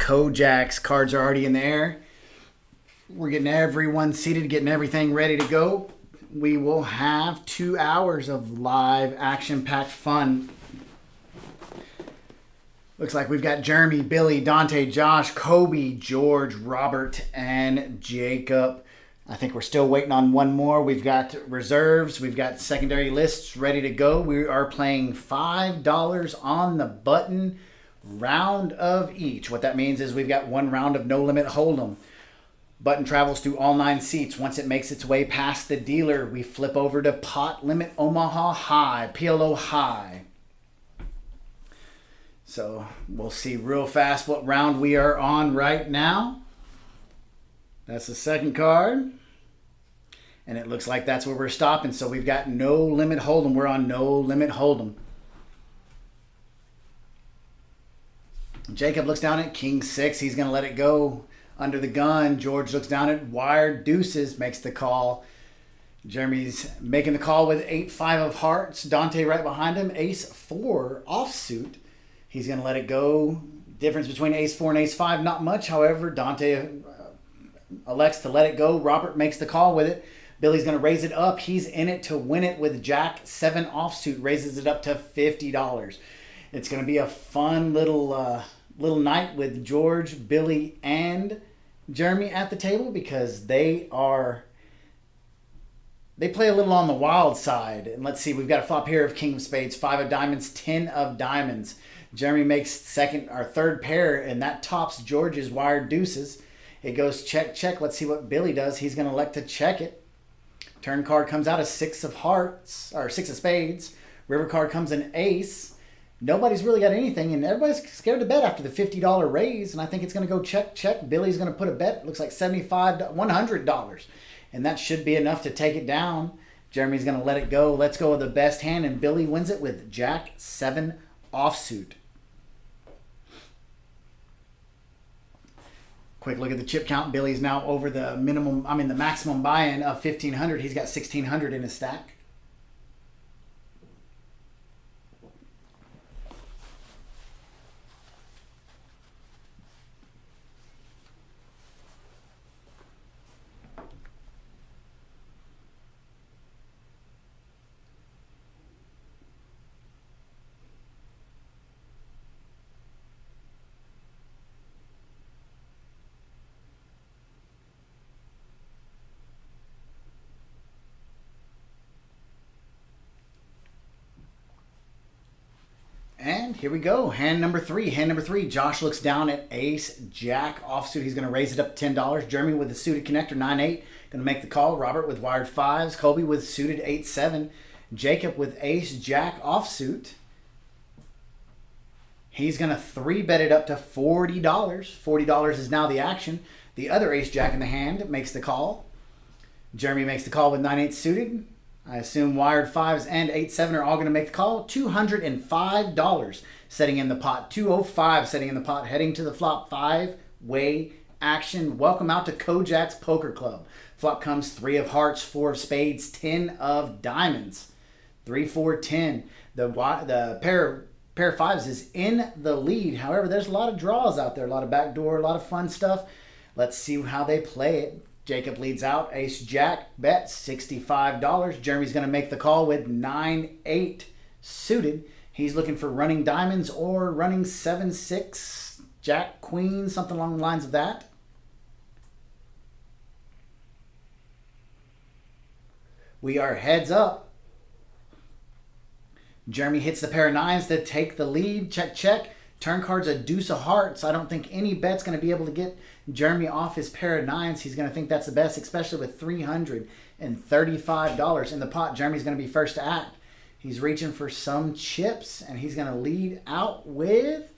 Kojak's. Cards are already in the air. We're getting everyone seated, getting everything ready to go. We will have 2 hours of live action-packed fun. Looks like we've got Jeremy, Billy, Dante, Josh, Kobe, George, Robert, and Jacob. I think we're still waiting on one more. We've got reserves. We've got secondary lists ready to go. We are playing $5 on the button, round of each. What that means is we've got 1 round of no limit hold'em. Button travels through all 9 seats. Once it makes its way past the dealer, we flip over to pot limit Omaha High, PLO High. So we'll see real fast what round we are on right now. That's the second card. And it looks like that's where we're stopping. So we've got no limit hold'em. We're on no limit hold'em. Jacob looks down at King 6. He's going to let it go under the gun. George looks down at wired deuces, makes the call. Jeremy's making the call with 8-5 of hearts. Dante right behind him, Ace-4 offsuit. He's going to let it go. Difference between Ace-4 and Ace-5, not much. However, Dante elects to let it go. Robert makes the call with it. Billy's going to raise it up. He's in it to win it with Jack-7 offsuit. Raises it up to $50. It's going to be a fun little night with George, Billy, and Jeremy at the table because they play a little on the wild side. And let's see, we've got a flop here of King of Spades, 5 of diamonds, 10 of diamonds. Jeremy makes second or third pair, and that tops George's wired deuces. It goes check, check. Let's see what Billy does. He's going to elect to check it. Turn card comes out a 6 of hearts, or 6 of spades. River card comes an ace. Nobody's really got anything, and everybody's scared to bet after the $50 raise, and I think it's going to go check, check. Billy's going to put a bet, looks like $100, and that should be enough to take it down. Jeremy's going to let it go. Let's go with the best hand, and Billy wins it with Jack-7 offsuit. Quick look at the chip count. Billy's now over the maximum buy-in of $1,500. He's got $1,600 in his stack. And here we go. Hand number 3. Hand number 3. Josh looks down at Ace-Jack offsuit. He's going to raise it up $10. Jeremy with the suited connector, 9-8. Going to make the call. Robert with wired 5s. Kobe with suited 8-7. Jacob with Ace-Jack offsuit. He's going to 3-bet it up to $40. $40 is now the action. The other Ace-Jack in the hand makes the call. Jeremy makes the call with 9-8 suited. I assume wired 5s and 8-7 are all going to make the call. $205 setting in the pot. 205 setting in the pot. Heading to the flop. 5-way action. Welcome out to Kojak's Poker Club. Flop comes 3 of hearts, 4 of spades, 10 of diamonds. 3, 4, 10. The pair of 5s is in the lead. However, there's a lot of draws out there. A lot of backdoor, a lot of fun stuff. Let's see how they play it. Jacob leads out. Ace-Jack bet $65. Jeremy's going to make the call with 9-8 suited. He's looking for running diamonds or running 7-6, Jack, Queen, something along the lines of that. We are heads up. Jeremy hits the pair of 9s to take the lead. Check, check. Turn card's a deuce of hearts. I don't think any bet's going to be able to get Jeremy off his pair of 9s. He's going to think that's the best, especially with $335 in the pot. Jeremy's going to be first to act. He's reaching for some chips, and he's going to lead out with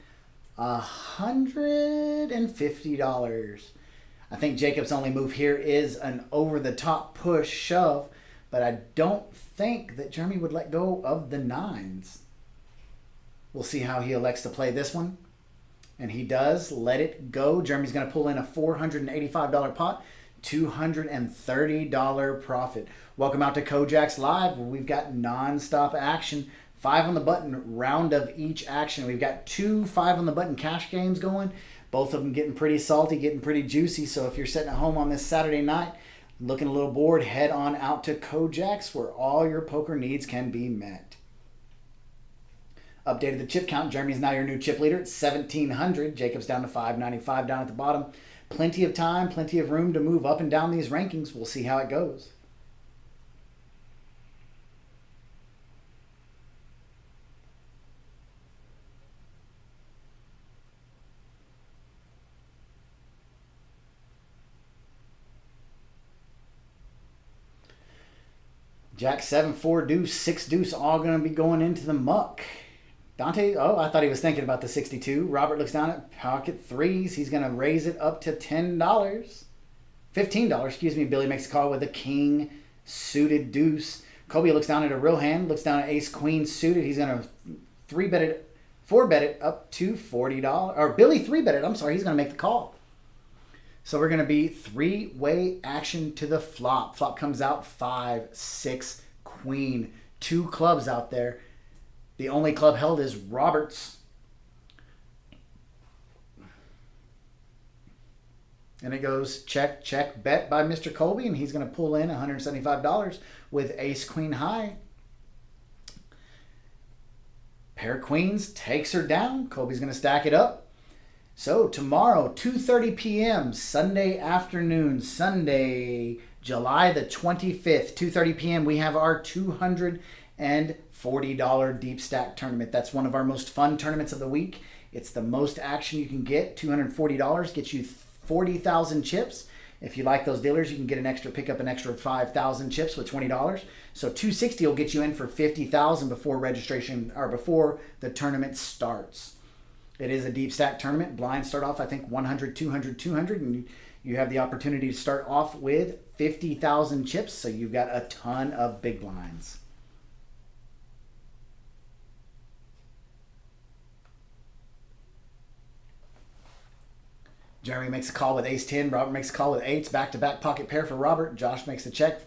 $150. I think Jacob's only move here is an over-the-top push shove, but I don't think that Jeremy would let go of the 9s. We'll see how he elects to play this one. And he does let it go. Jeremy's going to pull in a $485 pot, $230 profit. Welcome out to Kojak's Live, where we've got non-stop action. 5 on the button, round of each action. We've got 2 5 on the button cash games going. Both of them getting pretty salty, getting pretty juicy. So if you're sitting at home on this Saturday night, looking a little bored, head on out to Kojak's where all your poker needs can be met. Updated the chip count. Jeremy's now your new chip leader at 1,700. Jacob's down to 595 down at the bottom. Plenty of time, plenty of room to move up and down these rankings. We'll see how it goes. Jack 7, 4 deuce, 6 deuce, all going to be going into the muck. Dante, I thought he was thinking about the 62. Robert looks down at pocket threes. He's going to raise it up to $10. $15, excuse me. Billy makes a call with a king suited deuce. Kobe looks down at a real hand, looks down at ace queen suited. He's going to 4-bet it up to $40. Or Billy 3-bet it. I'm sorry, he's going to make the call. So we're going to be three-way action to the flop. Flop comes out 5, 6, queen. 2 clubs out there. The only club held is Robert's. And it goes check, check, bet by Mr. Colby. And he's going to pull in $175 with ace queen high. Pair of queens takes her down. Colby's going to stack it up. So tomorrow, 2:30 p.m., Sunday afternoon, Sunday, July the 25th, 2:30 p.m., we have our $240 deep stack tournament. That's one of our most fun tournaments of the week. It's the most action you can get. $240 gets you 40,000 chips. If you like those dealers, you can pick up an extra 5,000 chips with $20. So $260 will get you in for 50,000 before registration or before the tournament starts. It is a deep stack tournament. Blinds start off, I think, 100, 200, 200, and you have the opportunity to start off with 50,000 chips, so you've got a ton of big blinds. Jeremy makes a call with ace-10. Robert makes a call with eights. Back-to-back pocket pair for Robert. Josh makes the check.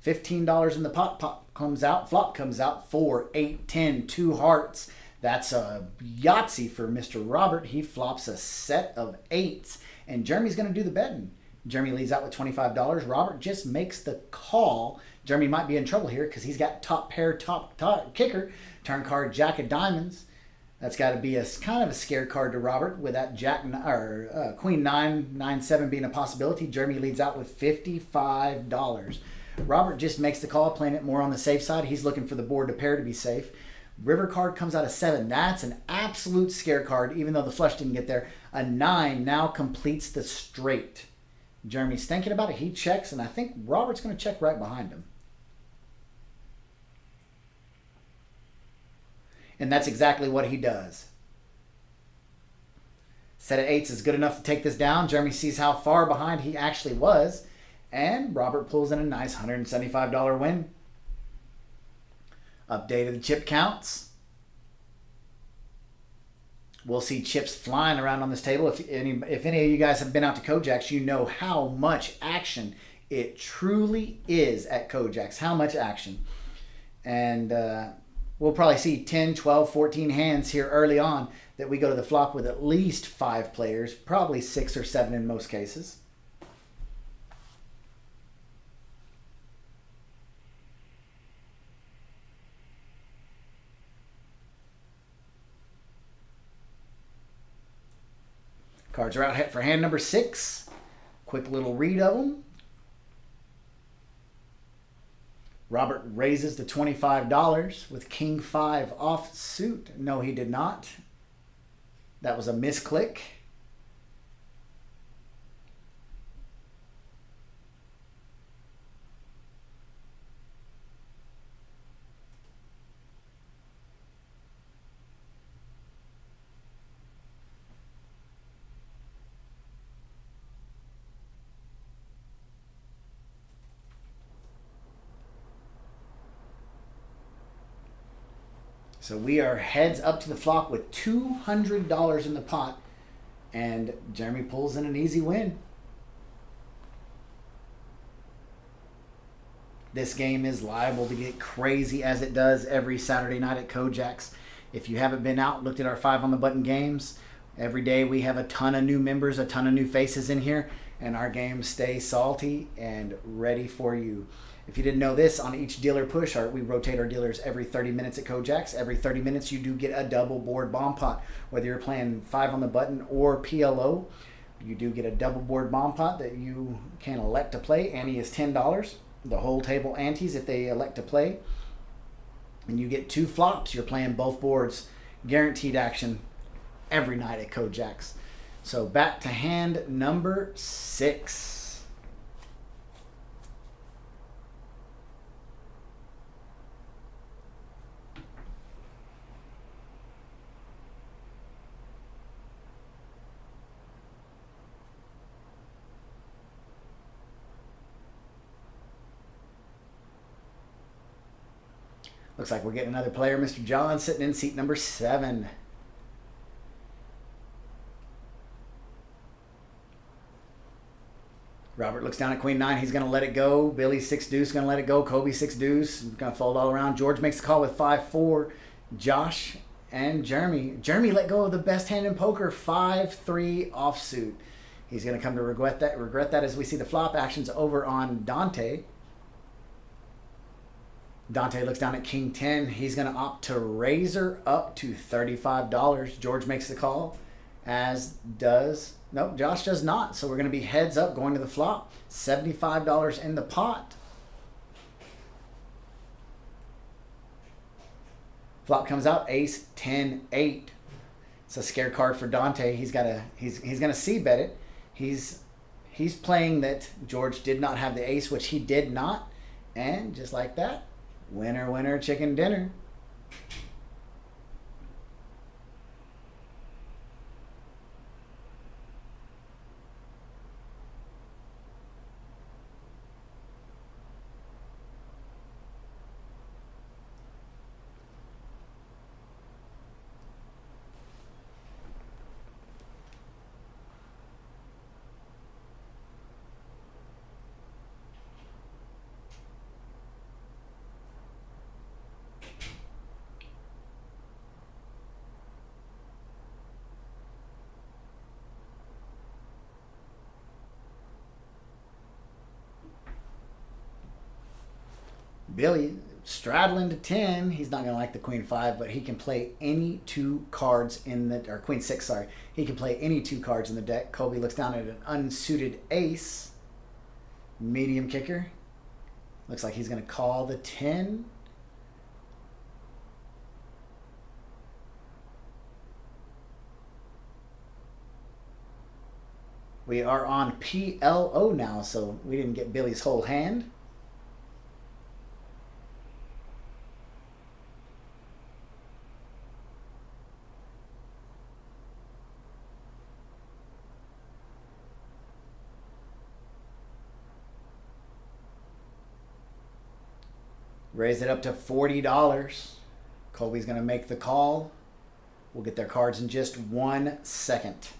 $15 in the pot. Pop comes out. Flop comes out. 4, 8, 10, 2 hearts. That's a Yahtzee for Mr. Robert. He flops a set of eights. And Jeremy's going to do the betting. Jeremy leads out with $25. Robert just makes the call. Jeremy might be in trouble here because he's got top pair, top kicker. Turn card, jack of diamonds. That's got to be a kind of a scare card to Robert with that queen 9, 9, 7 being a possibility. Jeremy leads out with $55. Robert just makes the call, playing it more on the safe side. He's looking for the board to pair to be safe. River card comes out of 7. That's an absolute scare card, even though the flush didn't get there. A 9 now completes the straight. Jeremy's thinking about it. He checks, and I think Robert's going to check right behind him. And that's exactly what he does. Set of eights is good enough to take this down. Jeremy sees how far behind he actually was. And Robert pulls in a nice $175 win. Updated the chip counts. We'll see chips flying around on this table. If any of you guys have been out to Kojak's, you know how much action it truly is at Kojak's. How much action. And we'll probably see 10, 12, 14 hands here early on that we go to the flop with at least 5 players, probably 6 or 7 in most cases. Cards are out for hand number 6. Quick little read of them. Robert raises to $25 with King 5 off suit. No, he did not. That was a misclick. So we are heads up to the flop with $200 in the pot. And Jeremy pulls in an easy win. This game is liable to get crazy as it does every Saturday night at Kojak's. If you haven't been out, looked at our 5 on the button games, Every day we have a ton of new members, a ton of new faces in here, and our games stay salty and ready for you. If you didn't know this, on each dealer push, we rotate our dealers every 30 minutes at Kojaks. Every 30 minutes you do get a double board bomb pot. Whether you're playing 5 on the button or PLO, you do get a double board bomb pot that you can elect to play. Ante is $10. The whole table antes if they elect to play. And you get 2 flops. You're playing both boards. Guaranteed action every night at Kojaks. So back to hand number 6. Looks like we're getting another player. Mr. John sitting in seat number 7. Robert looks down at Queen 9. He's going to let it go. Billy 6 deuce going to let it go. Kobe 6 deuce going to fold all around. George makes the call with 5-4. Josh and Jeremy. Jeremy let go of the best hand in poker. 5-3 offsuit. He's going to come to regret that as we see the flop actions over on Dante. Dante looks down at King 10. He's going to opt to razor up to $35. George makes the call, as does... Nope, Josh does not. So we're going to be heads up going to the flop. $75 in the pot. Flop comes out, ace 10-8. It's a scare card for Dante. He's going to c-bet it. He's playing that George did not have the ace, which he did not. And just like that, winner, winner, chicken dinner. Billy straddling to 10. He's not going to like the Queen 5, but he can play any 2 cards in the... Or Queen 6, sorry. He can play any 2 cards in the deck. Kobe looks down at an unsuited ace. Medium kicker. Looks like he's going to call the 10. We are on PLO now, so we didn't get Billy's whole hand. Raise it up to $40. Colby's going to make the call. We'll get their cards in just 1 second.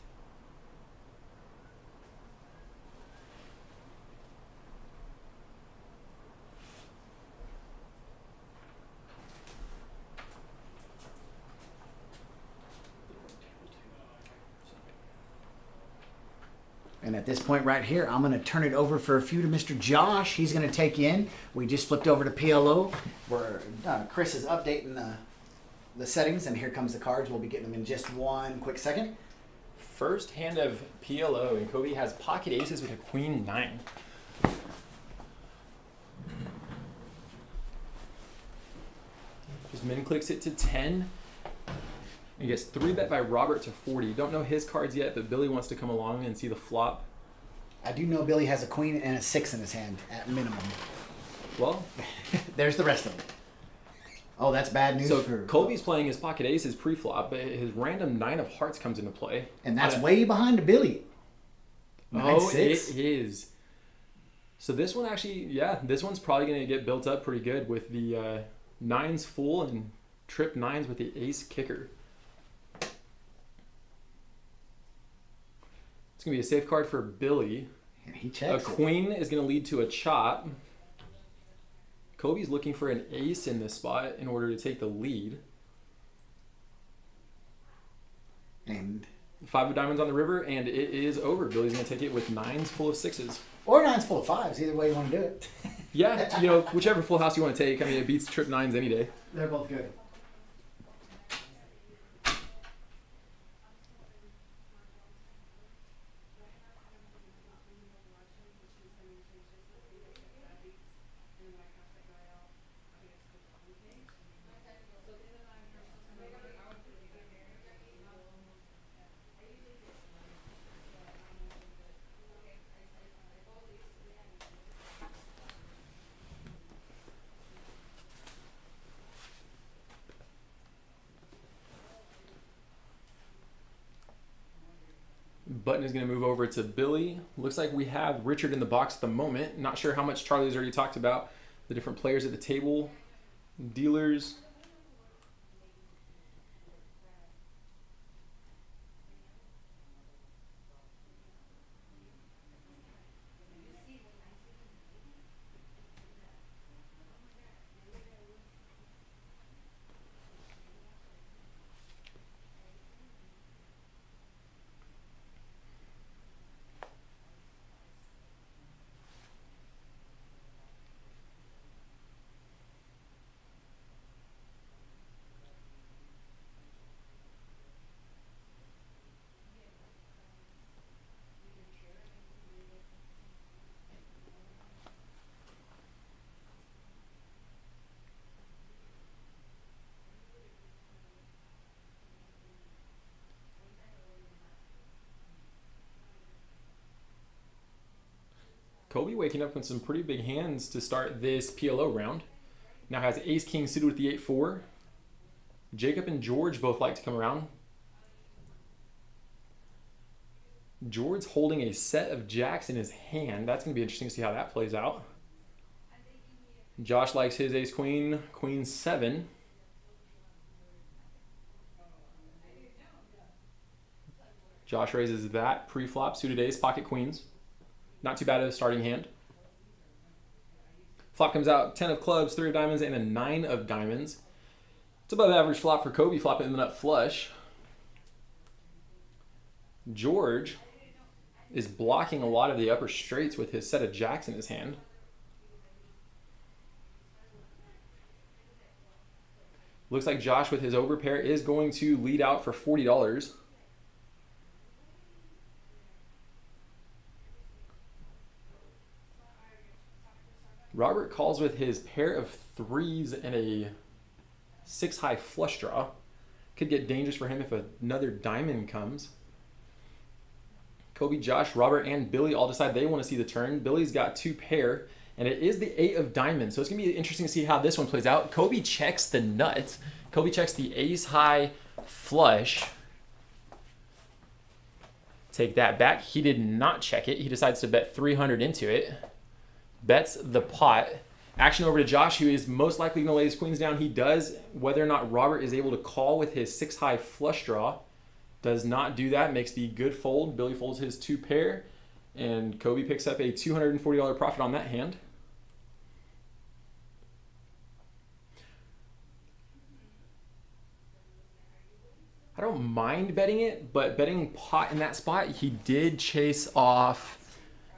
And at this point right here, I'm going to turn it over for a few to Mr. Josh. He's going to take you in. We just flipped over to PLO where Chris is updating the settings, and here comes the cards. We'll be getting them in just 1 quick second. First hand of PLO, and Kobe has pocket aces with a Queen 9. Just min clicks it to 10. He gets 3-bet by Robert to 40. Don't know his cards yet, but Billy wants to come along and see the flop. I do know Billy has a queen and a 6 in his hand at minimum. Well, there's the rest of it. Oh, that's bad news. So Colby's playing his pocket aces pre-flop, but his random 9 of hearts comes into play. And that's way behind Billy. 9-6. It is. So this one actually, yeah, this one's probably going to get built up pretty good with the 9s full and trip 9s with the ace kicker. It's going to be a safe card for Billy. And he checks. A queen is going to lead to a chop. Kobe's looking for an ace in this spot in order to take the lead. And 5 of diamonds on the river, and it is over. Billy's going to take it with 9s full of 6s. Or 9s full of 5s, either way you want to do it. Yeah, you know, whichever full house you want to take. I mean, it beats trip 9s any day. They're both good. Button is going to move over to Billy. Looks like we have Richard in the box at the moment. Not sure how much Charlie's already talked about the different players at the table, dealers. Kobe waking up with some pretty big hands to start this PLO round. Now has ace king suited with the 8-4. Jacob and George both like to come around. George's holding a set of jacks in his hand. That's going to be interesting to see how that plays out. Josh likes his ace queen, queen 7. Josh raises that pre-flop, suited ace, pocket queens. Not too bad at a starting hand. Flop comes out 10 of clubs, 3 of diamonds, and a 9 of diamonds. It's above average flop for Kobe, flopping the nut flush. George is blocking a lot of the upper straights with his set of jacks in his hand. Looks like Josh with his overpair is going to lead out for $40. Robert calls with his pair of 3s and a 6-high flush draw. Could get dangerous for him if another diamond comes. Kobe, Josh, Robert, and Billy all decide they want to see the turn. Billy's got 2 pair, and it is the 8 of diamonds. So it's going to be interesting to see how this one plays out. Kobe checks the nuts. Kobe checks the ace-high flush. Take that back. He did not check it. He decides to bet 300 into it. Bets the pot. Action over to Josh, who is most likely going to lay his queens down. He does. Whether or not Robert is able to call with his 6-high flush draw. Does not do that. Makes the good fold. Billy folds his 2 pair. And Kobe picks up a $240 profit on that hand. I don't mind betting it, but betting pot in that spot, he did chase off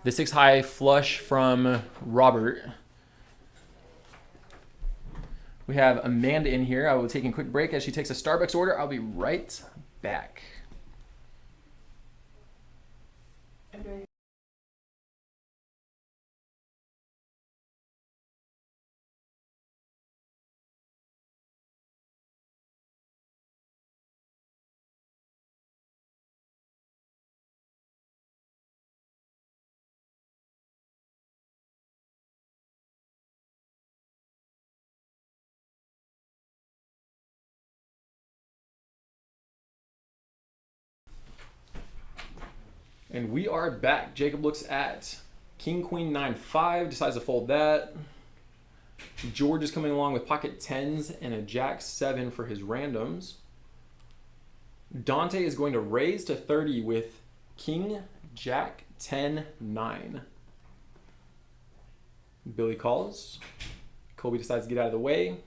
the 6-high flush from Robert. We have Amanda in here. I will take a quick break as she takes a Starbucks order. I'll be right back. And we are back. Jacob looks at King, Queen, 9, 5, decides to fold that. George is coming along with pocket 10s and a Jack 7 for his randoms. Dante is going to raise to 30 with King, Jack, 10, 9. Billy calls. Kobe decides to get out of the way.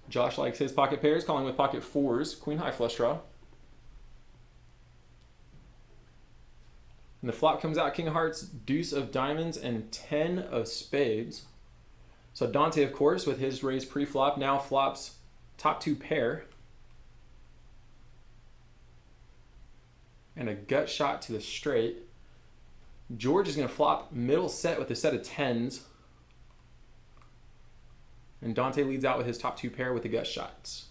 Josh likes his pocket pairs, calling with pocket fours, queen high flush draw. And the flop comes out, king of hearts, deuce of diamonds, and 10 of spades. So Dante, of course, with his raise pre-flop, now flops top two pair. And a gut shot to the straight. George is going to flop middle set with a set of tens. And Dante leads out with his top two pair with the gut shots.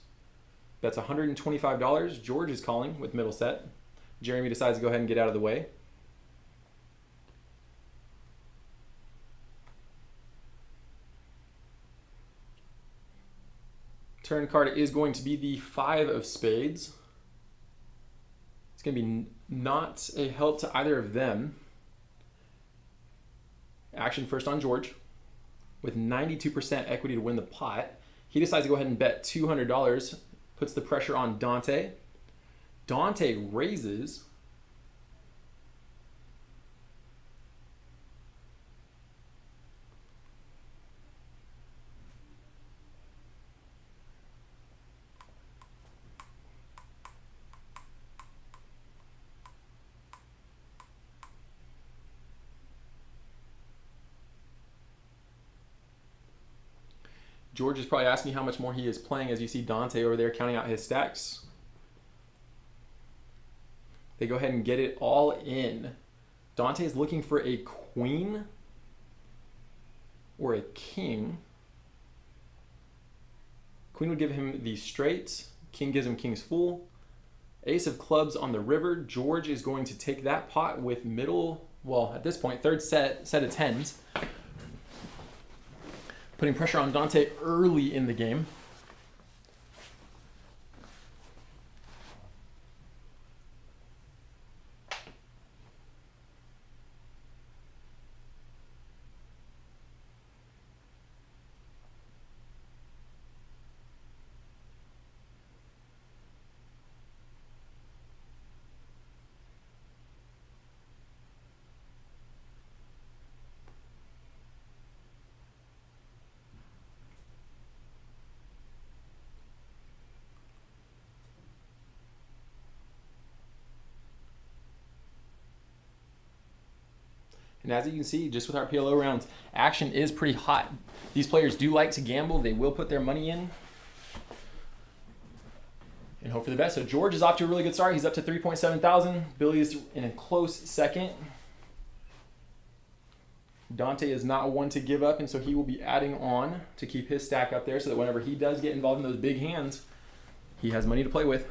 That's $125. George is calling with middle set. Jeremy decides to go ahead and get out of the way. Turn card is going to be the 5 of spades. It's going to be not a help to either of them. Action first on George with 92% equity to win the pot. He decides to go ahead and bet $200, puts the pressure on Dante. Dante raises. George is probably asking how much more he is playing as you see Dante over there counting out his stacks. They go ahead and get it all in. Dante is looking for a queen or a king. Queen would give him the straight. King gives him king's full. Ace of clubs on the river. George is going to take that pot with middle, well, at this point, third set of tens. Putting pressure on Dante early in the game. And as you can see, just with our PLO rounds, action is pretty hot. These players do like to gamble. They will put their money in and hope for the best. So George is off to a really good start. He's up to 3.7 thousand. Billy is in a close second. Dante is not one to give up, and so he will be adding on to keep his stack up there so that whenever he does get involved in those big hands, he has money to play with.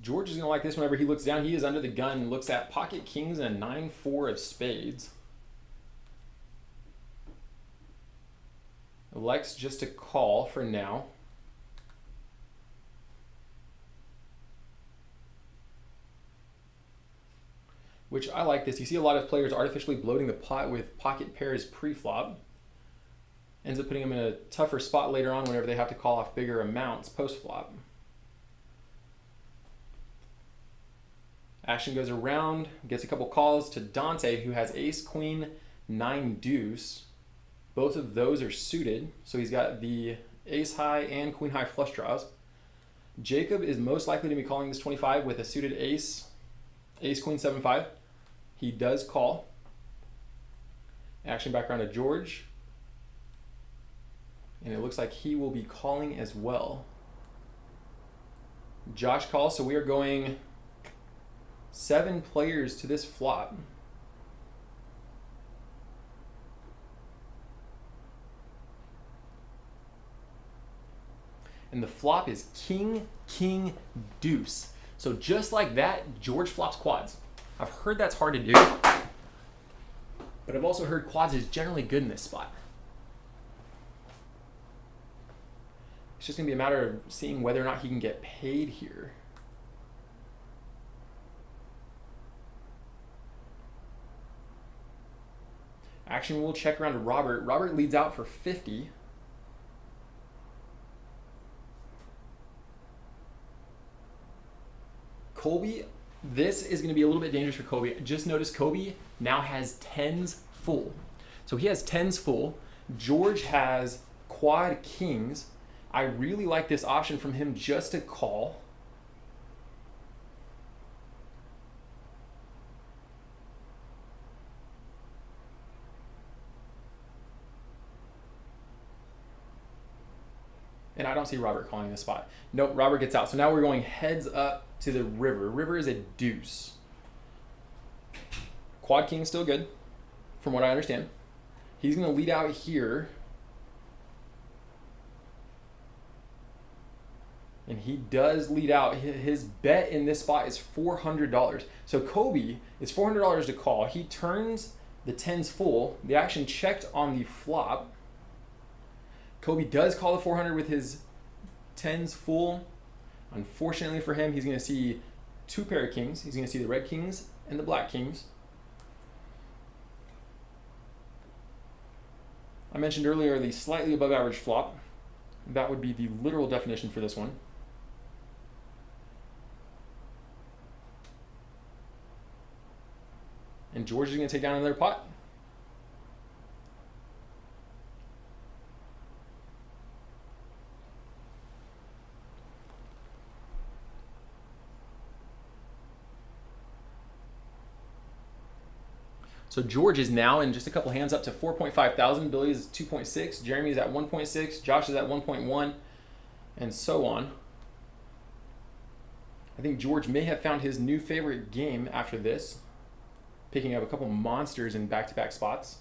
George is going to like this whenever he looks down. He is under the gun, looks at pocket kings and 9-4 of spades. Elects just to call for now. Which I like this. You see a lot of players artificially bloating the pot with pocket pairs pre-flop. Ends up putting them in a tougher spot later on whenever they have to call off bigger amounts post-flop. Action goes around, gets a couple calls to Dante, who has ace, queen, 9 deuce. Both of those are suited, so he's got the ace high and queen high flush draws. Jacob is most likely to be calling this 25 with a suited ace, ace, queen, 7-5. He does call. Action back around to George. And it looks like he will be calling as well. Josh calls, so we are going 7 players to this flop. And the flop is king, king, deuce. So just like that, George flops quads. I've heard that's hard to do, but I've also heard quads is generally good in this spot. It's just going to be a matter of seeing whether or not he can get paid here. Action will check around to Robert. Robert leads out for 50. Colby, this is going to be a little bit dangerous for Colby. Just notice Colby now has tens full. So he has tens full. George has quad kings. I really like this option from him just to call. And I don't see Robert calling this spot. Nope, Robert gets out. So now we're going heads up to the river. River is a deuce. Quad king still good, from what I understand. He's going to lead out here. And he does lead out. His bet in this spot is $400. So Kobe is $400 to call. He turns the tens full. The action checked on the flop. Kobe does call the 400 with his tens full. Unfortunately for him, he's going to see two pair of kings. He's going to see the red kings and the black kings. I mentioned earlier the slightly above average flop. That would be the literal definition for this one. And George is going to take down another pot. So George is now in just a couple hands up to 4.5 thousand. Billy is 2.6. Jeremy is at 1.6. Josh is at 1.1, and so on. I think George may have found his new favorite game after this, picking up a couple monsters in back-to-back spots.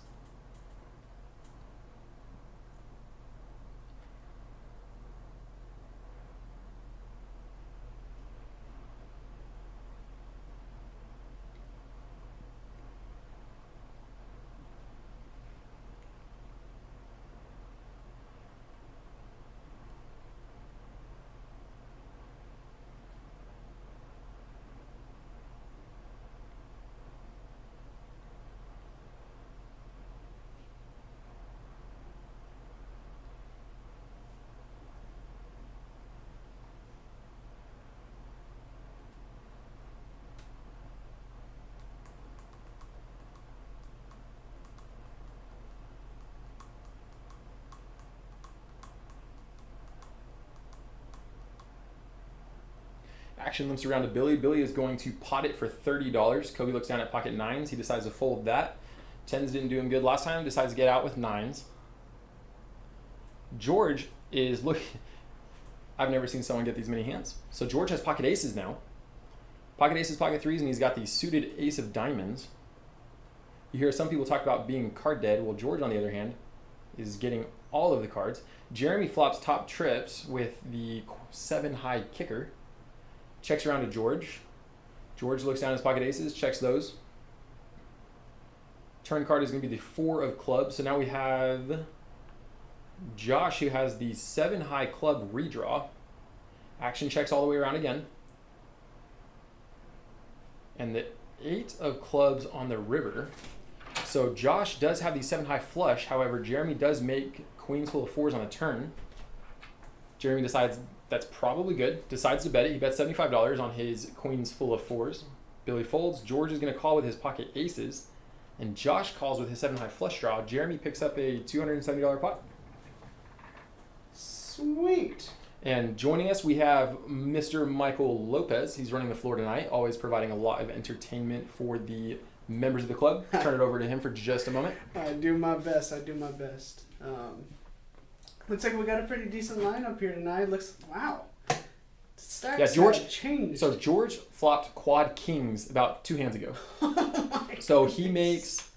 Action limps around to Billy. Billy is going to pot it for $30. Kobe looks down at pocket nines. He decides to fold that. Tens didn't do him good last time. Decides to get out with nines. George is looking. I've never seen someone get these many hands. So George has pocket aces now. Pocket aces, pocket threes, and he's got the suited ace of diamonds. You hear some people talk about being card dead. Well, George, on the other hand, is getting all of the cards. Jeremy flops top trips with the 7 high kicker. Checks around to George. George looks down at his pocket aces, checks those. Turn card is going to be the 4 of clubs. So now we have Josh, who has the 7 high club redraw. Action checks all the way around again. And the 8 of clubs on the river. So Josh does have the 7 high flush. However, Jeremy does make queens full of 4s on a turn. Jeremy decides that's probably good. Decides to bet it. He bets $75 on his queens full of 4s. Billy folds. George is going to call with his pocket aces. And Josh calls with his 7 high flush draw. Jeremy picks up a $270 pot. Sweet. And joining us, we have Mr. Michael Lopez. He's running the floor tonight, always providing a lot of entertainment for the members of the club. Turn it over to him for just a moment. I do my best. Looks like we got a pretty decent lineup here tonight. Wow. Stacks Yeah, George have changed. So George flopped quad kings about 2 hands ago. So he makes,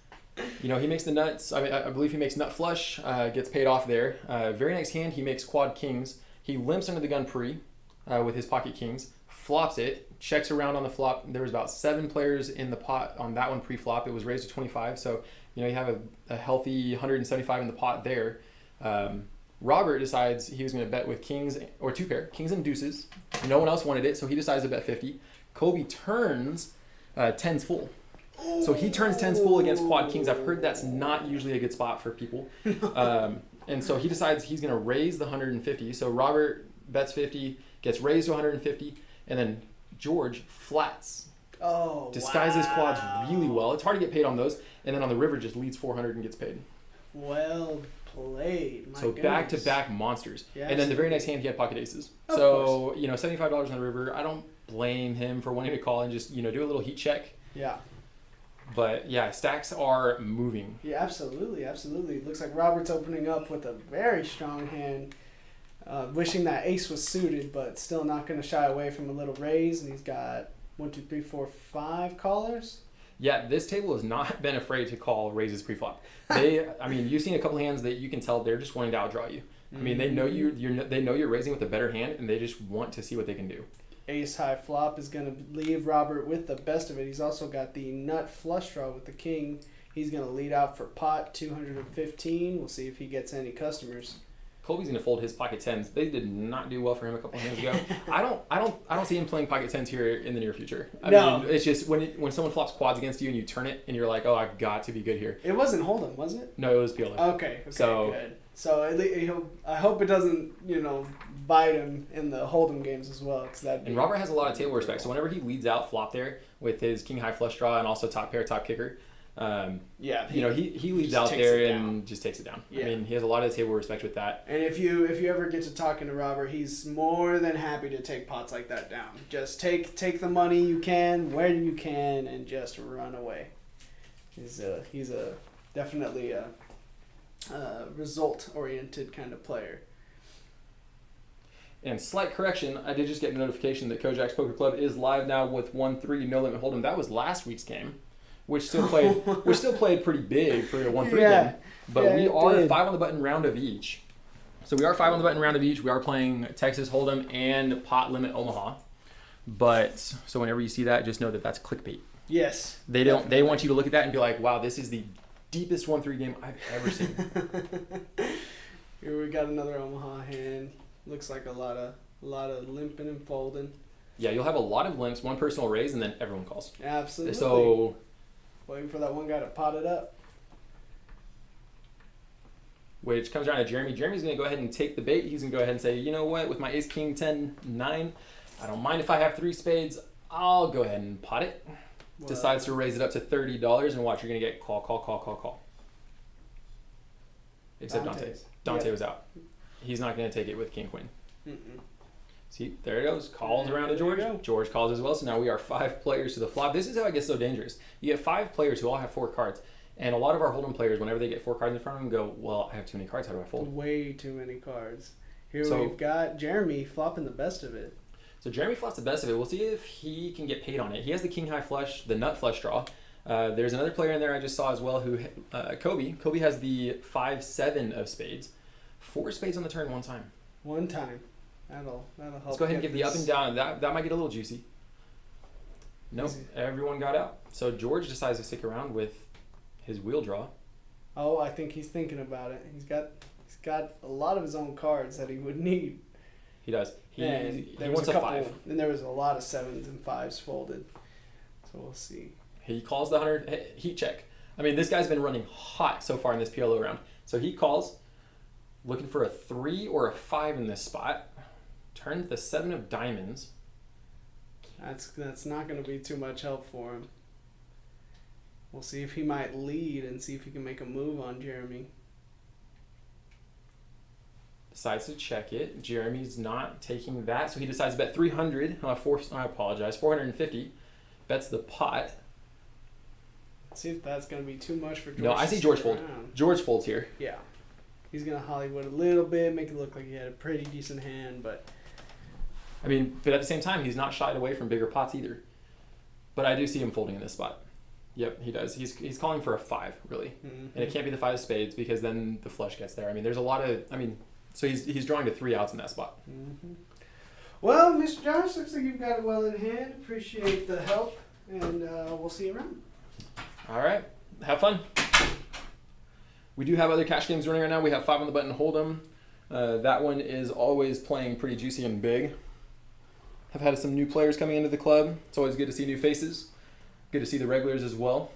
he makes the nuts. I believe he makes nut flush, gets paid off there. Very next hand, he makes quad kings. He limps under the gun pre with his pocket kings, flops it, checks around on the flop. There was about 7 players in the pot on that one pre-flop. It was raised to 25. So, you have a healthy 175 in the pot there. Robert decides he was going to bet with kings or two pair, kings and deuces. No one else wanted it, so he decides to bet 50. Kobe turns tens full. So he turns tens full against quad kings. I've heard that's not usually a good spot for people. And so he decides he's going to raise the 150. So Robert bets 50, gets raised to 150, and then George flats. Oh, Disguises wow. quads really well. It's hard to get paid on those. And then on the river just leads 400 and gets paid. Well played. My So goodness. back-to-back monsters. Yeah, and then the very next hand he had pocket aces. Of So, $75 on the river. I don't blame him for wanting to call and just, do a little heat check. Yeah. But yeah, stacks are moving. Yeah, absolutely, absolutely. Looks like Robert's opening up with a very strong hand. Wishing that ace was suited, but still not going to shy away from a little raise. And he's got 1, 2, 3, 4, 5 callers. Yeah, this table has not been afraid to call raises pre-flop. You've seen a couple hands that you can tell they're just wanting to outdraw you. I mean, they know they know you're raising with a better hand, and they just want to see what they can do. Ace high flop is going to leave Robert with the best of it. He's also got the nut flush draw with the king. He's going to lead out for pot 215. We'll see if he gets any customers. Colby's going to fold his pocket tens. They did not do well for him a couple hands ago. I don't see him playing pocket tens here in the near future. I mean, it's just when someone flops quads against you and you turn it and you're like, oh, I've got to be good here. It wasn't Hold'em, wasn't it? No, it was PLF. Okay, good. So at least I hope it doesn't, bite him in the Hold'em games as well. And Robert has a lot of table respect. So whenever he leads out flop there with his king high flush draw and also top pair, top kicker, he leads out there and just takes it down. Yeah. I mean, he has a lot of table respect with that. And if you ever get to talking to Robert, he's more than happy to take pots like that down. Just take the money you can, where you can, and just run away. He's definitely a result-oriented kind of player. And slight correction, I did just get a notification that Kojak's Poker Club is live now with 1-3 No Limit Hold'em. That was last week's game, which still played pretty big for a 1-3 game. But we are 5 on the button round of each. So we are 5 on the button round of each. We are playing Texas Hold'em and Pot Limit Omaha. But so whenever you see that, just know that that's clickbait. Yes. They want you to look at that and be like, wow, this is the deepest 1-3 game I've ever seen. Here we got another Omaha hand. Looks like a lot of limping and folding. Yeah, you'll have a lot of limps, one person will raise, and then everyone calls. Absolutely. So waiting for that one guy to pot it up. Which comes around to Jeremy. Jeremy's going to go ahead and take the bait. He's going to go ahead and say, you know what, with my ace, king, 10, 9, I don't mind if I have 3 spades. I'll go ahead and pot it. Well, decides to raise it up to $30, and watch, you're going to get call. Except Dante was out. He's not going to take it with king, queen. Mm-mm. See, there it goes. Calls around to George. George calls as well. So now we are 5 players to the flop. This is how it gets so dangerous. You get 5 players who all have 4 cards. And a lot of our Hold'em players, whenever they get 4 cards in front of them, go, well, I have too many cards. How do I fold? Way too many cards. Here we've got Jeremy flopping the best of it. So Jeremy flops the best of it. We'll see if he can get paid on it. He has the king high flush, the nut flush draw. There's another player in there I just saw as well who, Kobe. Kobe has the 5-7 of spades. 4 spades on the turn one time. One time. That'll help. Let's go ahead and give the up and down. That might get a little juicy. Nope, everyone got out. So George decides to stick around with his wheel draw. Oh, I think he's thinking about it. He's got a lot of his own cards that he would need. He does. He wants a a 5. And there was a lot of 7s and 5s folded. So we'll see. He calls the 100 heat check. I mean, this guy's been running hot so far in this PLO round. So he calls, looking for a 3 or a 5 in this spot. Turns the 7 of diamonds. That's not going to be too much help for him. We'll see if he might lead and see if he can make a move on Jeremy. Decides to check it. Jeremy's not taking that, so he decides to bet 300. I apologize, 450. Bets the pot. Let's see if that's going to be too much for George. No, I see George fold. George folds here. Yeah. He's going to Hollywood a little bit, make it look like he had a pretty decent hand, but... I mean, but at the same time, he's not shied away from bigger pots either. But I do see him folding in this spot. Yep, he does. He's calling for a 5, really. Mm-hmm. And it can't be the 5 of spades because then the flush gets there. I mean, there's a lot of... So he's drawing to 3 outs in that spot. Mm-hmm. Well, Mr. Josh, looks like you've got it well in hand. Appreciate the help, and we'll see you around. All right. Have fun. We do have other cash games running right now. We have 5 on the button Hold'em. That one is always playing pretty juicy and big. Have had some new players coming into the club. It's always good to see new faces. Good to see the regulars as well.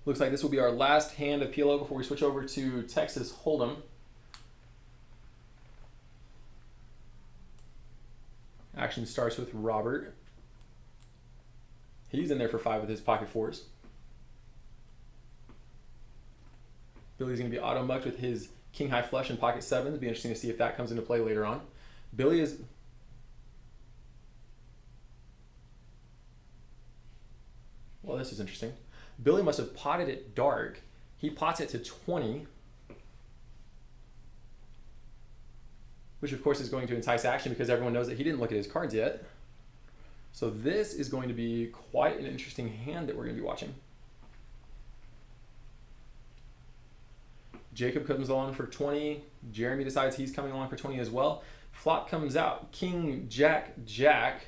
Looks like this will be our last hand of PLO before we switch over to Texas Hold'em. Action starts with Robert. He's in there for 5 with his pocket 4s. Billy's going to be auto-mucked with his king high flush and pocket 7s. It'll be interesting to see if that comes into play later on. Billy is... Well, this is interesting. Billy must have potted it dark. He pots it to 20, which of course is going to entice action because everyone knows that he didn't look at his cards yet. So this is going to be quite an interesting hand that we're going to be watching. Jacob comes along for 20. Jeremy decides he's coming along for 20 as well. Flop comes out. King, Jack, Jack.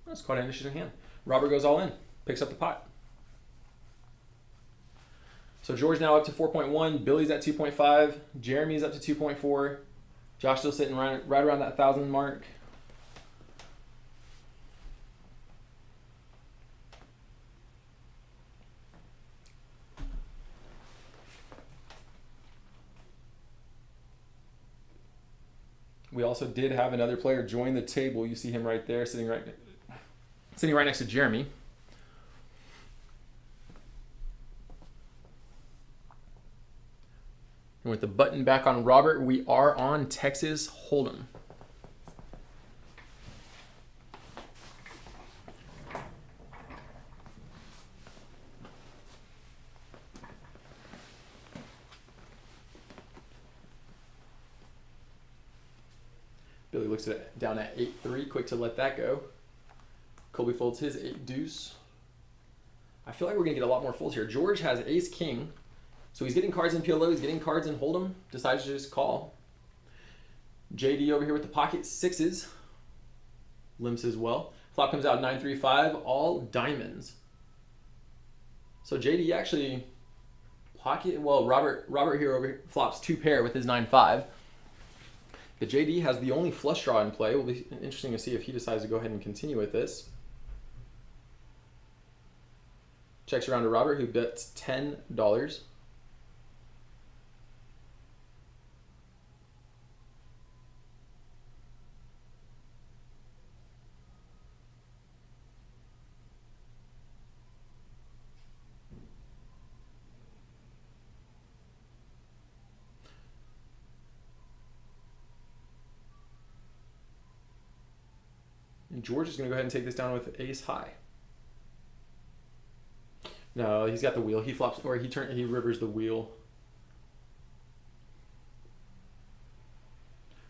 That's quite an interesting hand. Robert goes all in, picks up the pot. So George now up to 4.1, Billy's at 2.5, Jeremy's up to 2.4, Josh still sitting right around that 1,000 mark. We also did have another player join the table. You see him right there, sitting right next to Jeremy. And with the button back on Robert, we are on Texas Hold'em. Billy looks at it down at 8-3, quick to let that go. Colby folds his 8 deuce. I feel like we're going to get a lot more folds here. George has ace king, so he's getting cards in PLO, he's getting cards in Hold'em, decides to just call. JD over here with the pocket 6s, limps as well. Flop comes out 9-3-5, all diamonds. So JD actually Robert here flops 2 pair with his 9-5. The JD has the only flush draw in play. It will be interesting to see if he decides to go ahead and continue with this. Checks around to Robert, who bets $10. And George is going to go ahead and take this down with ace high. No, he's got the wheel. He flops, or he rivers the wheel.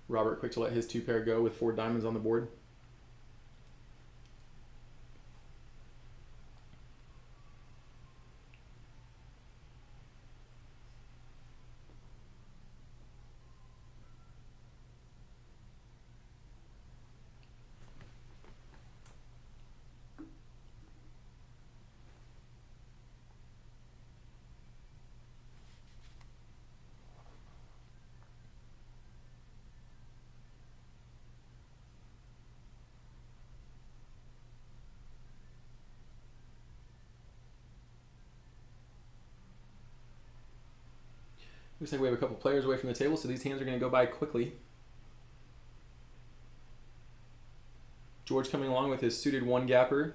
Robert quick to let his 2 pair go with 4 diamonds on the board. Looks like we have a couple players away from the table, so these hands are going to go by quickly. George coming along with his suited 1-gapper.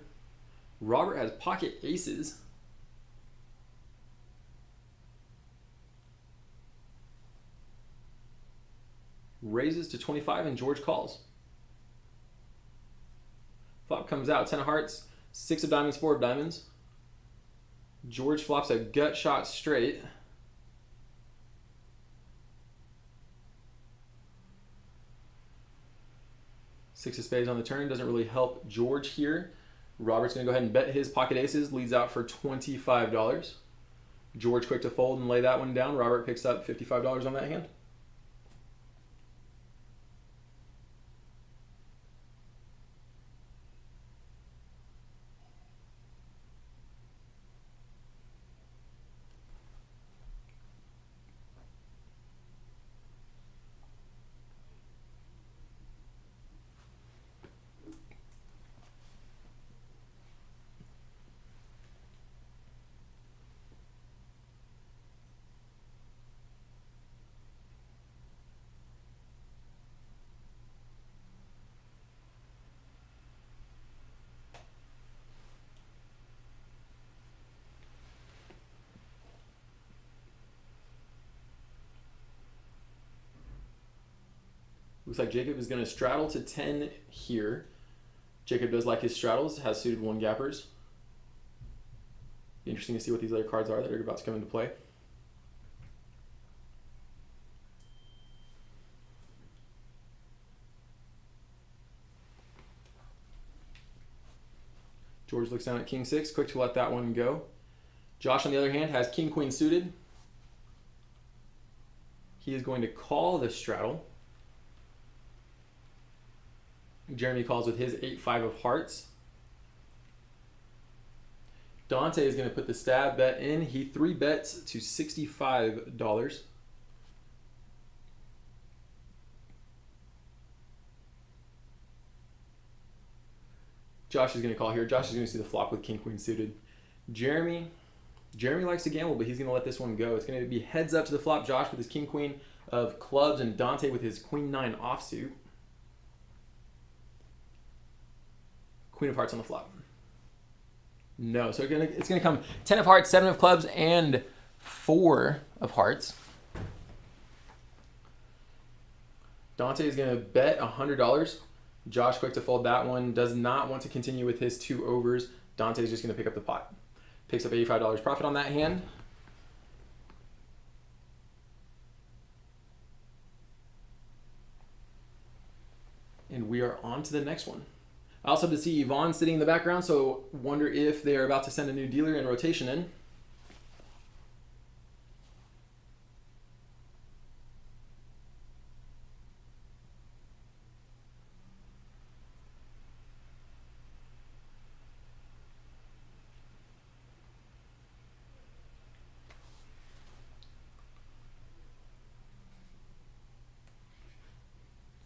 Robert has pocket aces. Raises to 25 and George calls. Flop comes out, 10 of hearts, 6 of diamonds, 4 of diamonds. George flops a gut shot straight. Six of spades on the turn, doesn't really help George here. Robert's going to go ahead and bet his pocket aces, leads out for $25. George quick to fold and lay that one down. Robert picks up $55 on that hand. Looks like Jacob is going to straddle to 10 here. Jacob does like his straddles, has suited one gappers. Be interesting to see what these other cards are that are about to come into play. George looks down at King 6, quick to let that one go. Josh, on the other hand, has King Queen suited. He is going to call the straddle. Jeremy calls with his 8-5 of hearts. Dante is going to put the stab bet in. He 3 bets to $65. Josh is going to call here. Josh is going to see the flop with King Queen suited. Jeremy likes to gamble, but he's going to let this one go. It's going to be heads up to the flop. Josh with his King Queen of clubs and Dante with his Queen 9 offsuit. Queen of hearts on the flop. No, so it's gonna come 10 of hearts, 7 of clubs, and 4 of hearts. Dante is gonna bet $100. Josh quick to fold that one. Does not want to continue with his 2 overs. Dante is just gonna pick up the pot. Picks up $85 profit on that hand. And we are on to the next one. I also have to see Yvonne sitting in the background, so wonder if they're about to send a new dealer in rotation in.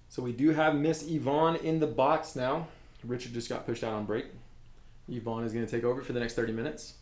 So we do have Miss Yvonne in the box now. Richard just got pushed out on break. Yvonne is going to take over for the next 30 minutes.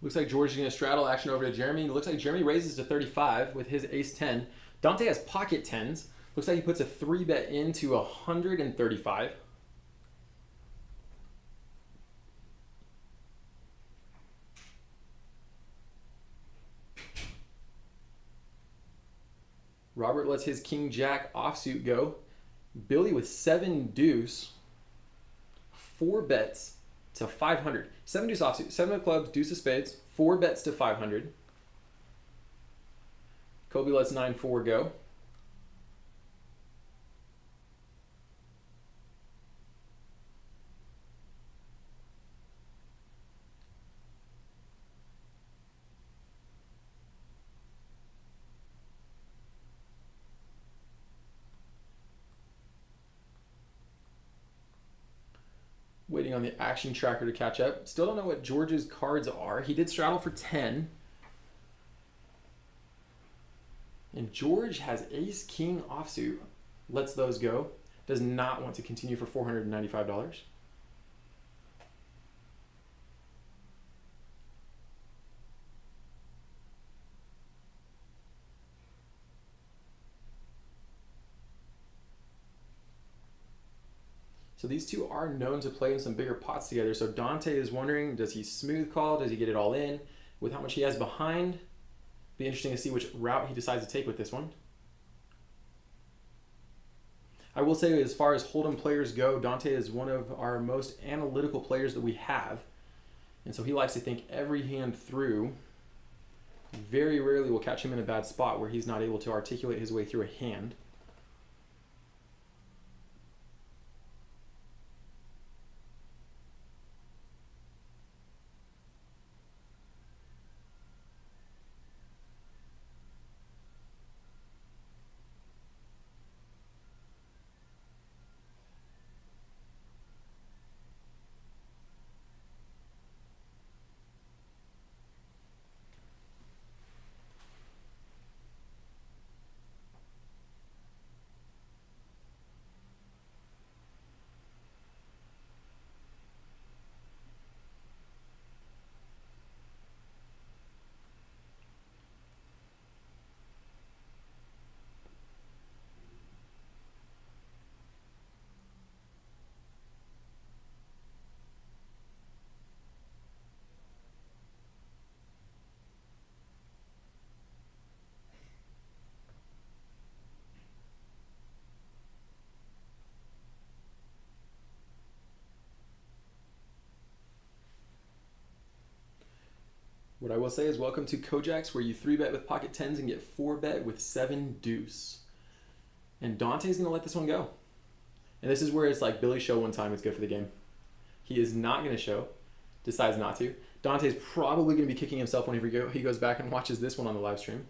Looks like George is going to straddle action over to Jeremy. Looks like Jeremy raises to 35 with his ace-10. Dante has pocket 10s. Looks like he puts a 3-bet into 135. Robert lets his King-Jack offsuit go. Billy with 7 deuce. 4 bets to 500. 7 deuce offsuit, 7 of clubs, deuce of spades, 4 bets to 500. Kobe lets 9-4 go. Waiting on the action tracker to catch up. Still don't know what George's cards are. He did straddle for 10. And George has ace king offsuit. Lets those go. Does not want to continue for $495. So these two are known to play in some bigger pots together. So Dante is wondering, does he smooth call? Does he get it all in? With how much he has behind, be interesting to see which route he decides to take with this one. I will say, as far as Hold'em players go, Dante is one of our most analytical players that we have. And so he likes to think every hand through. Very rarely will catch him in a bad spot where he's not able to articulate his way through a hand. What I will say is welcome to Kojak's, where you 3-bet with pocket tens and get 4-bet with 7 deuce. And Dante's going to let this one go. And this is where it's like Billy show one time, it's good for the game. He is not going to show, decides not to. Dante's probably going to be kicking himself whenever he goes back and watches this one on the live stream.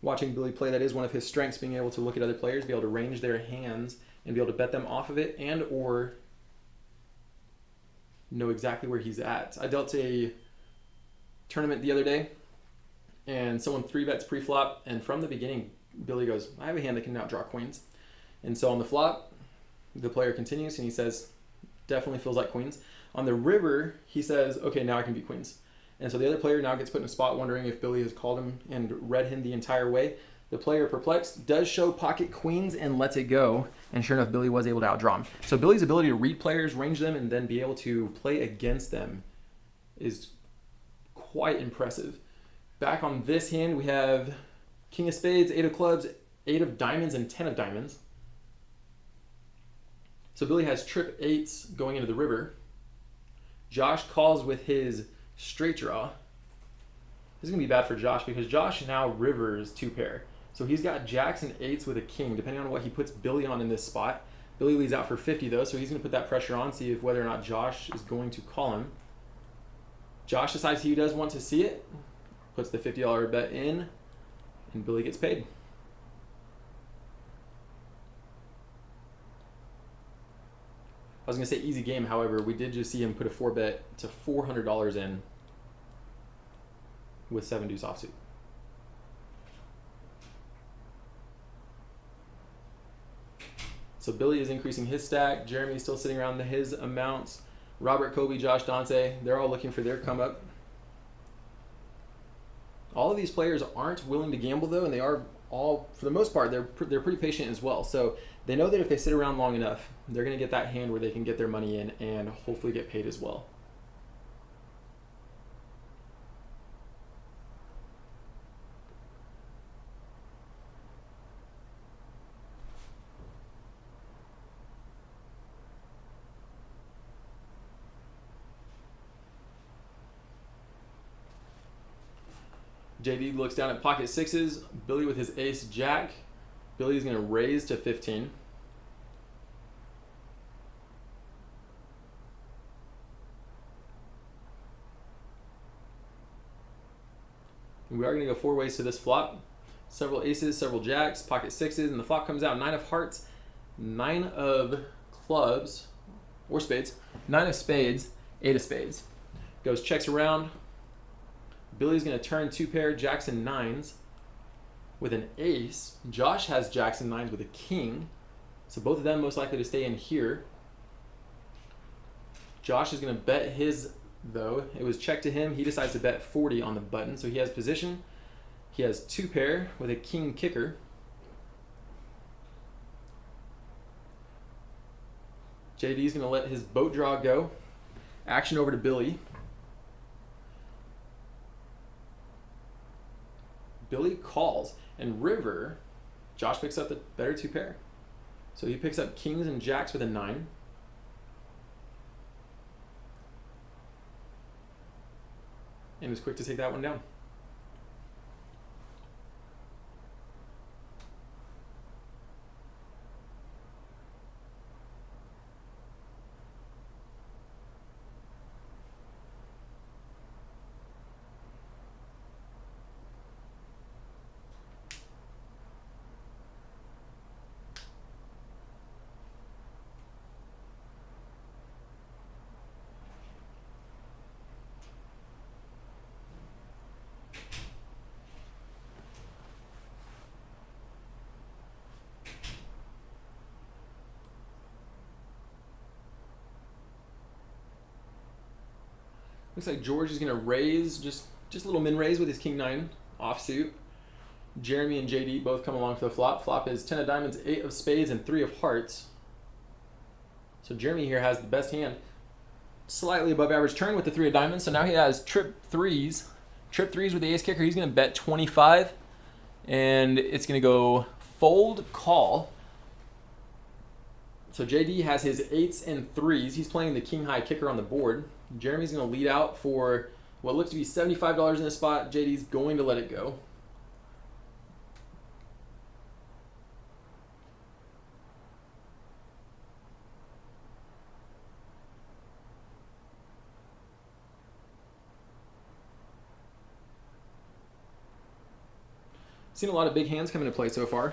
Watching Billy play, that is one of his strengths, being able to look at other players, be able to range their hands, and be able to bet them off of it, and or know exactly where he's at. I dealt a tournament the other day, and someone 3-bets pre-flop, and from the beginning, Billy goes, I have a hand that can now draw queens. And so on the flop, the player continues, and he says, definitely feels like queens. On the river, he says, okay, now I can beat queens. And so the other player now gets put in a spot wondering if Billy has called him and read him the entire way. The player, perplexed, does show pocket queens and lets it go. And sure enough, Billy was able to outdraw him. So Billy's ability to read players, range them, and then be able to play against them is quite impressive. Back on this hand, we have King of Spades, 8 of Clubs, 8 of Diamonds, and 10 of Diamonds. So Billy has trip 8s going into the river. Josh calls with his straight draw. This is going to be bad for Josh because Josh now rivers 2-pair. So he's got jacks and 8s with a king, depending on what he puts Billy on in this spot. Billy leads out for 50 though, so he's going to put that pressure on, see if whether or not Josh is going to call him. Josh decides he does want to see it, puts the $50 bet in, and Billy gets paid. I was going to say easy game, however, we did just see him put a 4-bet to $400 in with 7 deuce offsuit. So Billy is increasing his stack. Jeremy's still sitting around his amounts. Robert, Kobe, Josh, Dante, they're all looking for their come up. All of these players aren't willing to gamble though, and they are all, for the most part, they're pretty patient as well. So they know that if they sit around long enough, they're going to get that hand where they can get their money in and hopefully get paid as well. JD looks down at pocket 6s. Billy with his ace jack. Billy's going to raise to 15. And we are going to go 4 ways to this flop. Several aces, several jacks, pocket sixes, and the flop comes out 9 of hearts, 9 of clubs, or spades, 9 of spades, 8 of spades. Goes checks around. Billy's going to turn 2 pair, jacks and nines with an ace. Josh has jacks and nines with a king. So both of them most likely to stay in here. Josh is going to bet his, though. It was check to him. He decides to bet 40 on the button. So he has position. He has 2 pair with a king kicker. JD is going to let his boat draw go. Action over to Billy. Billy calls, and river, Josh picks up the better 2 pair. So he picks up kings and jacks with a 9. And is quick to take that one down. Looks like George is going to raise, just a little min raise with his king 9 offsuit. Jeremy and JD both come along for the flop. Flop is 10 of diamonds, 8 of spades, and 3 of hearts. So Jeremy here has the best hand. Slightly above average turn with the 3 of diamonds. So now he has trip threes. Trip threes with the ace kicker. He's going to bet 25. And it's going to go fold, call. So JD has his 8s and 3s. He's playing the king high kicker on the board. Jeremy's going to lead out for what looks to be $75 in this spot. JD's going to let it go. Seen a lot of big hands come into play so far.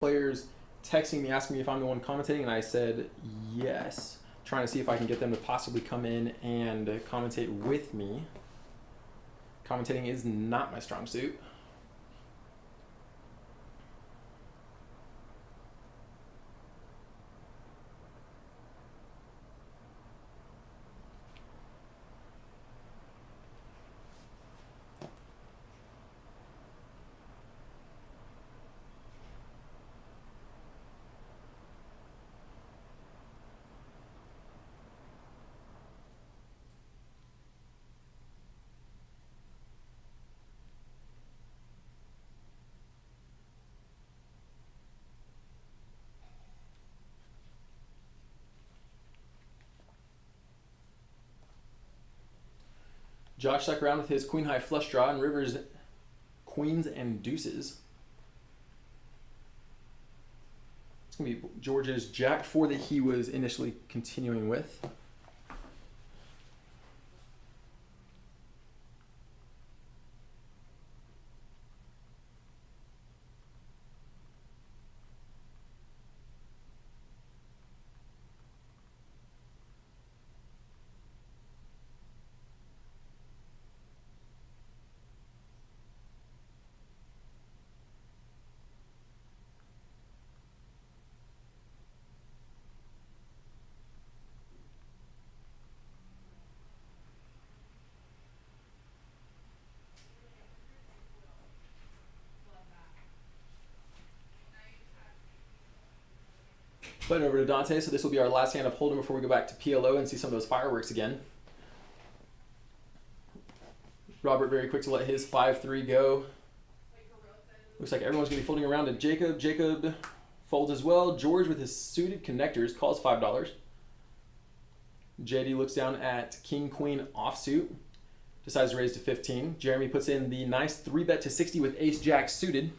Players texting me asking me if I'm the one commentating, and I said yes, trying to see if I can get them to possibly come in and commentate with me. Commentating is not my strong suit. Josh stuck around with his queen high flush draw and Rivers queens and deuces. It's going to be George's jack 4 that he was initially continuing with. Button over to Dante, so this will be our last hand of Hold'em before we go back to PLO and see some of those fireworks again. Robert very quick to let his 5-3 go. Looks like everyone's going to be folding around to Jacob. Jacob folds as well. George with his suited connectors calls $5. JD looks down at King Queen offsuit. decides to raise to 15. Jeremy puts in the nice 3-bet to 60 with ace-jack suited.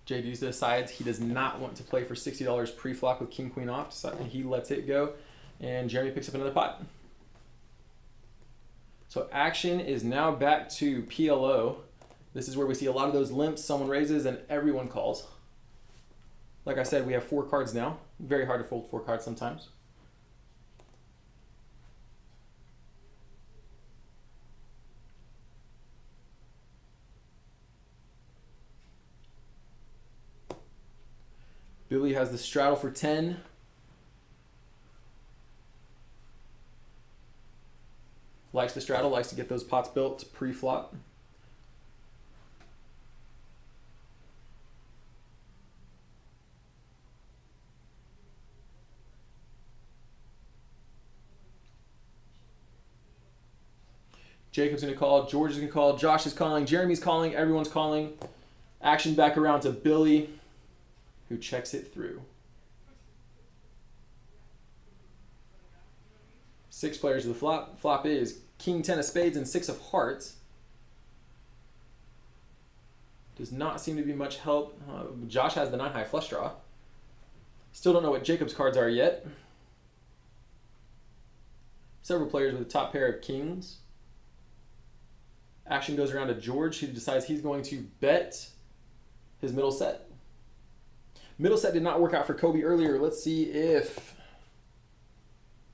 JD decides he does not want to play for $60 pre-flop with king-queen off, so he lets it go, and Jeremy picks up another pot. So action is now back to PLO. This is where we see a lot of those limps. Someone raises and everyone calls. Like I said, we have 4 cards now. Very hard to fold 4 cards sometimes. Billy has the straddle for 10. Likes the straddle, likes to get those pots built pre-flop. Jacob's going to call, George is going to call, Josh is calling, Jeremy's calling, everyone's calling. Action back around to Billy, who checks it through. 6 players to the flop. Flop is king 10 of spades and 6 of hearts. Does not seem to be much help. Josh has the 9 high flush draw. Still don't know what Jacob's cards are yet. Several players with a top pair of kings. Action goes around to George, who decides he's going to bet his middle set. Middle set did not work out for Kobe earlier. Let's see if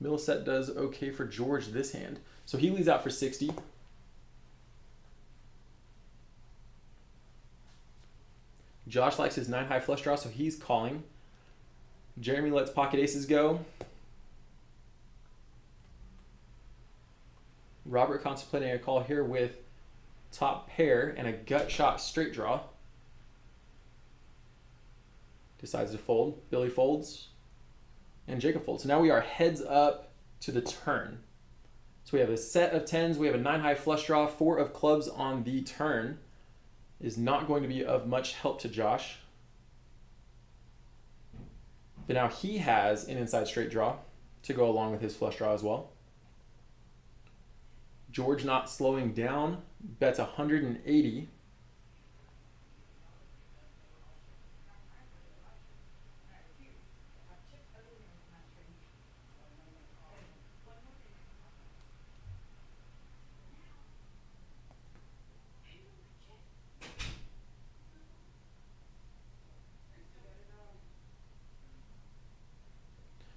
middle set does okay for George this hand. So he leads out for 60. Josh likes his 9 high flush draw, so he's calling. Jeremy lets pocket aces go. Robert contemplating a call here with top pair and a gut shot straight draw. Decides to fold. Billy folds. And Jacob folds. So now we are heads up to the turn. So we have a set of 10s. We have a 9 high flush draw. 4 of clubs on the turn. Is not going to be of much help to Josh. But now he has an inside straight draw to go along with his flush draw as well. George not slowing down. Bets 180.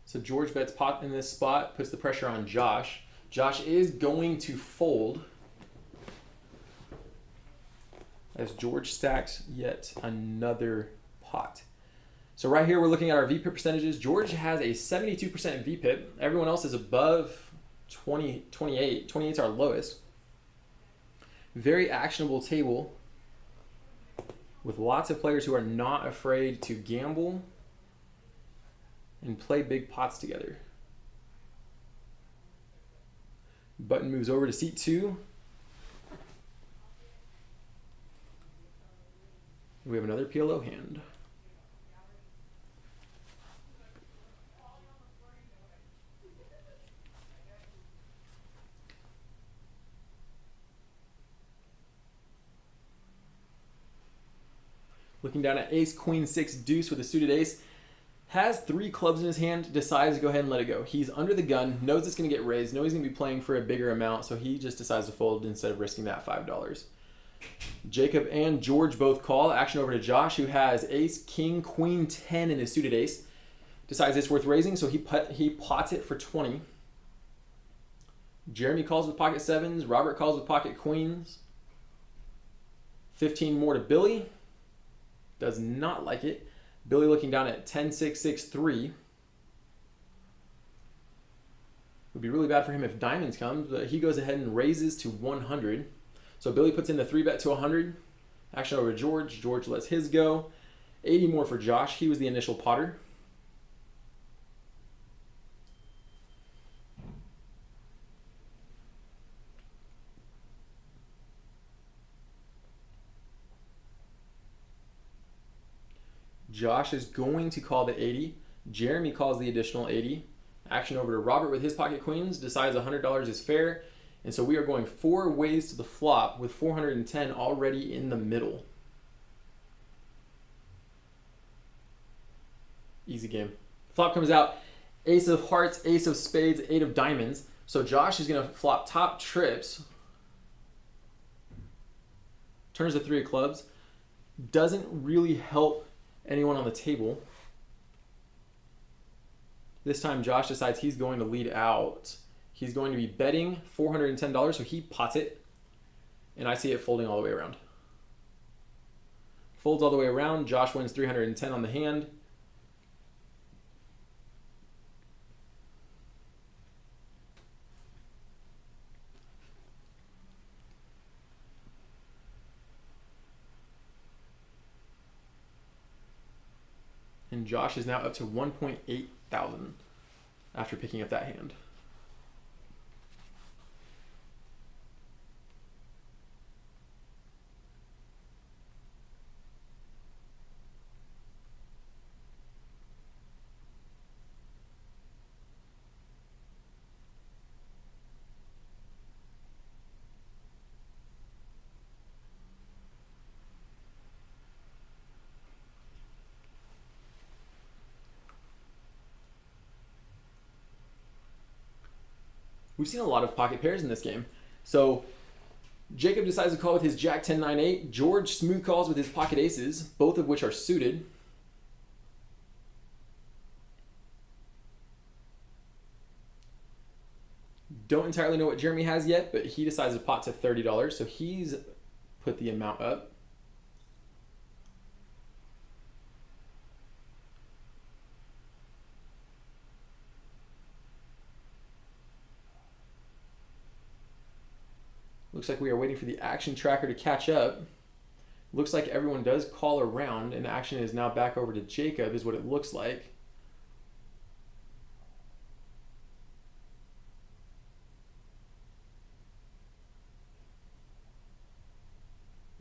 So George bets pot in this spot, puts the pressure on Josh. Josh is going to fold as George stacks yet another pot. So right here we're looking at our VPIP percentages. George has a 72% VPIP. Everyone else is above 20, 28. 28 is our lowest. Very actionable table with lots of players who are not afraid to gamble and play big pots together. Button moves over to seat 2. We have another PLO hand. Looking down at ace, queen, 6, deuce with a suited ace. Has 3 clubs in his hand, decides to go ahead and let it go. He's under the gun, knows it's going to get raised, knows he's going to be playing for a bigger amount, so he just decides to fold instead of risking that $5. Jacob and George both call. Action over to Josh, who has ace, king, queen, 10 in his suited ace. Decides it's worth raising, so he pots it for 20. Jeremy calls with pocket 7s. Robert calls with pocket queens. 15 more to Billy. Does not like it. Billy looking down at 10, 6, 6, 3. Would be really bad for him if diamonds comes, but he goes ahead and raises to 100. So Billy puts in the 3-bet to 100. Action over to George. George lets his go. 80 more for Josh. He was the initial potter. Josh is going to call the 80. Jeremy calls the additional 80. Action over to Robert with his pocket queens, decides $100 is fair. And so we are going 4 ways to the flop with 410 already in the middle. Easy game. Flop comes out, ace of hearts, ace of spades, 8 of diamonds. So Josh is going to flop top trips. Turns to 3 of clubs. Doesn't really help anyone on the table. This time Josh decides he's going to lead out. He's going to be betting $410, so he pots it. And I see it folding all the way around. Folds all the way around. Josh wins 310 on the hand. And Josh is now up to 1.8 thousand after picking up that hand. We've seen a lot of pocket pairs in this game. So Jacob decides to call with his Jack 10 9 8. George smooth calls with his pocket aces, both of which are suited. Don't entirely know what Jeremy has yet, but he decides to pot to $30, so he's put the amount up. Looks like we are waiting for the action tracker to catch up. Looks like everyone does call around, and action is now back over to Jacob, is what it looks like.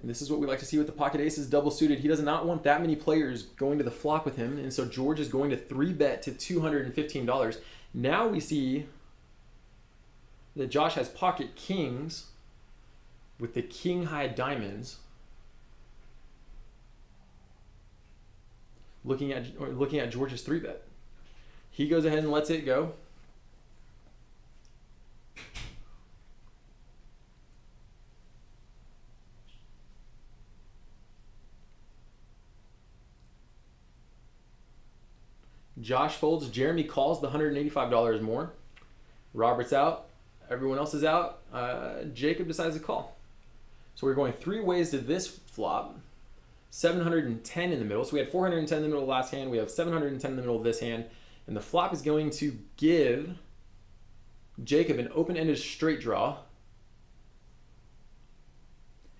And this is what we like to see with the pocket aces double suited. He does not want that many players going to the flop with him, and so George is going to 3-bet to $215. Now we see that Josh has pocket kings with the king high diamonds. Looking at George's 3-bet. He goes ahead and lets it go. Josh folds. Jeremy calls the $185 more. Robert's out. Everyone else is out. Jacob decides to call. So we're going 3 ways to this flop. 710 in the middle. So we had 410 in the middle of the last hand. We have 710 in the middle of this hand. And the flop is going to give Jacob an open-ended straight draw.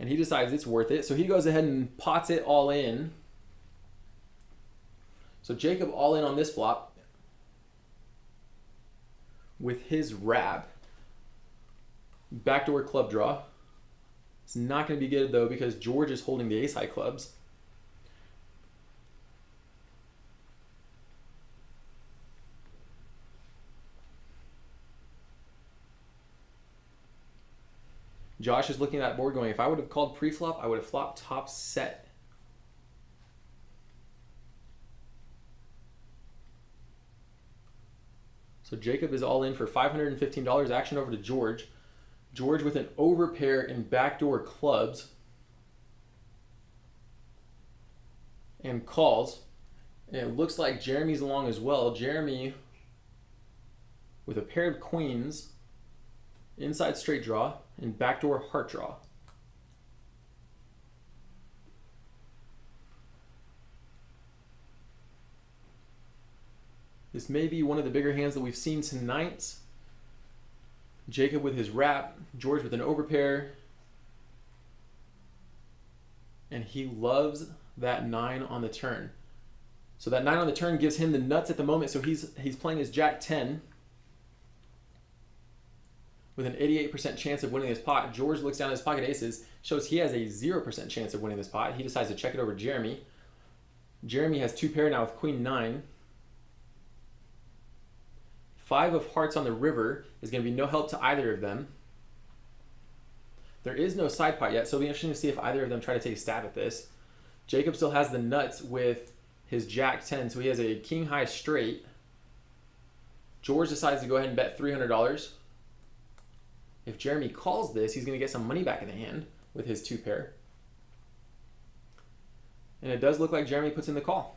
And he decides it's worth it. So he goes ahead and pots it all in. So Jacob all in on this flop with his wrap. Backdoor club draw. It's not going to be good though because George is holding the ace high clubs. Josh is looking at that board going, if I would have called pre-flop, I would have flopped top set. So Jacob is all in for $515. Action over to George. George with an overpair and backdoor clubs. And calls. And it looks like Jeremy's along as well. Jeremy with a pair of queens, inside straight draw, and backdoor heart draw. This may be one of the bigger hands that we've seen tonight. Jacob with his wrap, George with an overpair. And he loves that 9 on the turn. So that 9 on the turn gives him the nuts at the moment. So he's playing his Jack 10 with an 88% chance of winning this pot. George looks down at his pocket aces, shows he has a 0% chance of winning this pot. He decides to check it over Jeremy. Jeremy has 2 pair now with Queen 9. 5 of hearts on the river is going to be no help to either of them. There is no side pot yet, so it'll be interesting to see if either of them try to take a stab at this. Jacob still has the nuts with his Jack 10, so he has a king high straight. George decides to go ahead and bet $300. If Jeremy calls this, he's going to get some money back in the hand with his 2 pair. And it does look like Jeremy puts in the call.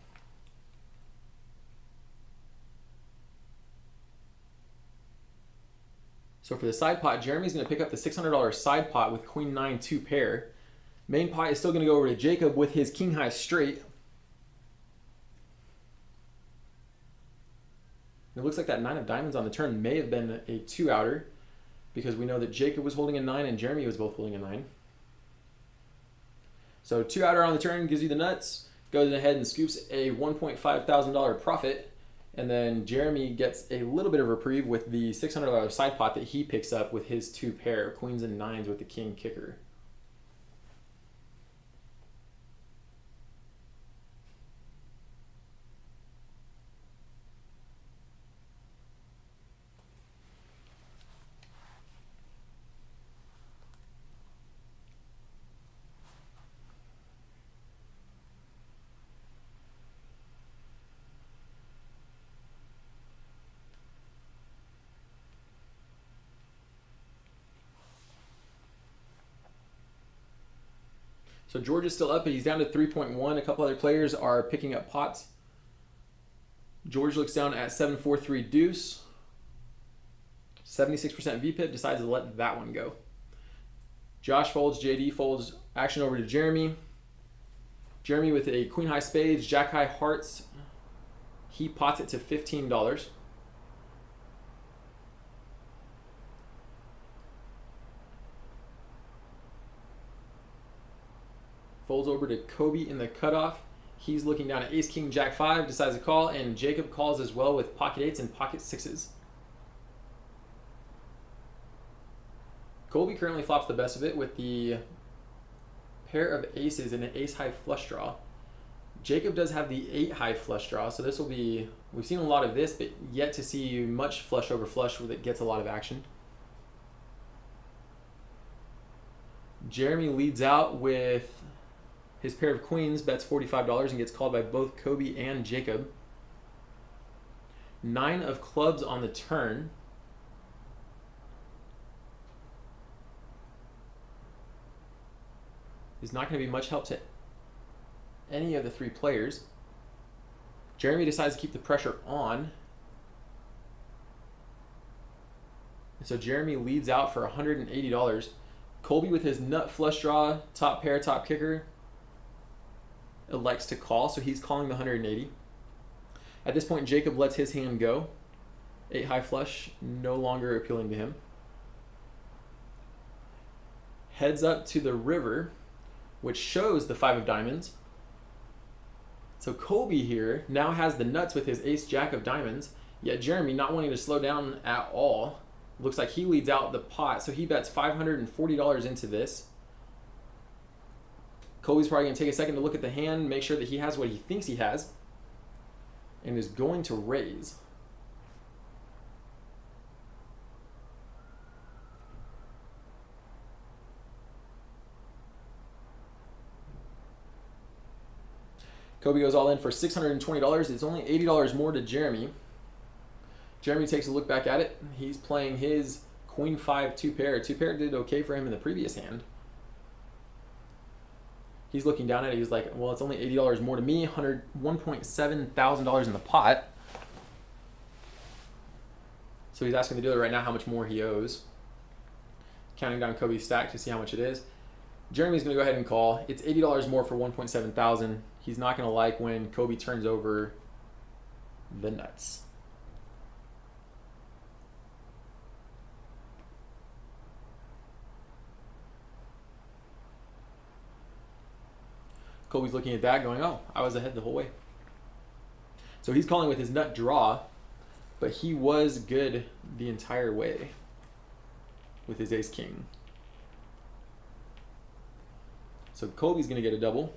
So for the side pot, Jeremy's going to pick up the $600 side pot with Queen 9 2 pair. Main pot is still going to go over to Jacob with his king high straight. It looks like that 9 of diamonds on the turn may have been a 2-outer, because we know that Jacob was holding a 9 and Jeremy was both holding a 9. So 2-outer on the turn gives you the nuts, goes ahead and scoops a $1.5 thousand profit, and then Jeremy gets a little bit of reprieve with the $600 side pot that he picks up with his 2 pair, queens and 9s with the king kicker. So George is still up, but he's down to 3.1. A couple other players are picking up pots. George looks down at 743 deuce. 76% VPIP, decides to let that one go. Josh folds, JD folds, action over to Jeremy. Jeremy with a queen high spades, jack high hearts. He pots it to $15. Folds over to Kobe in the cutoff. He's looking down at ace, king, jack 5, decides to call, and Jacob calls as well with pocket 8s and pocket 6s. Colby currently flops the best of it with the pair of aces and an ace high flush draw. Jacob does have the 8 high flush draw, so this will be, we've seen a lot of this, but yet to see much flush over flush that gets a lot of action. Jeremy leads out with his pair of queens, bets $45 and gets called by both Kobe and Jacob. 9 of clubs on the turn. Is not going to be much help to any of the 3 players. Jeremy decides to keep the pressure on. So Jeremy leads out for $180. Colby with his nut flush draw, top pair, top kicker, elects to call, so he's calling the 180. At this point, Jacob lets his hand go. 8 high flush, no longer appealing to him. Heads up to the river, which shows the 5 of diamonds. So Colby here now has the nuts with his ace jack of diamonds, yet Jeremy, not wanting to slow down at all, looks like he leads out the pot, so he bets $540 into this. Colby's probably going to take a second to look at the hand, make sure that he has what he thinks he has, and is going to raise. Kobe goes all in for $620. It's only $80 more to Jeremy. Jeremy takes a look back at it. He's playing his queen 5 2 pair. 2 pair did okay for him in the previous hand. He's looking down at it. He's like, well, it's only $80 more to me. $1.7 thousand in the pot. So he's asking the dealer right now how much more he owes. Counting down Kobe's stack to see how much it is. Jeremy's going to go ahead and call. It's $80 more for $1.7 thousand. He's not going to like when Kobe turns over the nuts. Kobe's looking at that going, oh, I was ahead the whole way. So he's calling with his nut draw, but he was good the entire way with his ace king. So Kobe's going to get a double.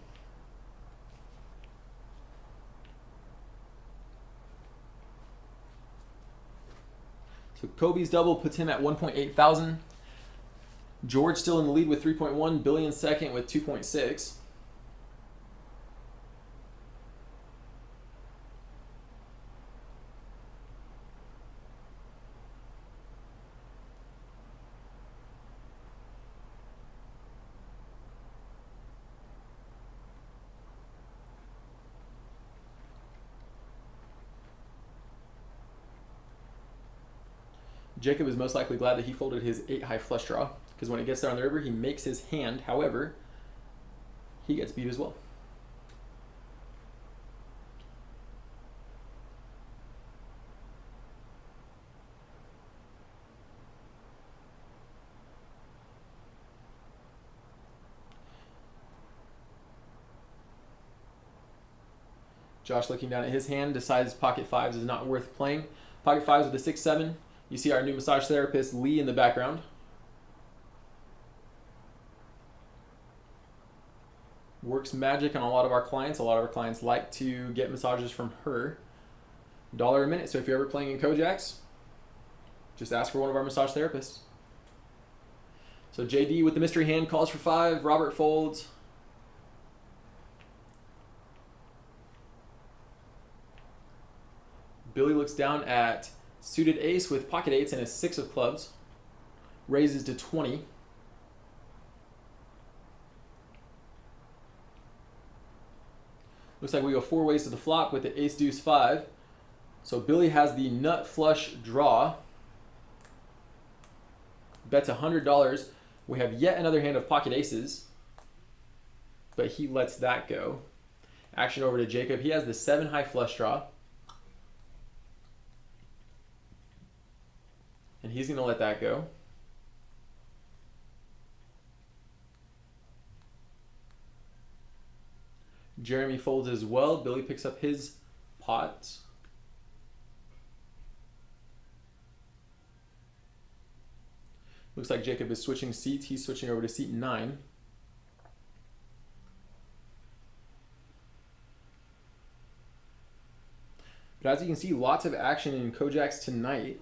Kobe's double puts him at 1.8 thousand. George still in the lead with 3.1. Billy in second with 2.6. Jacob is most likely glad that he folded his 8-high flush draw, because when it gets there on the river, he makes his hand. However, he gets beat as well. Josh, looking down at his hand, decides pocket fives is not worth playing. Pocket fives with a 6-7. You see our new massage therapist, Lee, in the background. Works magic on a lot of our clients. A lot of our clients like to get massages from her. $1 a minute. So if you're ever playing in Kojaks, just ask for one of our massage therapists. So JD with the mystery hand calls for 5. Robert folds. Billy looks down at suited ace with pocket 8s and a 6 of clubs. Raises to 20. Looks like we go 4 ways to the flop with the ace deuce 5. So Billy has the nut flush draw. Bets $100. We have yet another hand of pocket aces, but he lets that go. Action over to Jacob. He has the 7-high flush draw, and he's going to let that go. Jeremy folds as well. Billy picks up his pot. Looks like Jacob is switching seats. He's switching over to seat 9. But as you can see, lots of action in Kojaks tonight.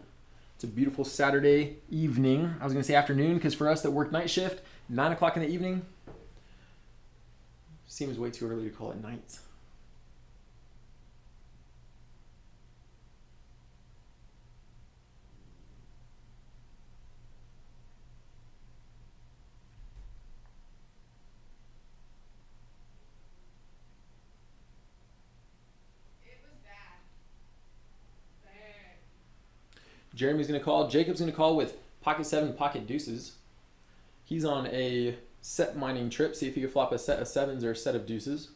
It's a beautiful Saturday evening. I was going to say afternoon, because for us that work night shift, 9 o'clock in the evening seems way too early to call it night. Jeremy's going to call. Jacob's going to call with pocket 7, pocket deuces. He's on a set mining trip. See if he can flop a set of 7s or a set of deuces.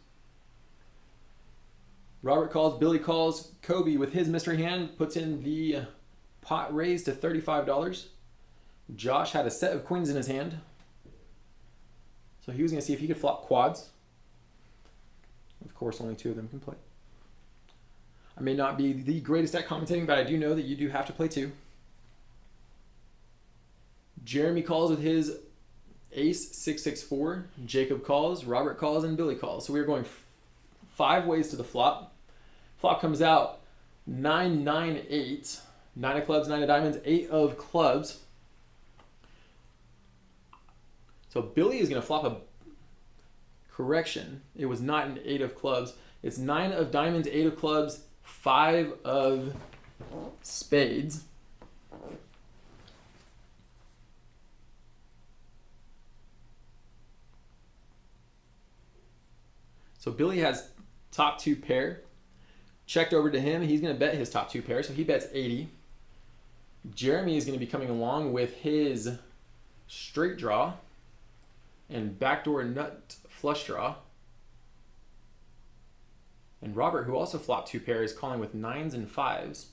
Robert calls. Billy calls. Kobe, with his mystery hand, puts in the pot raise to $35. Josh had a set of queens in his hand, so he was going to see if he could flop quads. Of course, only 2 of them can play. I may not be the greatest at commentating, but I do know that you do have to play 2. Jeremy calls with his ace 6-6-4. Jacob calls, Robert calls, and Billy calls. So we are going 5 ways to the flop. Flop comes out 9-9-8. 9 of clubs, 9 of diamonds, 8 of clubs. So Billy is going to flop a correction. It was not an 8 of clubs. It's 9 of diamonds, 8 of clubs, 5 of spades. So Billy has top 2 pair. Checked over to him. He's going to bet his top 2 pair, so he bets 80. Jeremy is going to be coming along with his straight draw and backdoor nut flush draw. And Robert, who also flopped 2 pair, is calling with 9s and 5s.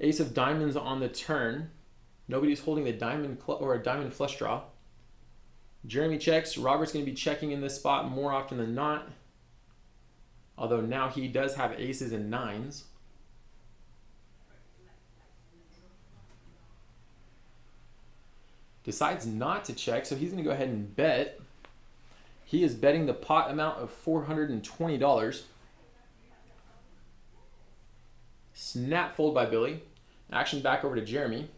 Ace of diamonds on the turn. Nobody's holding the diamond or a diamond flush draw. Jeremy checks. Robert's going to be checking in this spot more often than not, although now he does have aces and 9s. Decides not to check, so he's going to go ahead and bet. He is betting the pot amount of $420. Snap fold by Billy. Action back over to Jeremy.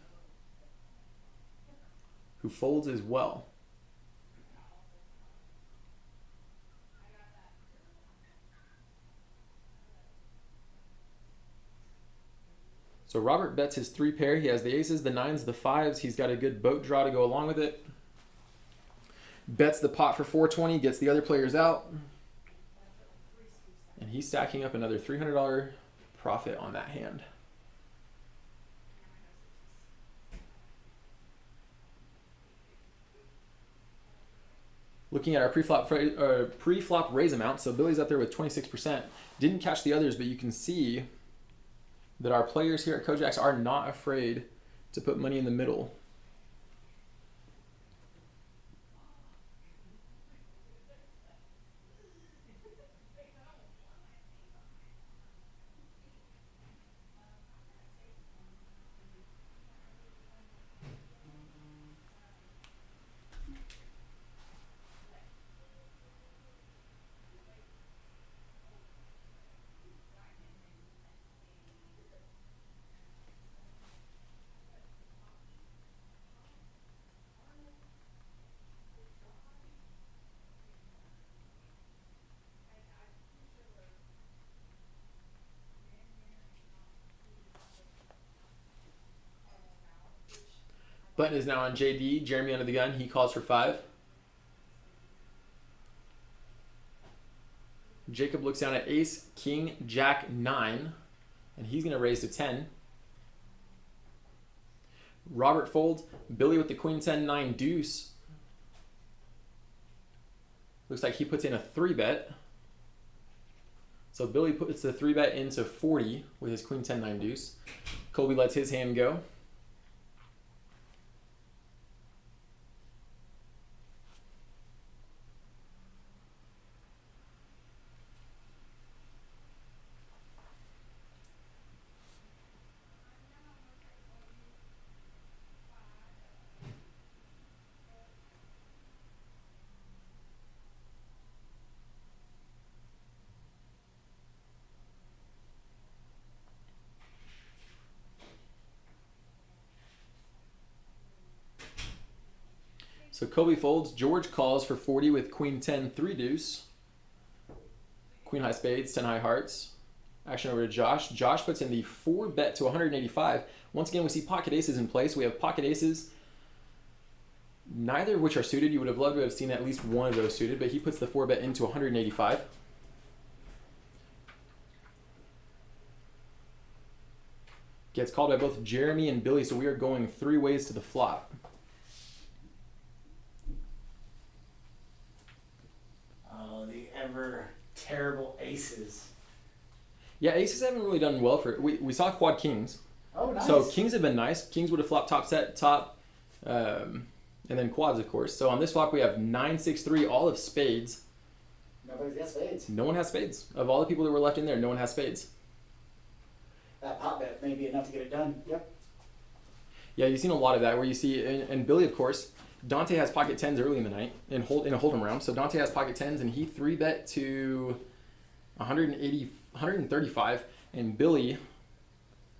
who folds as well. So Robert bets his 3 pair. He has the aces, the 9s, the 5s. He's got a good boat draw to go along with it. Bets the pot for 420, gets the other players out. And he's stacking up another $300 profit on that hand. Looking at our pre-flop raise amount, so Billy's up there with 26%. Didn't catch the others, but you can see that our players here at Kojaks are not afraid to put money in the middle. Button is now on JD. Jeremy under the gun. He calls for 5. Jacob looks down at ace, king, jack, 9. And he's going to raise to 10. Robert folds. Billy with the queen, 10, 9, deuce. Looks like he puts in a 3-bet. So Billy puts the 3-bet into 40 with his queen, 10, 9, deuce. Colby lets his hand go. So Kobe folds. George calls for 40 with queen 10, 3 deuce. Queen high spades, 10 high hearts. Action over to Josh. Josh puts in the 4-bet to 185. Once again, we see pocket aces in place. We have pocket aces, neither of which are suited. You would have loved to have seen at least one of those suited, but he puts the 4-bet into 185. Gets called by both Jeremy and Billy, so we are going 3 ways to the flop. Ever terrible aces. Yeah, aces haven't really done well for it. We saw quad kings. Oh, nice. So kings have been nice. Kings would have flopped top set, top, and then quads, of course. So on this flop, we have 9, 6, 3, all of spades. Nobody's got spades. No one has spades. Of all the people that were left in there, no one has spades. That pot bet may be enough to get it done. Yep. Yeah, you've seen a lot of that where you see, and Billy, of course, Dante has pocket 10s early in the night in a hold'em round. So Dante has pocket 10s and he 3-bet to 135. And Billy,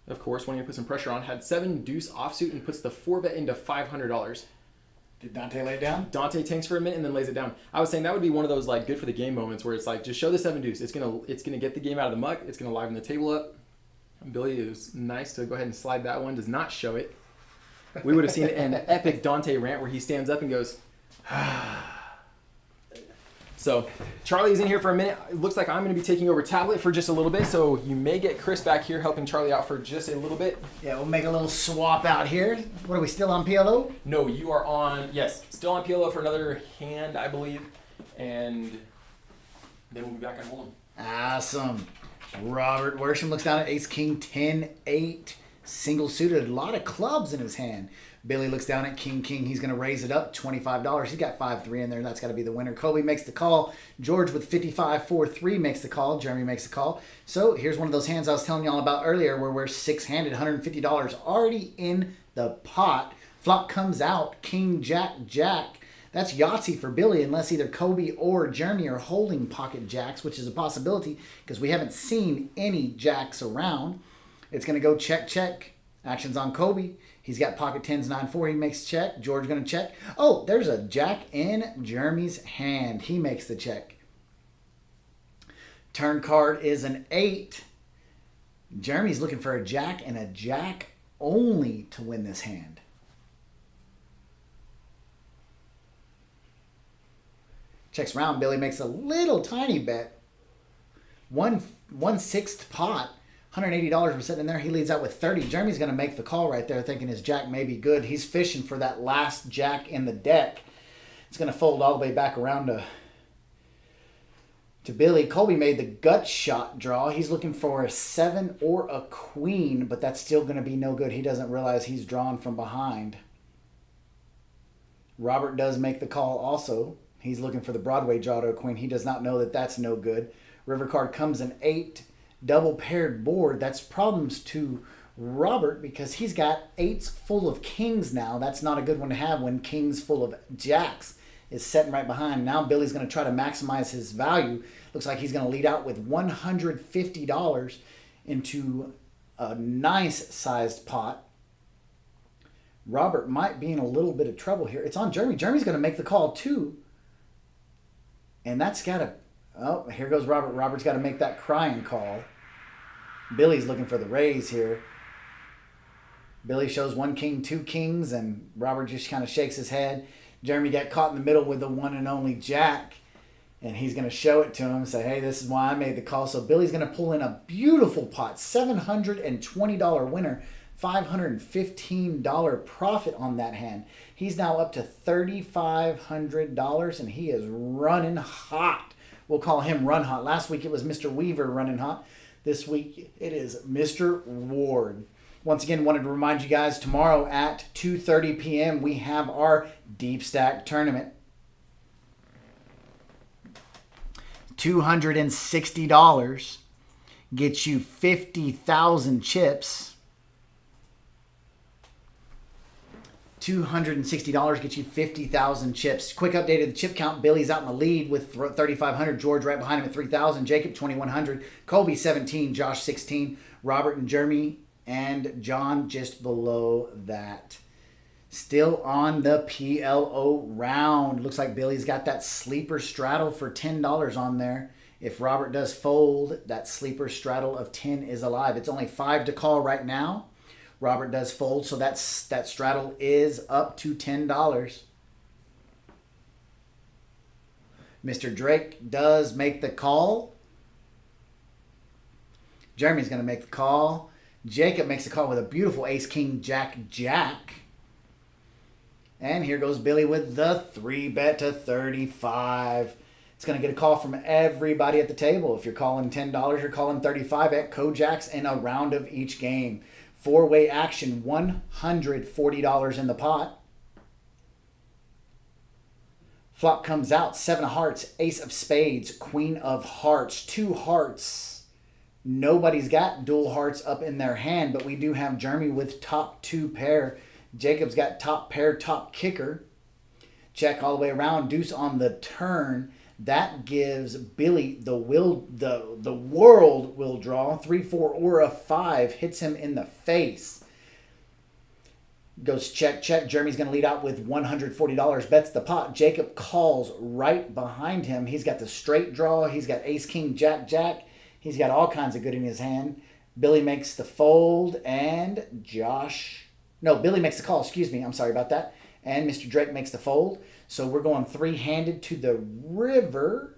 of course, wanting to put some pressure on, had 7 deuce offsuit and puts the 4-bet into $500. Did Dante lay it down? Dante tanks for a minute and then lays it down. I was saying that would be one of those like good for the game moments where it's like just show the 7 deuce. It's gonna get the game out of the muck. It's gonna liven the table up. And Billy is nice to go ahead and slide that one. Does not show it. We would have seen an epic Dante rant where he stands up and goes, So Charlie's in here for a minute. It looks like I'm going to be taking over tablet for just a little bit, so you may get Chris back here helping Charlie out for just a little bit. Yeah, we'll make a little swap out here. What, are we still on PLO? No, you are on, yes, still on PLO for another hand, I believe, and then we'll be back on Hold'em. Awesome. Robert Worsham looks down at ace, king, 10, 8, single suited. A lot of clubs in his hand. Billy looks down at king, king. He's going to raise it up, $25. He's got 5-3 in there. That's got to be the winner. Kobe makes the call. George with 55-4-3 makes the call. Jeremy makes the call. So here's one of those hands I was telling y'all about earlier where we're six-handed, $150 already in the pot. Flop comes out, king, jack, jack. That's Yahtzee for Billy unless either Kobe or Jeremy are holding pocket jacks, which is a possibility because we haven't seen any jacks around. It's going to go check, check. Action's on Kobe. He's got pocket 10s, 9-4. He makes check. George going to check. Oh, there's a jack in Jeremy's hand. He makes the check. Turn card is an 8. Jeremy's looking for a jack and a jack only to win this hand. Checks round. Billy makes a little tiny bet. 1/6 pot. $180 was sitting in there. He leads out with 30. Jeremy's going to make the call right there, thinking his jack may be good. He's fishing for that last jack in the deck. It's going to fold all the way back around to Billy. Colby made the gut shot draw. He's looking for a 7 or a queen, but that's still going to be no good. He doesn't realize he's drawn from behind. Robert does make the call also. He's looking for the Broadway draw to a queen. He does not know that that's no good. River card comes an 8. Double paired board. That's problems to Robert because he's got 8s full of kings now. That's not a good one to have when kings full of jacks is sitting right behind. Now Billy's going to try to maximize his value. Looks like he's going to lead out with $150 into a nice sized pot. Robert might be in a little bit of trouble here. It's on Jeremy. Jeremy's going to make the call too. And that's got to... Oh, here goes Robert. Robert's got to make that crying call. Billy's looking for the raise here. Billy shows 1 king, 2 kings, and Robert just kind of shakes his head. Jeremy got caught in the middle with the one and only jack, and he's going to show it to him and say, hey, this is why I made the call. So Billy's going to pull in a beautiful pot, $720 winner, $515 profit on that hand. He's now up to $3,500, and he is running hot. We'll call him Run Hot. Last week it was Mr. Weaver running hot. This week it is Mr. Ward. Once again, wanted to remind you guys, tomorrow at 2:30 p.m. we have our Deep Stack tournament. $260 gets you 50,000 chips. $260 gets you 50,000 chips. Quick update of the chip count. Billy's out in the lead with 3,500. George right behind him at 3,000. Jacob 2,100. Colby 17. Josh 16. Robert and Jeremy and John just below that. Still on the PLO round. Looks like Billy's got that sleeper straddle for $10 on there. If Robert does fold, that sleeper straddle of 10 is alive. It's only 5 to call right now. Robert does fold, so that straddle is up to $10. Mr. Drake does make the call. Jeremy's going to make the call. Jacob makes the call with a beautiful ace, king, jack, jack. And here goes Billy with the 3-bet to 35. It's going to get a call from everybody at the table. If you're calling $10, you're calling 35 at Kojaks in a round of each game. 4-way action, $140 in the pot. Flop comes out, 7 of hearts, ace of spades, queen of hearts, 2 hearts. Nobody's got dual hearts up in their hand, but we do have Jeremy with top 2 pair. Jacob's got top pair, top kicker. Check all the way around, deuce on the turn. That gives Billy the world will draw. 3, 4, or a 5 hits him in the face. Goes check, check. Jeremy's going to lead out with $140. Bets the pot. Jacob calls right behind him. He's got the straight draw. He's got ace, king, jack, jack. He's got all kinds of good in his hand. Billy makes the fold, and Billy makes the call. Excuse me. I'm sorry about that. And Mr. Drake makes the fold. So we're going 3-handed to the river.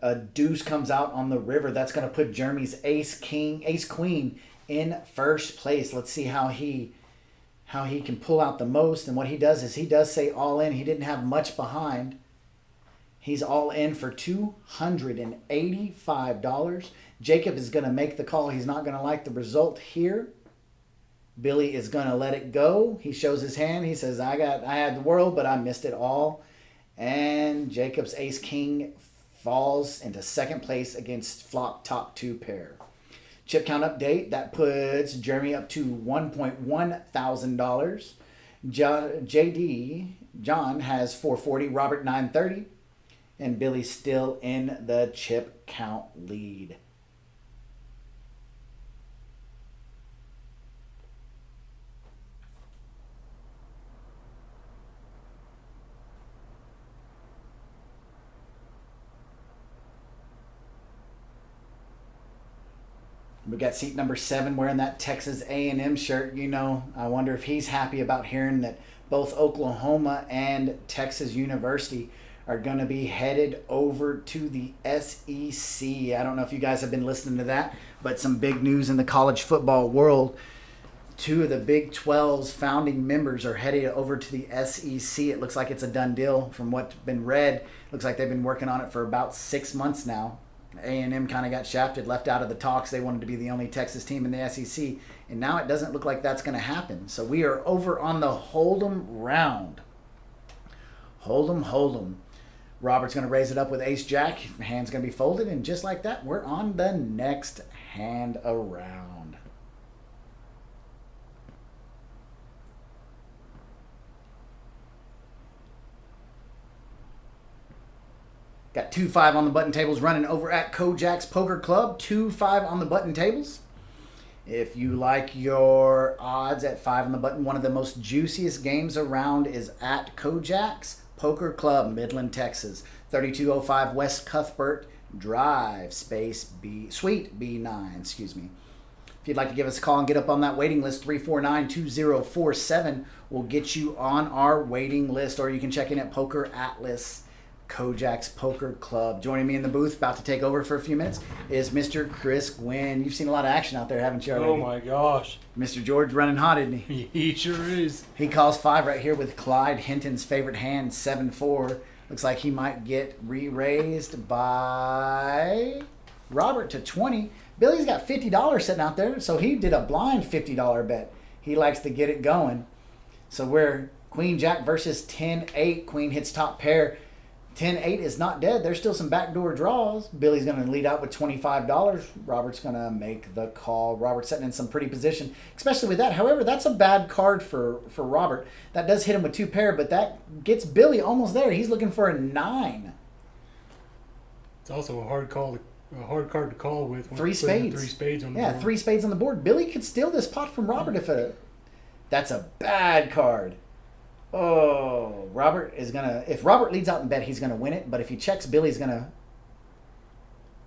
A deuce comes out on the river. That's going to put Jeremy's ace, king, ace, queen in first place. Let's see how he can pull out the most. And what he does is he does say all in. He didn't have much behind. He's all in for $285. Jacob is going to make the call. He's not going to like the result here. Billy is going to let it go. He shows his hand. He says, I had the world, but I missed it all. And Jacob's ace king falls into second place against flop top 2 pair. Chip count update. That puts Jeremy up to $1.1 thousand. John has 440. Robert 930. And Billy still in the chip count lead. We got seat number 7 wearing that Texas A&M shirt. You know, I wonder if he's happy about hearing that both Oklahoma and Texas University are going to be headed over to the SEC. I don't know if you guys have been listening to that, but some big news in the college football world. 2 of the Big 12's founding members are headed over to the SEC. It looks like it's a done deal from what's been read. Looks like they've been working on it for about 6 months now. A&M kind of got shafted, left out of the talks. They wanted to be the only Texas team in the SEC, and now it doesn't look like that's going to happen. So we are over on the Hold'em round. Hold'em. Robert's going to raise it up with ace-jack. Hand's going to be folded, and just like that, we're on the next hand around. Got 2-5 on the button tables running over at Kojak's Poker Club. 2-5 on the button tables. If you like your odds at 5 on the button, one of the most juiciest games around is at Kojak's Poker Club, Midland, Texas. 3205 West Cuthbert Drive, Suite B9, excuse me. If you'd like to give us a call and get up on that waiting list, 349-2047 will get you on our waiting list, or you can check in at Poker Atlas. Kojak's Poker Club. Joining me in the booth, about to take over for a few minutes, is Mr. Chris Gwynn. You've seen a lot of action out there, haven't you already? Oh my gosh. Mr. George running hot, isn't he? He sure is. He calls 5 right here with Clyde Hinton's favorite hand, 7-4. Looks like he might get re-raised by Robert to 20. Billy's got $50 sitting out there, so he did a blind $50 bet. He likes to get it going. So we're Queen Jack versus 10-8. Queen hits top pair. 10-8 is not dead. There's still some backdoor draws. Billy's going to lead out with $25. Robert's going to make the call. Robert's sitting in some pretty position, especially with that. However, that's a bad card for Robert. That does hit him with 2 pair, but that gets Billy almost there. He's looking for a 9. It's also a hard card to call with. 3 spades. 3 spades on the board. board. 3 spades on the board. Billy could steal this pot from Robert that's a bad card. Oh, Robert is going to... If Robert leads out in bet, he's going to win it. But if he checks, Billy's going to...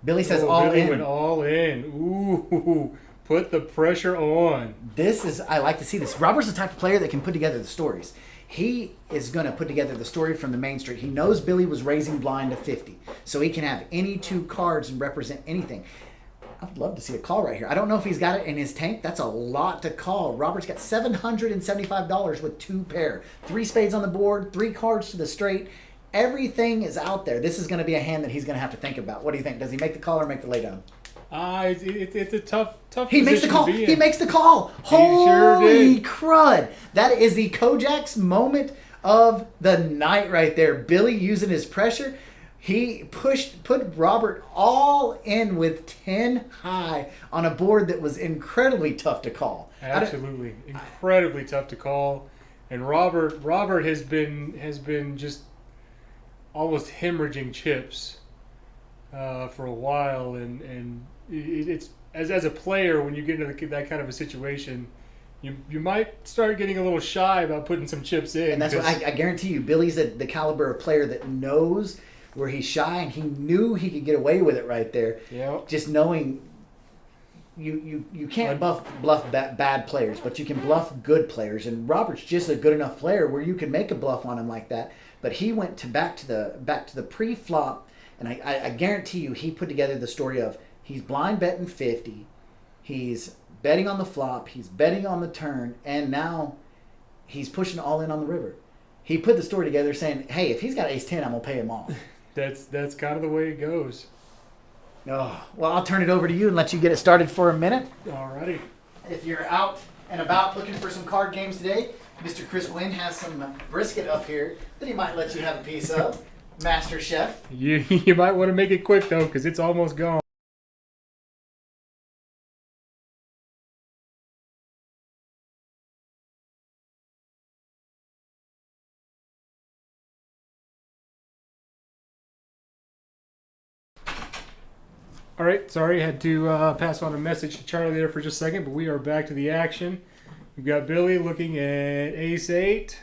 Billy says all Billy in. Went all in. Ooh, put the pressure on. I like to see this. Robert's the type of player that can put together the stories. He is going to put together the story from the main street. He knows Billy was raising blind to 50. So he can have any 2 cards and represent anything. I would love to see a call right here. I don't know if he's got it in his tank. That's a lot to call. Robert's got $775 with 2 pair. 3 spades on the board, 3 cards to the straight. Everything is out there. This is going to be a hand that he's going to have to think about. What do you think? Does he make the call or make the laydown? It's a tough He makes the call. He makes the call. Holy crud. That is the Kojak's moment of the night right there. Billy using his pressure. He put Robert all in with 10 high on a board that was incredibly tough to call. Absolutely, incredibly tough to call. And Robert has been just almost hemorrhaging chips for a while, and it's as a player, when you get into that kind of a situation, you might start getting a little shy about putting some chips in. And that's what I guarantee you, Billy's the caliber of player that knows where he's shy, and he knew he could get away with it right there. Yeah. Just knowing you can't bluff bad players, but you can bluff good players. And Robert's just a good enough player where you can make a bluff on him like that. But he went back to the pre-flop, and I guarantee you he put together the story of he's blind betting 50, he's betting on the flop, he's betting on the turn, and now he's pushing all in on the river. He put the story together saying, hey, if he's got ace 10, I'm going to pay him off. That's kind of the way it goes. Oh, well, I'll turn it over to you and let you get it started for a minute. Alrighty. If you're out and about looking for some card games today, Mr. Chris Gwynn has some brisket up here that he might let you have a piece of. Master Chef. You might want to make it quick, though, because it's almost gone. All right, sorry, had to pass on a message to Charlie there for just a second, but we are back to the action. We've got Billy looking at ace 8.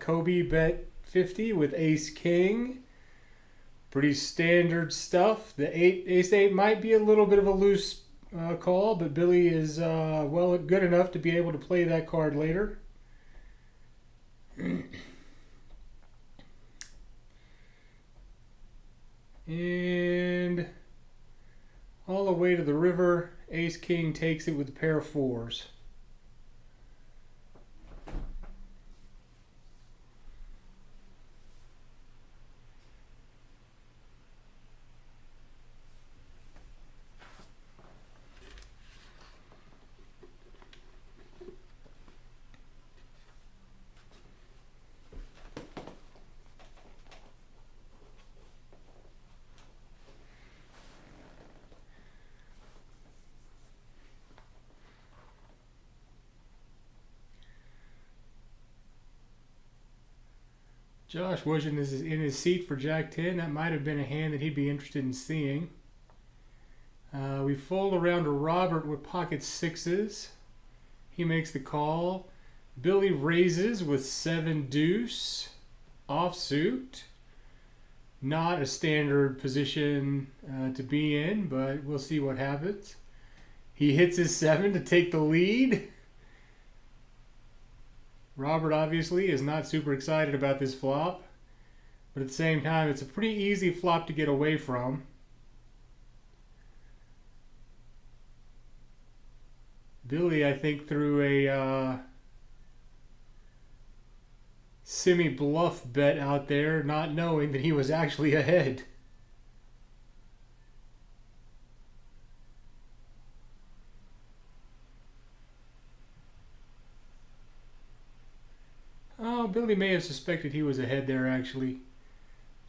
Kobe bet 50 with ace king. Pretty standard stuff. The ace 8 might be a little bit of a loose call, but Billy is well good enough to be able to play that card later. And all the way to the river, Ace King takes it with a pair of fours. Josh was in his seat for Jack 10. That might have been a hand that he'd be interested in seeing. We fold around to Robert with pocket sixes. He makes the call. Billy raises with 7 deuce offsuit. Not a standard position to be in, but we'll see what happens. He hits his 7 to take the lead. Robert obviously is not super excited about this flop, but at the same time, it's a pretty easy flop to get away from. Billy, I think, threw a semi-bluff bet out there, not knowing that he was actually ahead. Oh, Billy may have suspected he was ahead there, actually.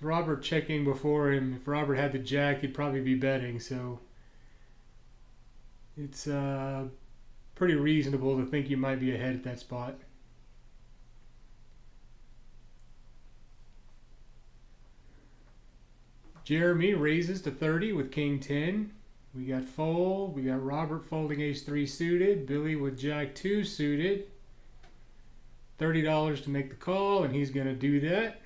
Robert checking before him. If Robert had the jack, he'd probably be betting, so it's pretty reasonable to think you might be ahead at that spot. Jeremy raises to 30 with King 10. We got fold. We got Robert folding ace 3 suited. Billy with jack 2 suited. $30 to make the call, and he's going to do that.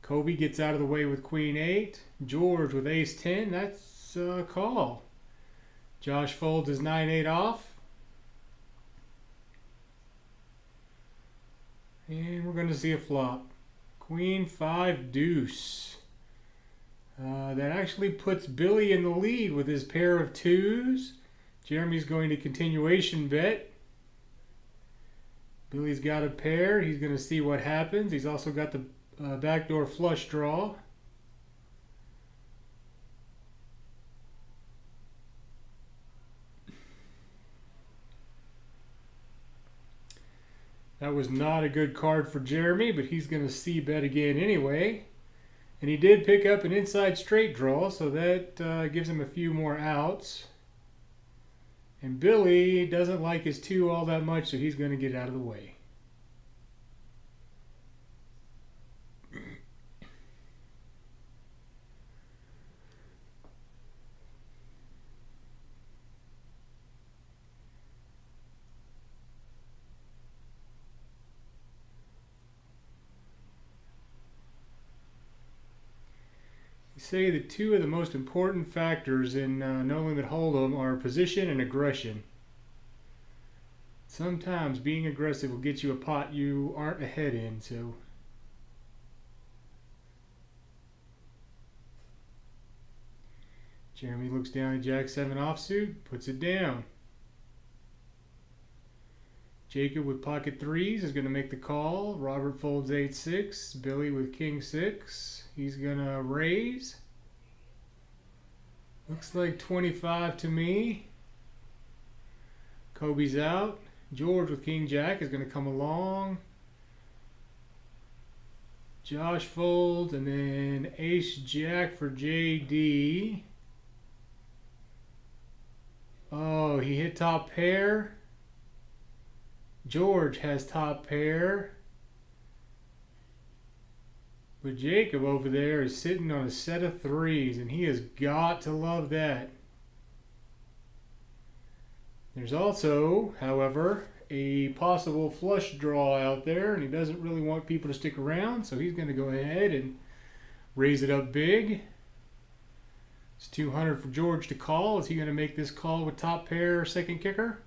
Kobe gets out of the way with queen 8. George with ace 10. That's a call. Josh folds his 9-8 off. And we're going to see a flop. Queen 5 deuce. That actually puts Billy in the lead with his pair of 2s. Jeremy's going to continuation bet. Billy's got a pair. He's going to see what happens. He's also got the backdoor flush draw. That was not a good card for Jeremy, but he's going to see bet again anyway. And he did pick up an inside straight draw, so that gives him a few more outs. And Billy doesn't like his 2 all that much, so he's going to get out of the way. Say that 2 of the most important factors in No Limit Hold'em are position and aggression. Sometimes being aggressive will get you a pot you aren't ahead in, so Jeremy looks down at Jack 7 offsuit, puts it down. Jacob with pocket 3s is going to make the call. Robert folds 8-6. Billy with king 6. He's going to raise. Looks like 25 to me. Kobe's out. George with king jack is going to come along. Josh folds, and then ace jack for JD. Oh, he hit top pair. George has top pair. But Jacob over there is sitting on a set of 3s, and he has got to love that. There's also, however, a possible flush draw out there, and he doesn't really want people to stick around, so he's going to go ahead and raise it up big. It's 200 for George to call. Is he going to make this call with top pair second kicker?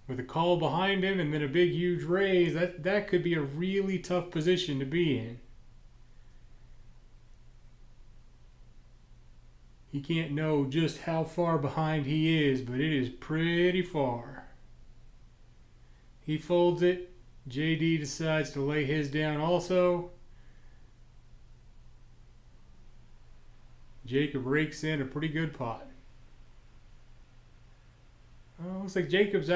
With a call behind him and then a big huge raise, that could be a really tough position to be in. He can't know just how far behind he is, but it is pretty far. He folds it. JD decides to lay his down also. Jacob rakes in a pretty good pot. Looks like JD's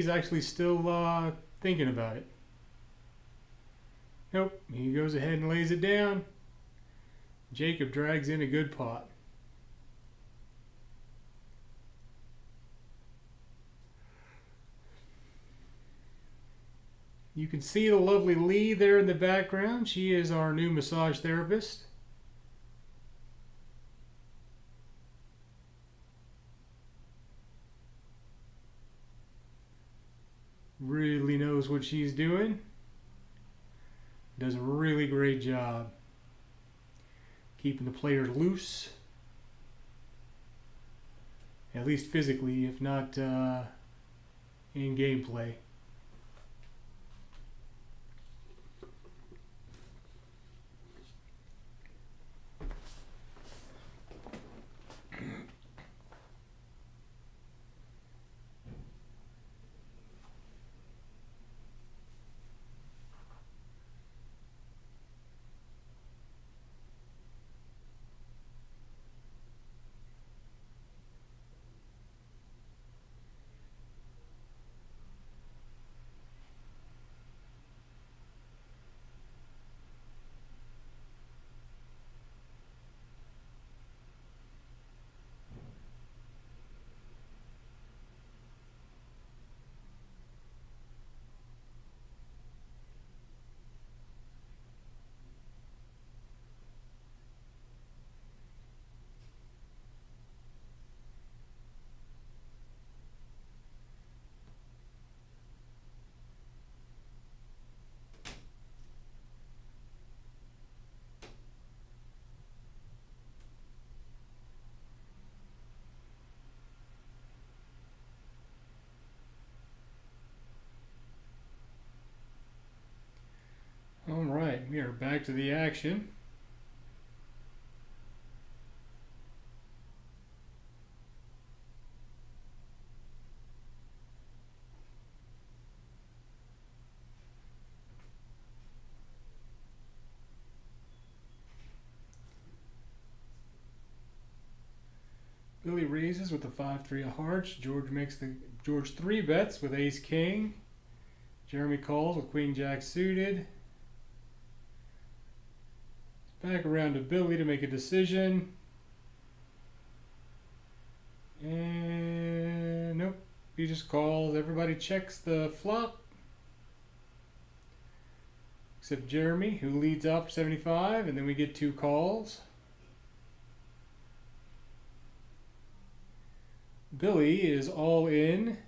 actually still thinking about it. Nope, he goes ahead and lays it down. Jacob drags in a good pot. You can see the lovely Lee there in the background. She is our new massage therapist. Really knows what she's doing. Does a really great job keeping the players loose, at least physically, if not in gameplay. All right, we are back to the action. Billy raises with the 5-3 of hearts. George 3 bets with ace king. Jeremy calls with queen jack suited. Back around to Billy to make a decision. And nope, he just calls. Everybody checks the flop. Except Jeremy, who leads off 75, and then we get 2 calls. Billy is all in.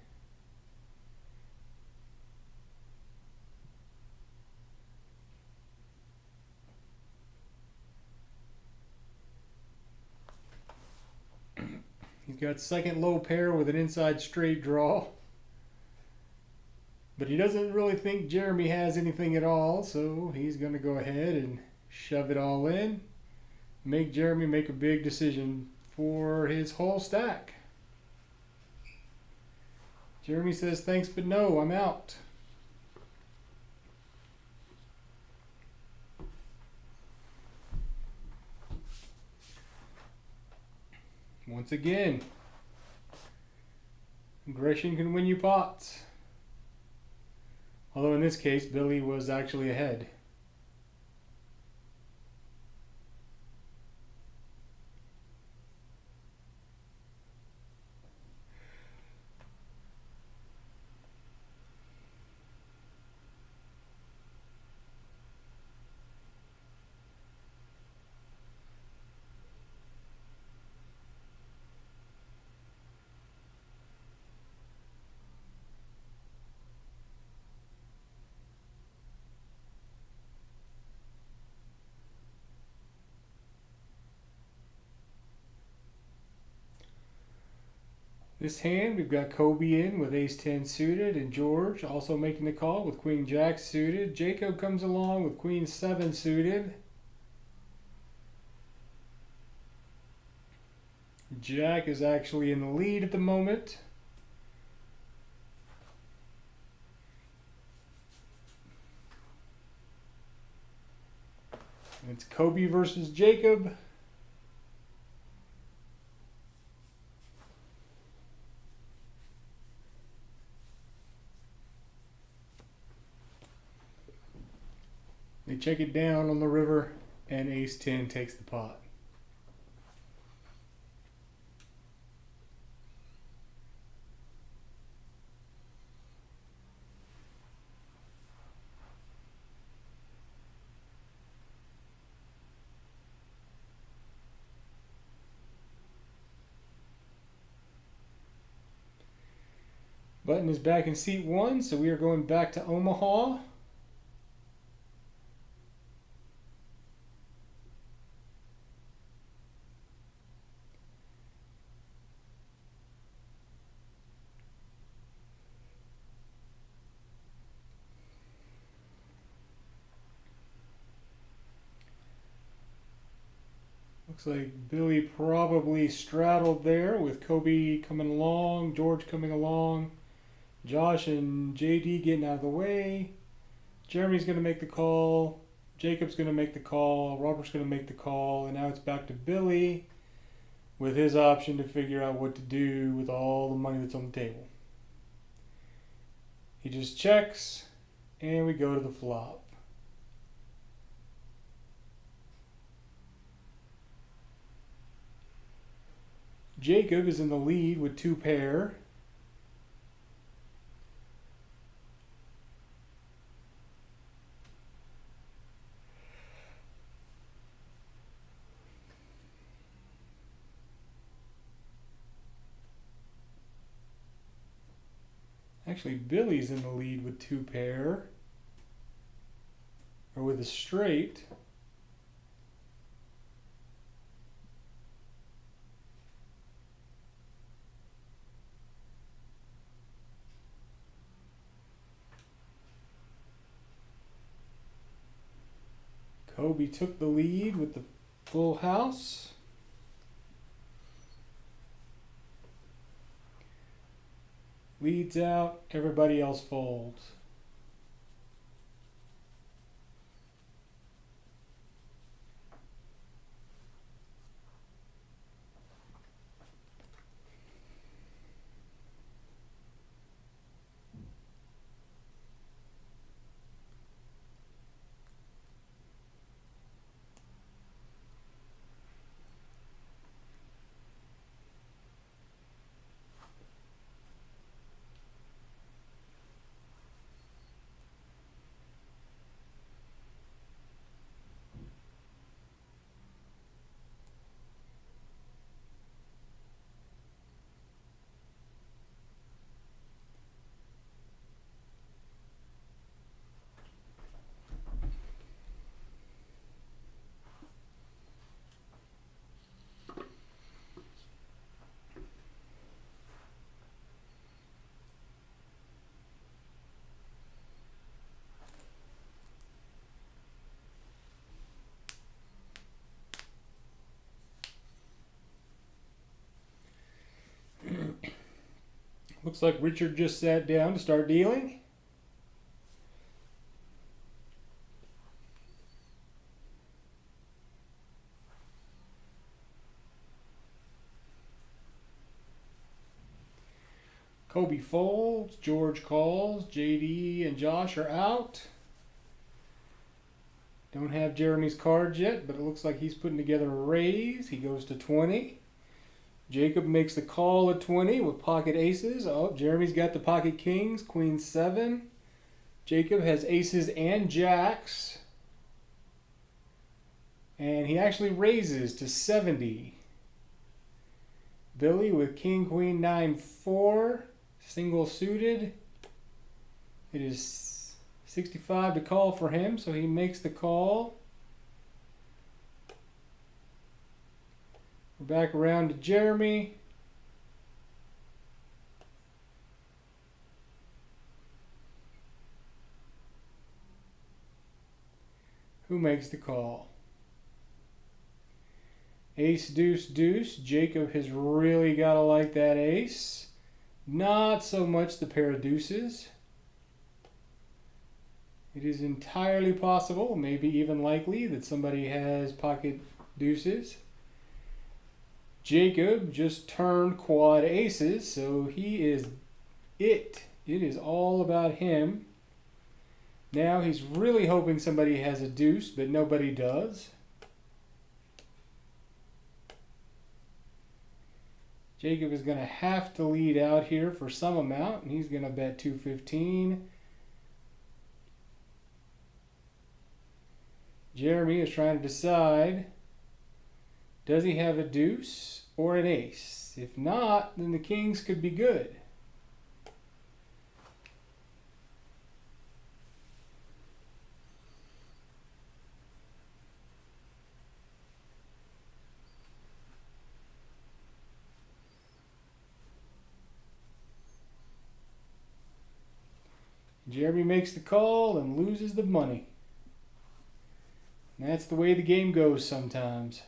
He's got second low pair with an inside straight draw. But he doesn't really think Jeremy has anything at all, so he's going to go ahead and shove it all in. Make Jeremy make a big decision for his whole stack. Jeremy says, thanks, but no, I'm out. Once again, aggression can win you pots. Although in this case, Billy was actually ahead. This hand, we've got Kobe in with ace-10 suited, and George also making the call with queen-jack suited. Jacob comes along with queen-7 suited. Jack is actually in the lead at the moment. It's Kobe versus Jacob. They check it down on the river, and ace-10 takes the pot. Button is back in seat 1, so we are going back to Omaha. Looks like Billy probably straddled there with Kobe coming along, George coming along, Josh and JD getting out of the way. Jeremy's going to make the call, Jacob's going to make the call, Robert's going to make the call, and now it's back to Billy with his option to figure out what to do with all the money that's on the table. He just checks, and we go to the flop. Jacob is in the lead with 2 pair. Actually, Billy's in the lead with 2 pair. Or with a straight. Kobe took the lead with the full house. Leads out, everybody else folds. Looks like Richard just sat down to start dealing. Kobe folds, George calls, JD and Josh are out. Don't have Jeremy's cards yet, but it looks like he's putting together a raise. He goes to 20. Jacob makes the call at 20 with pocket aces. Oh, Jeremy's got the pocket kings, queen 7. Jacob has aces and jacks. And he actually raises to 70. Billy with king, queen, 9, 4. Single suited. It is 65 to call for him, so he makes the call. We're back around to Jeremy. Who makes the call? Ace, deuce, deuce. Jacob has really got to like that ace. Not so much the pair of deuces. It is entirely possible, maybe even likely, that somebody has pocket deuces. Jacob just turned quad aces, so he is it. It is all about him. Now he's really hoping somebody has a deuce, but nobody does. Jacob is going to have to lead out here for some amount, and he's going to bet 215. Jeremy is trying to decide, does he have a deuce or an ace? If not, then the kings could be good. Jeremy makes the call and loses the money. And that's the way the game goes sometimes.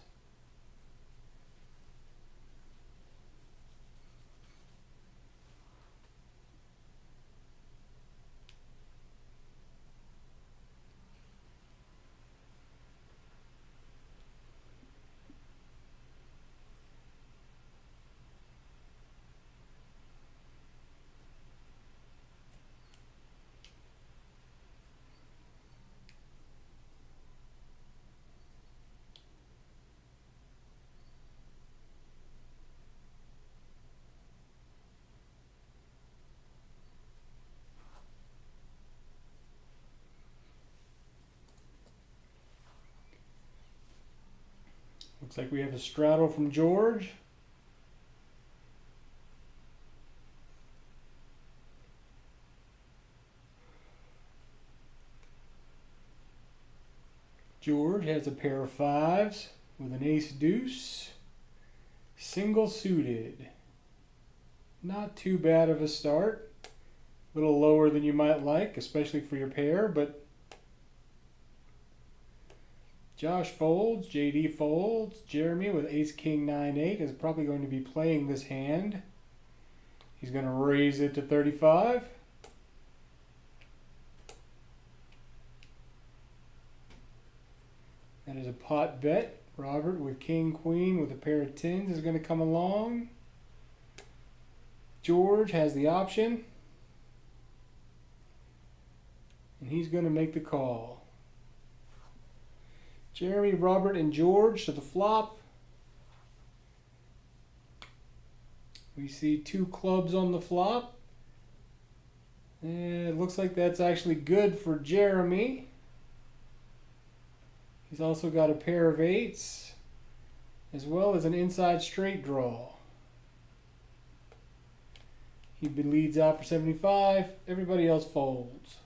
Looks like we have a straddle from George. George has a pair of fives with an ace deuce. Single suited. Not too bad of a start. A little lower than you might like, especially for your pair, but Josh folds, JD folds. Jeremy with ace king 9-8 is probably going to be playing this hand. He's going to raise it to 35. That is a pot bet. Robert with king queen with a pair of tens is going to come along. George has the option. And he's going to make the call. Jeremy, Robert, and George to the flop. We see two clubs on the flop. And it looks like that's actually good for Jeremy. He's also got a pair of eights, as well as an inside straight draw. He leads out for 75. Everybody else folds.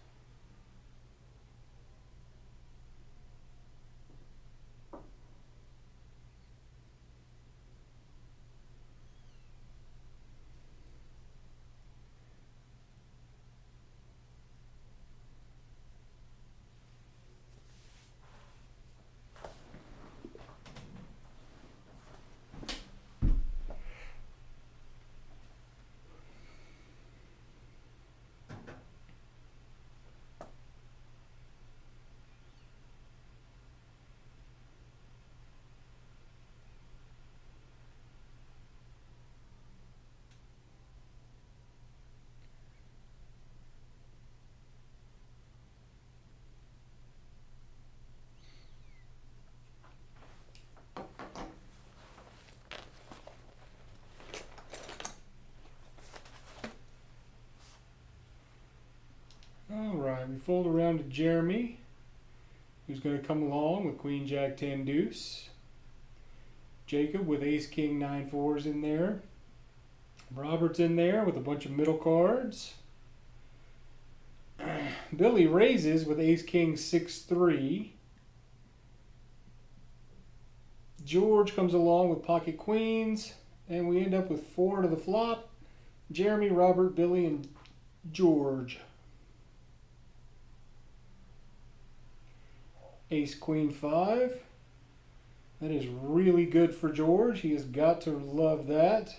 Alright, we fold around to Jeremy, who's going to come along with queen jack 10 deuce. Jacob with ace king 9-4s in there. Robert's in there with a bunch of middle cards. Billy raises with ace king 6-3. George comes along with pocket queens, and we end up with 4 to the flop. Jeremy, Robert, Billy, and George. Ace Queen 5. That is really good for George. He has got to love that.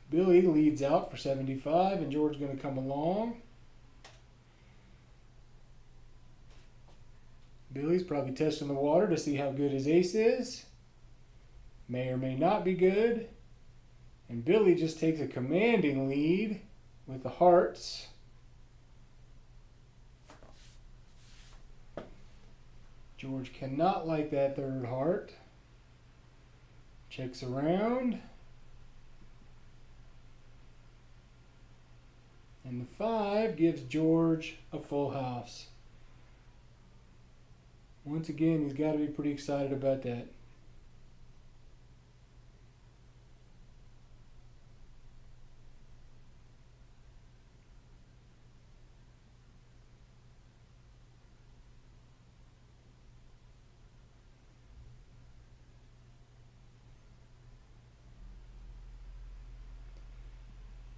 Billy leads out for 75, and George is going to come along. Billy's probably testing the water to see how good his ace is. May or may not be good. And Billy just takes a commanding lead with the hearts. George cannot like that third heart. Checks around. And the 5 gives George a full house. Once again, he's got to be pretty excited about that.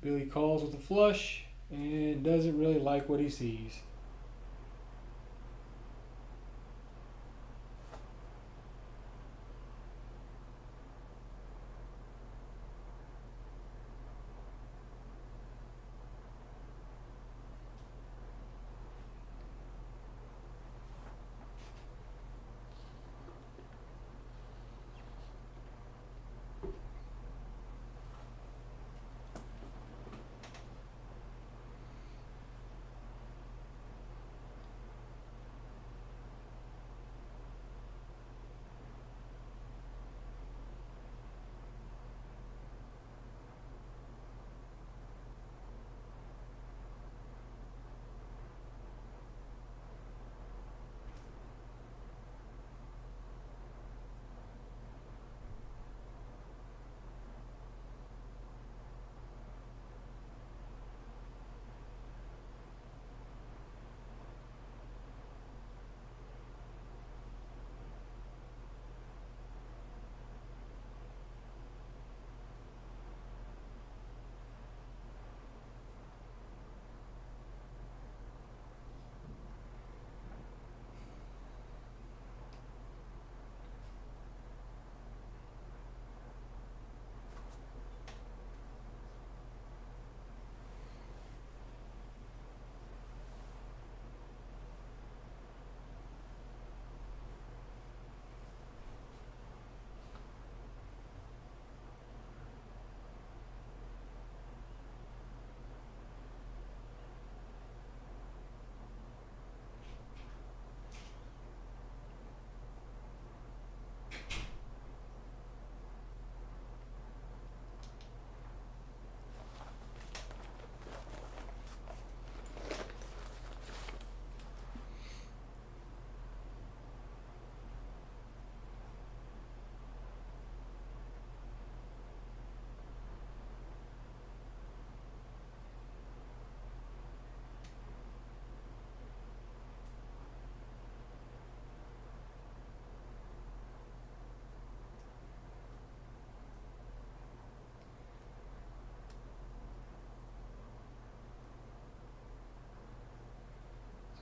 Billy calls with a flush and doesn't really like what he sees.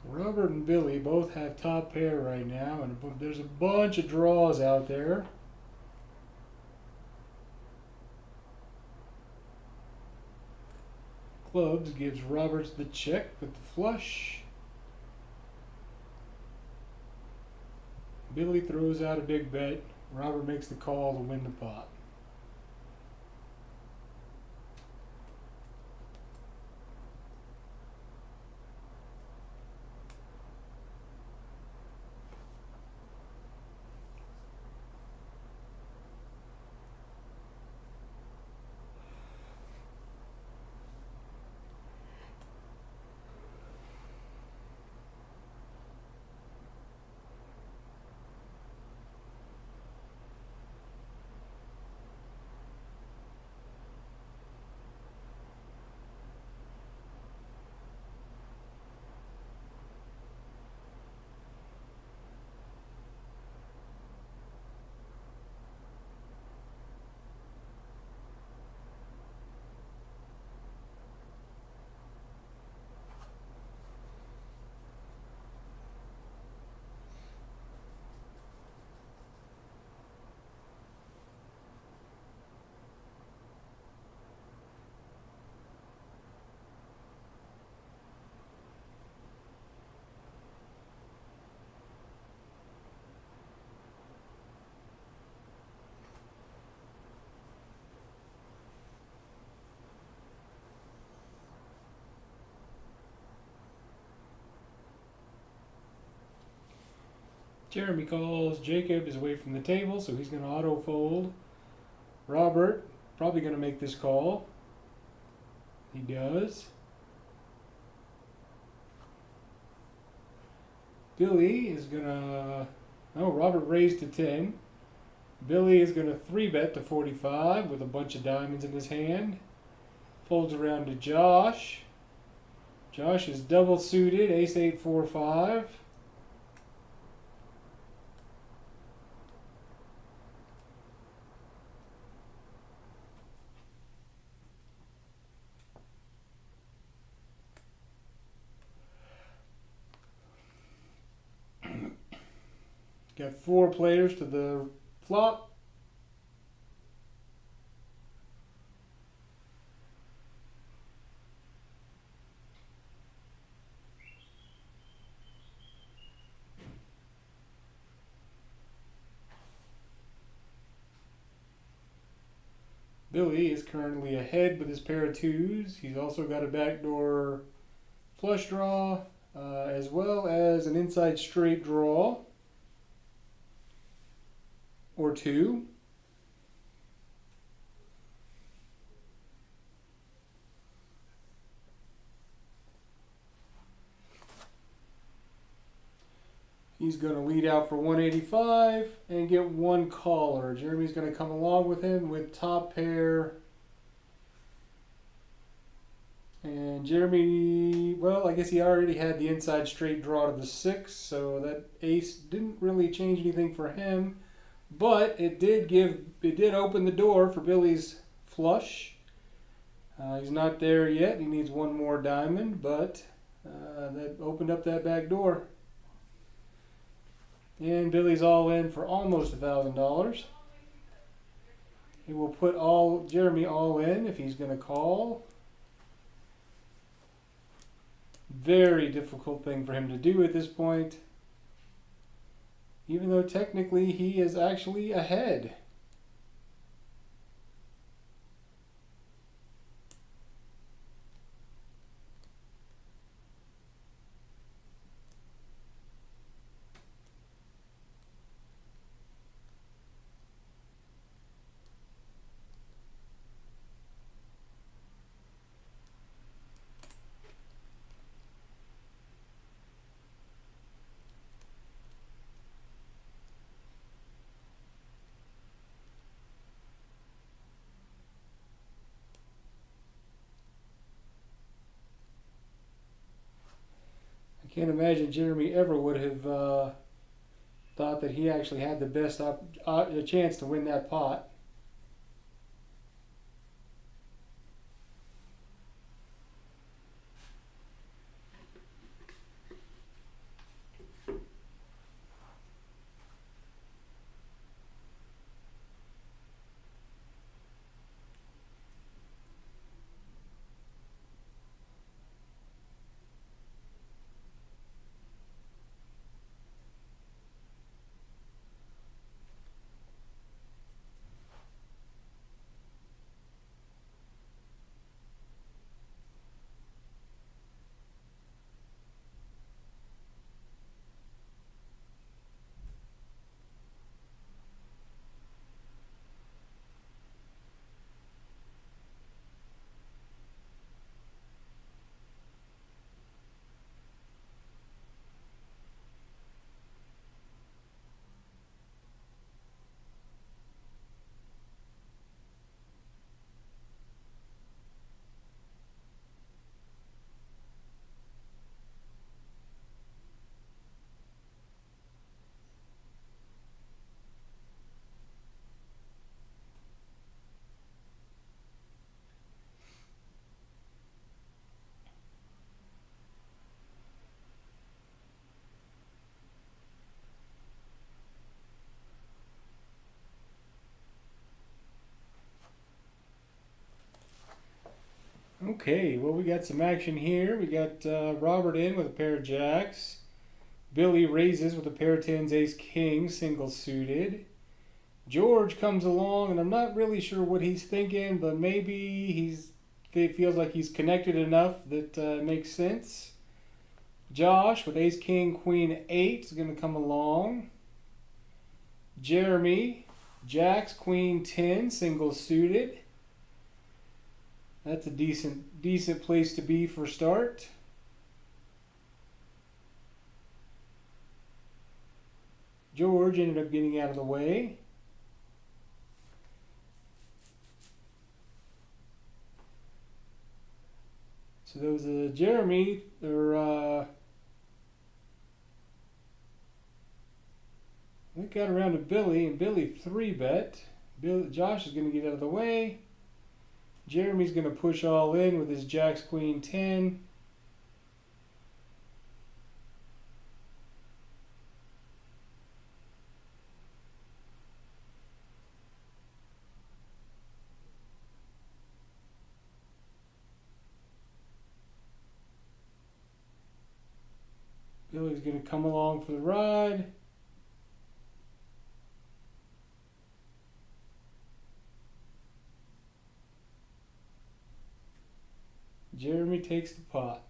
Robert and Billy both have top pair right now, and there's a bunch of draws out there. Clubs gives Roberts the check with the flush. Billy throws out a big bet. Robert makes the call to win the pot. Jeremy calls. Jacob is away from the table, so he's going to auto fold. Robert, probably going to make this call. He does. Billy is going to... Oh, Robert raised to 10. Billy is going to 3-bet to 45 with a bunch of diamonds in his hand. Folds around to Josh. Josh is double suited, ace 8, 4, 5. Got 4 players to the flop. Billy is currently ahead with his pair of 2s. He's also got a backdoor flush draw, as well as an inside straight draw or 2. He's going to lead out for 185 and get 1 caller. Jeremy's going to come along with him with top pair. And Jeremy, well, I guess he already had the inside straight draw to the 6, so that ace didn't really change anything for him. But it did open the door for Billy's flush. He's not there yet. He needs 1 more diamond, but that opened up that back door. And Billy's all in for almost $1,000. He will put Jeremy all in if he's going to call. Very difficult thing for him to do at this point. Even though technically he is actually ahead. I can't imagine Jeremy ever would have thought that he actually had the best chance to win that pot. Okay, well, we got some action here. We got Robert in with a pair of jacks. Billy raises with a pair of 10s, ace, king, single suited. George comes along, and I'm not really sure what he's thinking, but maybe he feels like he's connected enough that it makes sense. Josh with ace, king, queen, 8 is going to come along. Jeremy, Jacks, Queen 10, single suited. That's a decent place to be for start. George ended up getting out of the way. So those Jeremy, we got around to Billy, and Billy 3-bet. Josh is going to get out of the way. Jeremy's going to push all in with his Jacks, Queen 10. Billy's going to come along for the ride. Jeremy takes the pot.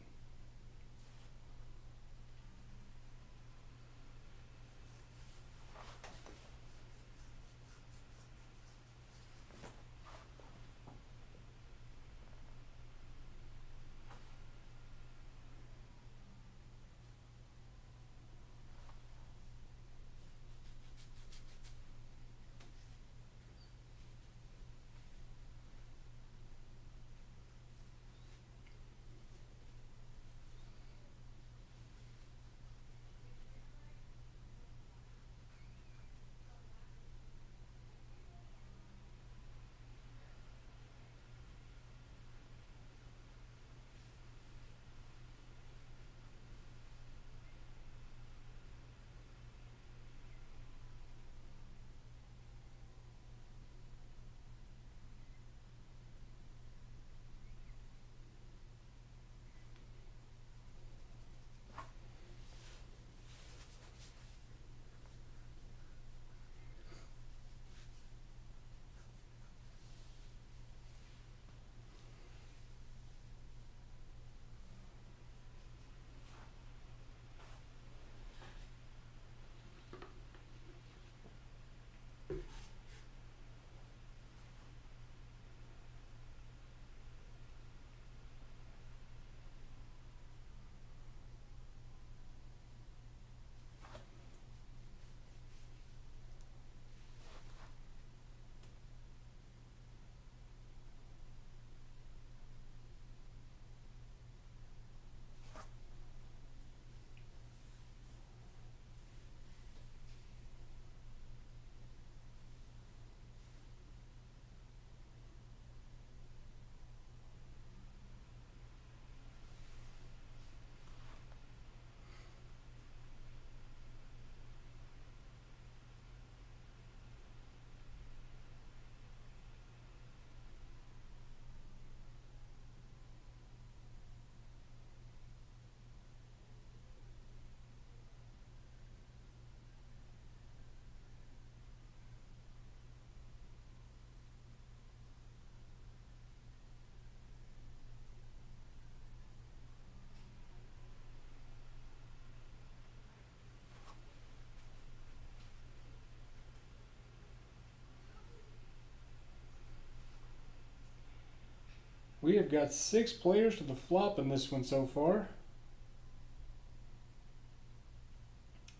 We have got 6 players to the flop in this one so far.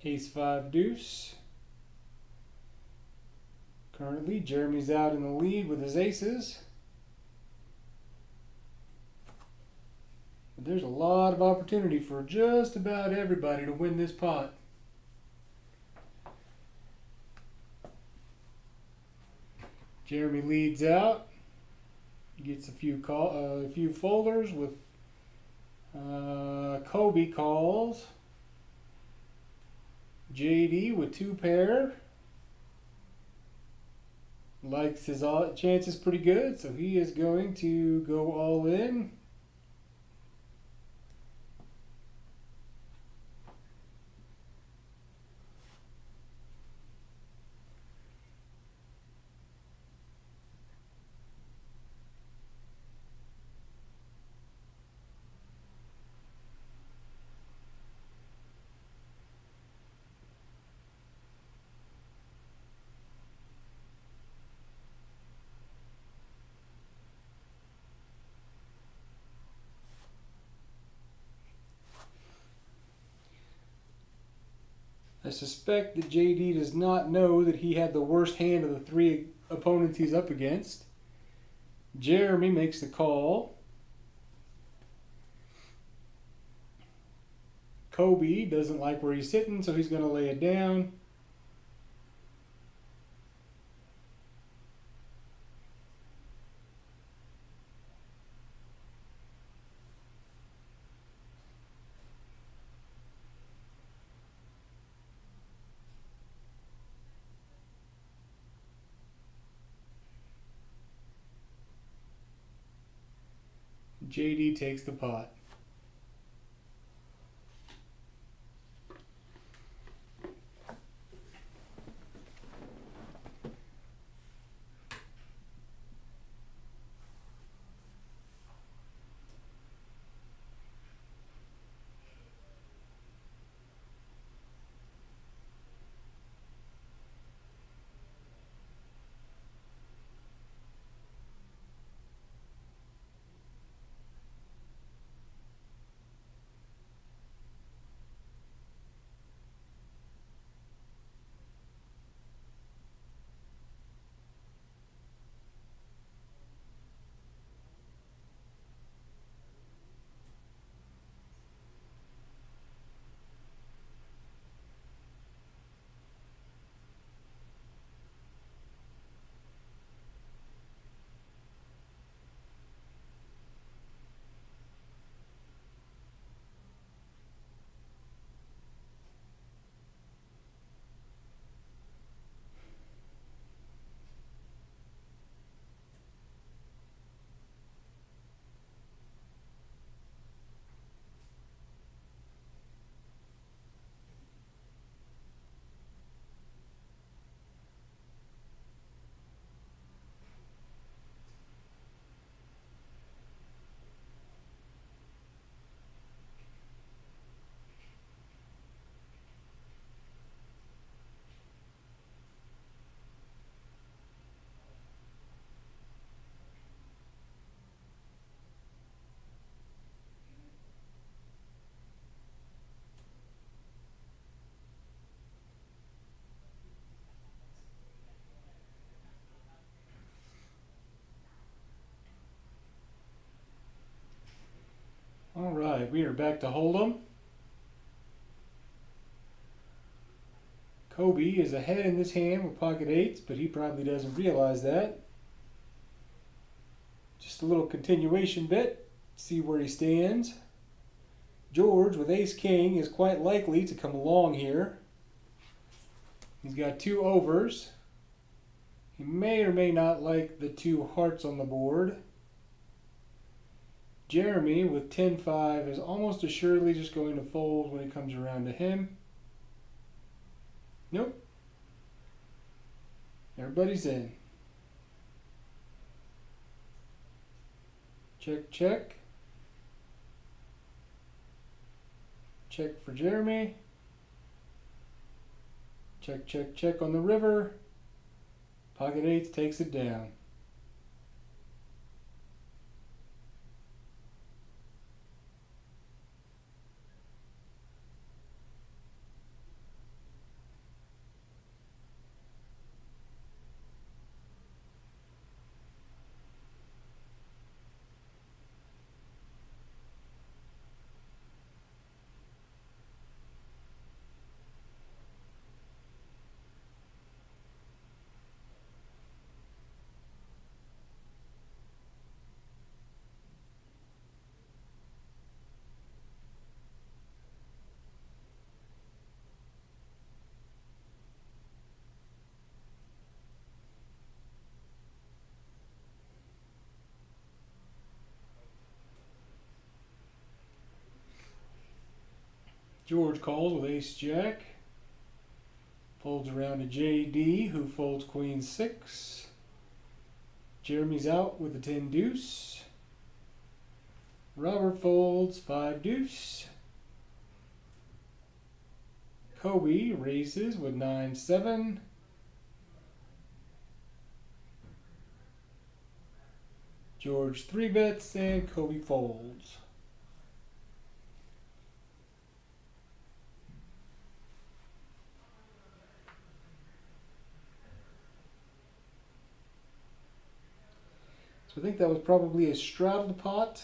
Ace 5 deuce. Currently, Jeremy's out in the lead with his aces. But there's a lot of opportunity for just about everybody to win this pot. Jeremy leads out. Gets a few folders with Kobe calls. JD with 2 pair. Likes his chances pretty good, so he is going to go all in. suspect that JD does not know that he had the worst hand of the three opponents he's up against. Jeremy makes the call. Kobe doesn't like where he's sitting, so he's going to lay it down. JD takes the pot. All right, we are back to Hold'em. Kobe is ahead in this hand with pocket eights, but he probably doesn't realize that. Just a little continuation bit, see where he stands. George with ace king is quite likely to come along here. He's got two overs. He may or may not like the two hearts on the board. Jeremy with 10-5 is almost assuredly just going to fold when it comes around to him. Nope. Everybody's in. Check, check. Check for Jeremy. Check, check, check on the river. Pocket eights takes it down. George calls with ace jack. Folds around to JD, who folds queen 6. Jeremy's out with the 10 deuce. Robert folds 5 deuce. Kobe raises with 9-7. George 3 bets and Kobe folds. So I think that was probably a straddled pot.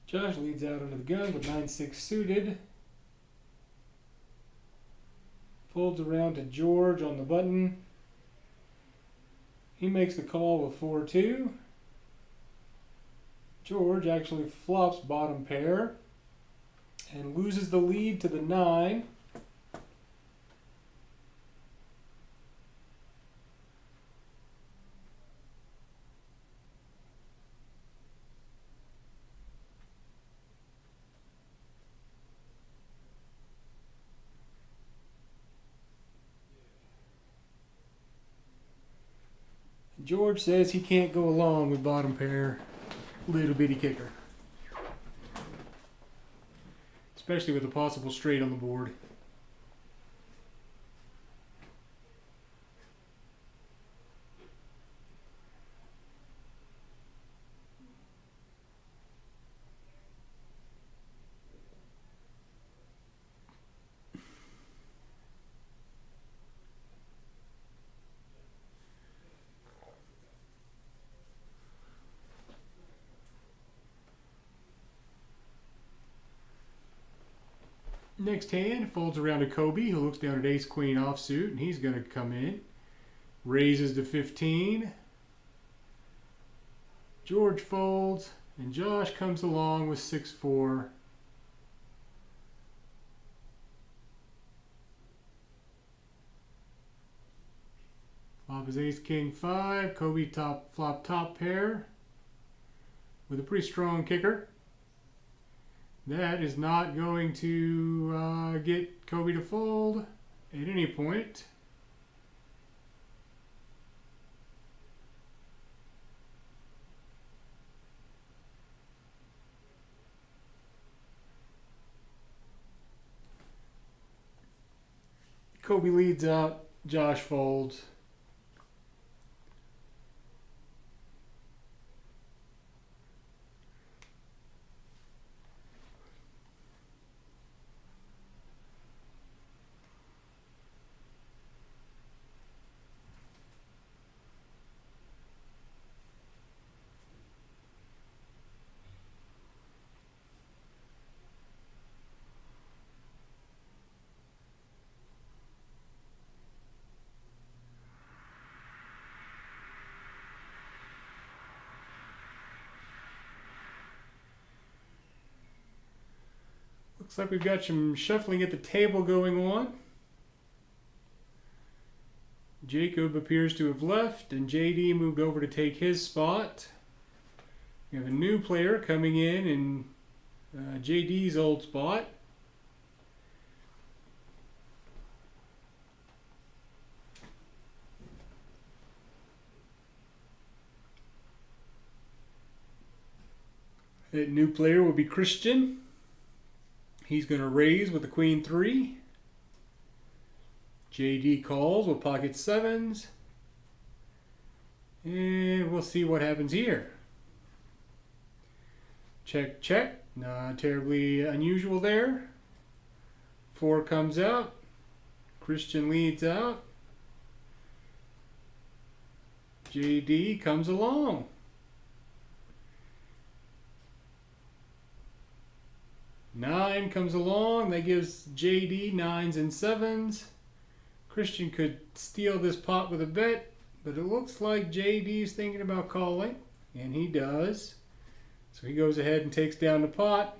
Josh leads out under the gun with 9-6 suited. Folds around to George on the button. He makes the call with 4-2. George actually flops bottom pair and loses the lead to the 9. George says he can't go along with bottom pair, little bitty kicker. Especially with a possible straight on the board. Next hand folds around to Kobe, who looks down at ace queen offsuit, and he's going to come in. Raises to 15. George folds, and Josh comes along with 6-4. Flop is ace king 5. Kobe flop top pair with a pretty strong kicker. That is not going to get Kobe to fold at any point. Kobe leads out, Josh folds. Looks like we've got some shuffling at the table going on. Jacob appears to have left, and JD moved over to take his spot. We have a new player coming in JD's old spot. That new player will be Christian. He's going to raise with the queen 3. JD calls with pocket 7s. And we'll see what happens here. Check, check. Not terribly unusual there. 4 comes out. Christian leads out. JD comes along. Nine comes along. That gives JD 9s and 7s. Christian could steal this pot with a bet, but it looks like JD's thinking about calling, and he does. So he goes ahead and takes down the pot.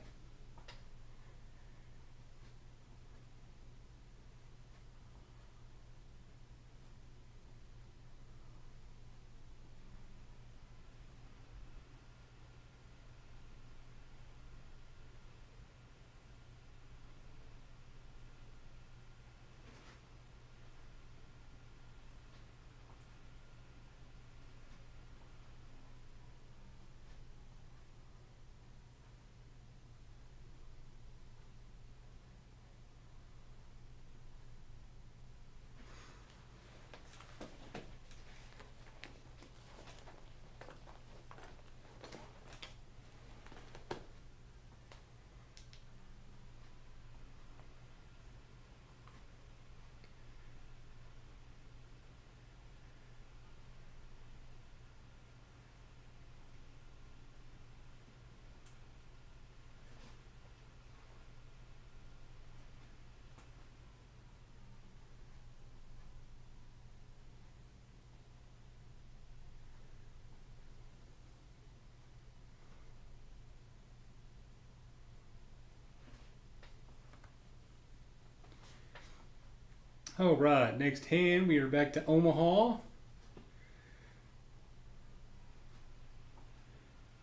All right, next hand, we are back to Omaha.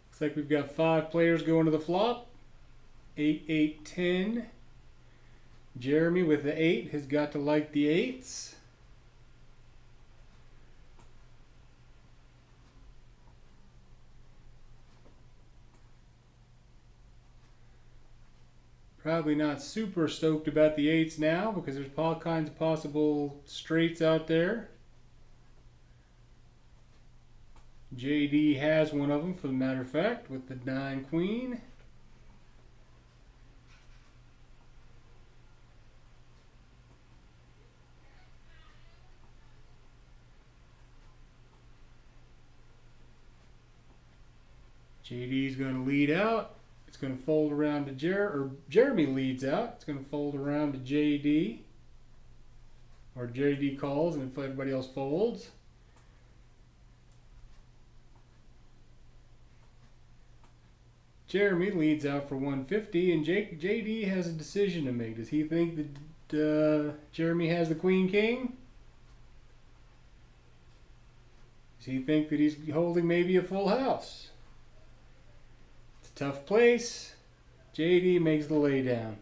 Looks like we've got 5 players going to the flop. 8, 8, 10. Jeremy with the 8 has got to like the 8s. Probably not super stoked about the 8s now because there's all kinds of possible straights out there. JD has one of them, for the matter of fact, with the 9 queen. JD's going to lead out. It's going to fold around to Jeremy leads out. It's going to fold around to JD. Or JD calls and if everybody else folds. Jeremy leads out for 150 and JD has a decision to make. Does he think that Jeremy has the Queen King? Does he think that he's holding maybe a full house? Tough place. JD makes the laydown.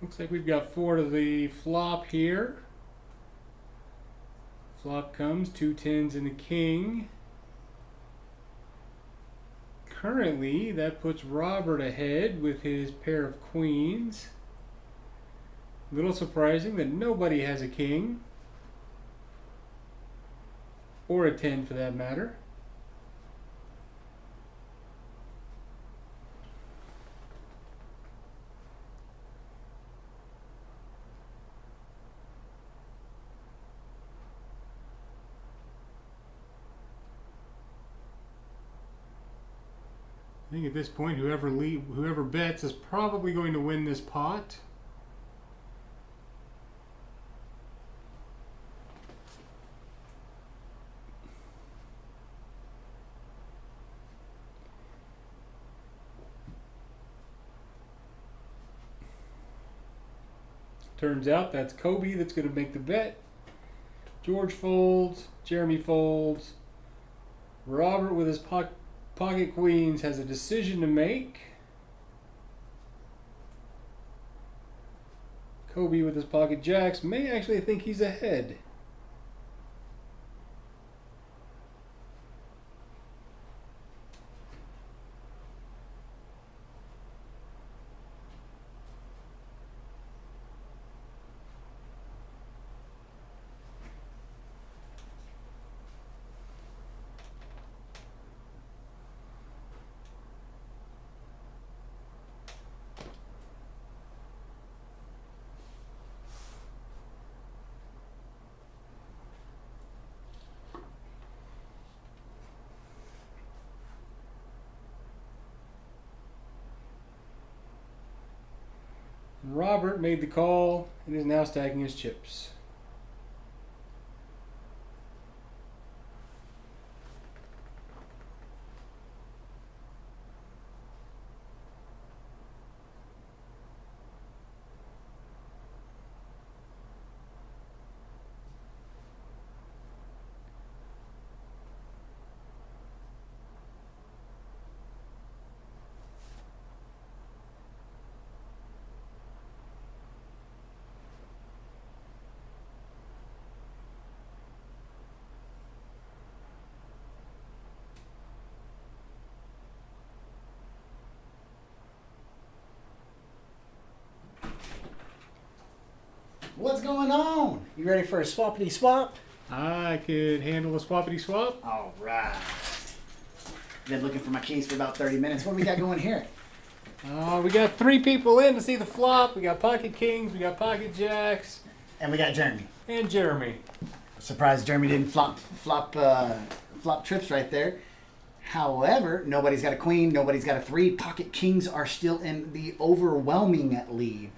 Looks like we've got 4 to the flop here. Flop comes, 2 10s and a king. Currently, that puts Robert ahead with his pair of queens. A little surprising that nobody has a king. Or a 10 for that matter. I think at this point, whoever bets is probably going to win this pot. Turns out that's Kobe that's going to make the bet. George folds. Jeremy folds. Robert with his pocket queens has a decision to make. Kobe with his pocket jacks may actually think he's ahead. Robert made the call and is now stacking his chips. What's going on? You ready for a swappity swap? I could handle a swappity swap. All right. Been looking for my keys for about 30 minutes. What do we got going here? We got 3 people in to see the flop. We got pocket kings, we got pocket jacks, And we got Jeremy. and Jeremy. Surprised Jeremy didn't flop trips right there. However, nobody's got a queen, nobody's got a 3. Pocket kings are still in the overwhelming lead.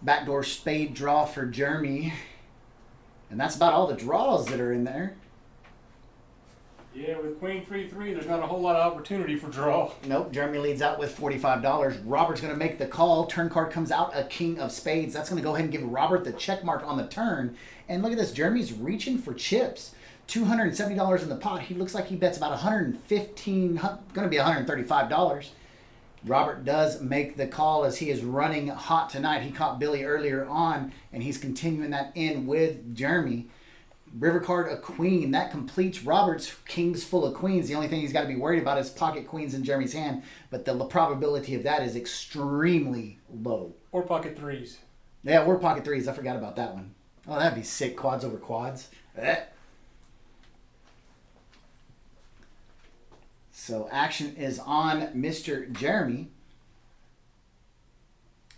Backdoor spade draw for Jeremy. And that's about all the draws that are in there. Yeah, with queen 3-3, there's not a whole lot of opportunity for draw. Nope, Jeremy leads out with $45. Robert's going to make the call. Turn card comes out, a king of spades. That's going to go ahead and give Robert the check mark on the turn. And look at this, Jeremy's reaching for chips. $270 in the pot. He looks like he bets about $115, going to be $135. Robert does make the call as he is running hot tonight. He caught Billy earlier on, and he's continuing that in with Jeremy. River card, a queen. That completes Robert's kings full of queens. The only thing he's got to be worried about is pocket queens in Jeremy's hand, but the probability of that is extremely low. Or pocket 3s. Yeah, we're pocket 3s. I forgot about that one. Oh, that'd be sick. Quads over quads. So action is on Mr. Jeremy.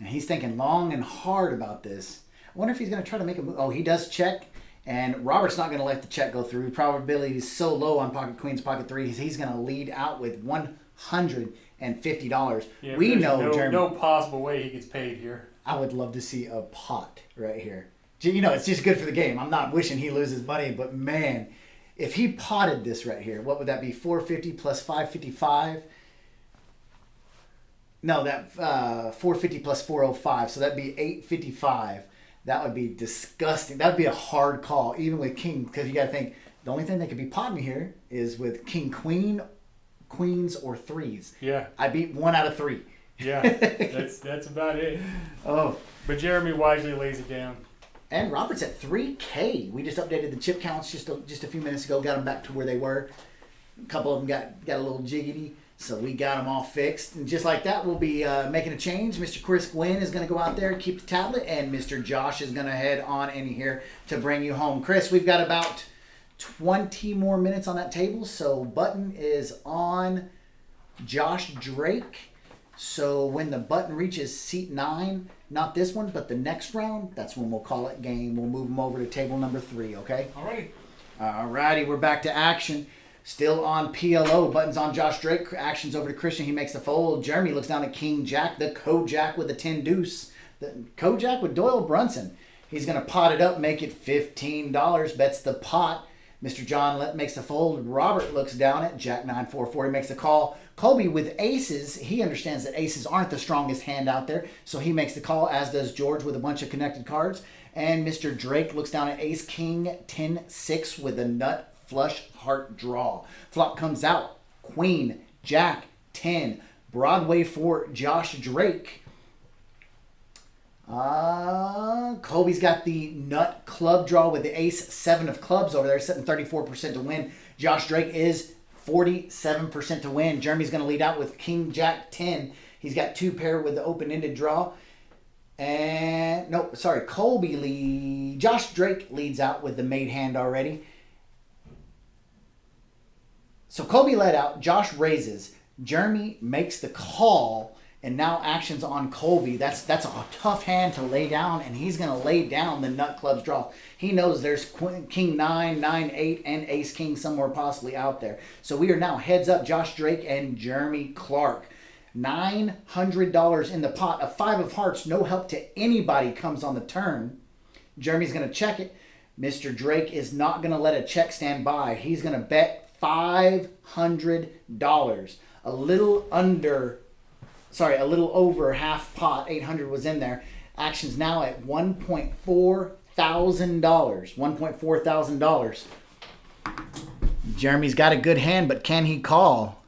And he's thinking long and hard about this. I wonder if he's going to try to make a move. Oh, he does check. And Robert's not going to let the check go through. Probability is so low on pocket queens, pocket 3s. He's going to lead out with $150. Yeah, We know Jeremy. No possible way he gets paid here. I would love to see a pot right here. You know, it's just good for the game. I'm not wishing he loses money, but man, if he potted this right here, what would that be? 450 plus 555? No, that 450 plus 405. So that'd be 855. That would be disgusting. That would be a hard call, even with king, because you got to think the only thing that could be potting here is with king, queen, queens, or 3s. Yeah. I beat 1 out of 3. Yeah, that's about it. Oh. But Jeremy wisely lays it down. And Robert's at 3K. We just updated the chip counts just a few minutes ago. Got them back to where they were. A couple of them got a little jiggity. So we got them all fixed. And just like that, we'll be making a change. Mr. Chris Gwynn is going to go out there and keep the tablet. And Mr. Josh is going to head on in here to bring you home. Chris, we've got about 20 more minutes on that table. So button is on Josh Drake. So when the button reaches seat 9, not this one, but the next round, that's when we'll call it game. We'll move them over to table number 3, okay? Alrighty. Alrighty, we're back to action. Still on PLO. Buttons on Josh Drake. Actions over to Christian. He makes the fold. Jeremy looks down at King Jack. The Kojak with the 10 deuce. The Kojak with Doyle Brunson. He's going to pot it up, make it $15. Bets the pot. Mr. John makes the fold. Robert looks down at Jack 944. He makes the call. Colby with aces. He understands that aces aren't the strongest hand out there, so he makes the call, as does George with a bunch of connected cards. And Mr. Drake looks down at ace king 10-6 with a nut flush heart draw. Flop comes out. Queen, Jack, 10. Broadway for Josh Drake. Colby's got the nut club draw with the ace 7 of clubs over there, setting 34% to win. Josh Drake is 47% to win. Jeremy's going to lead out with King Jack 10. He's got 2 pair with the open-ended draw. And Josh Drake leads out with the made hand already. So Colby led out. Josh raises. Jeremy makes the call. And now action's on Colby. That's a tough hand to lay down, and he's going to lay down the nut clubs draw. He knows there's King 9, 9, 8, and Ace King somewhere possibly out there. So we are now heads up Josh Drake and Jeremy Clark. $900 in the pot. A 5 of hearts, no help to anybody comes on the turn. Jeremy's going to check it. Mr. Drake is not going to let a check stand by. He's going to bet $500. A little over half pot. 800 was in there. Action's now at $1.4 thousand. $1.4 thousand. Jeremy's got a good hand, but can he call?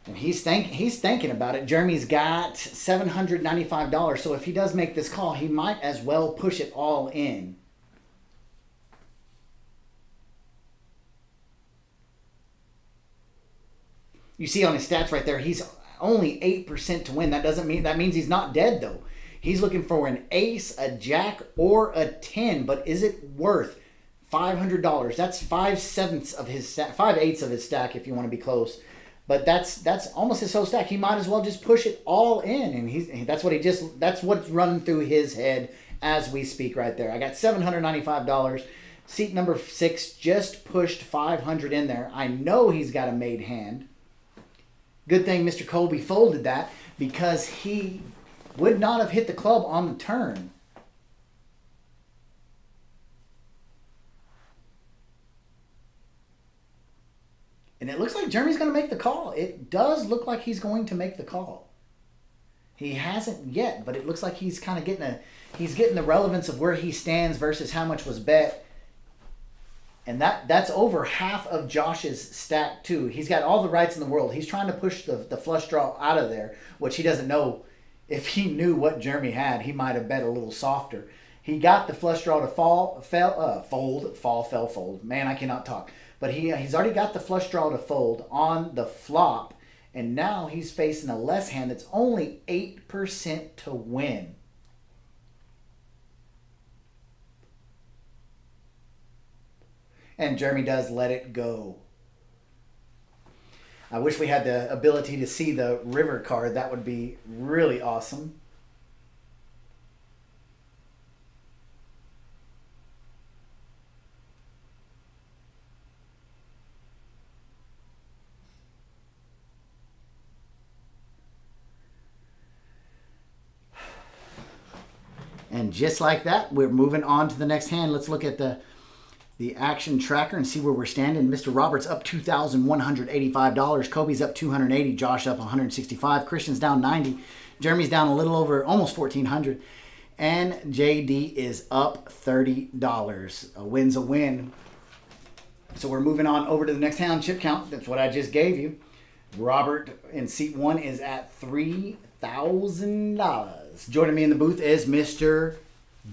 And he's thinking about it. Jeremy's got $795. So if he does make this call, he might as well push it all in. You see on his stats right there, he's only 8% to win. That means he's not dead though. He's looking for an ace, a jack, or a 10. But is it worth $500? That's 5/7 of his stack, 5/8 of his stack if you want to be close. But that's almost his whole stack. He might as well just push it all in, and that's what's running through his head as we speak right there. I got $795. Seat number 6 just pushed 500 in there. I know he's got a made hand. Good thing Mr. Colby folded that, because he would not have hit the club on the turn. And it looks like Jeremy's going to make the call. It does look like he's going to make the call. He hasn't yet, but it looks like he's kind of getting the relevance of where he stands versus how much was bet. And that's over half of Josh's stack too. He's got all the rights in the world. He's trying to push the flush draw out of there, which he doesn't know. If he knew what Jeremy had, he might have bet a little softer. He got the flush draw to fold. Man, I cannot talk. But he's already got the flush draw to fold on the flop, and now he's facing a less hand that's only 8% to win. And Jeremy does let it go. I wish we had the ability to see the river card. That would be really awesome. And just like that, we're moving on to the next hand. Let's look at the action tracker and see where we're standing. Mr. Roberts up $2,185. Kobe's up $280. Josh up $165. Christian's down $90. Jeremy's down a little over, almost $1,400. And JD is up $30. A win's a win. So we're moving on over to the next hand chip count. That's what I just gave you. Robert in seat 1 is at $3,000. Joining me in the booth is Mr.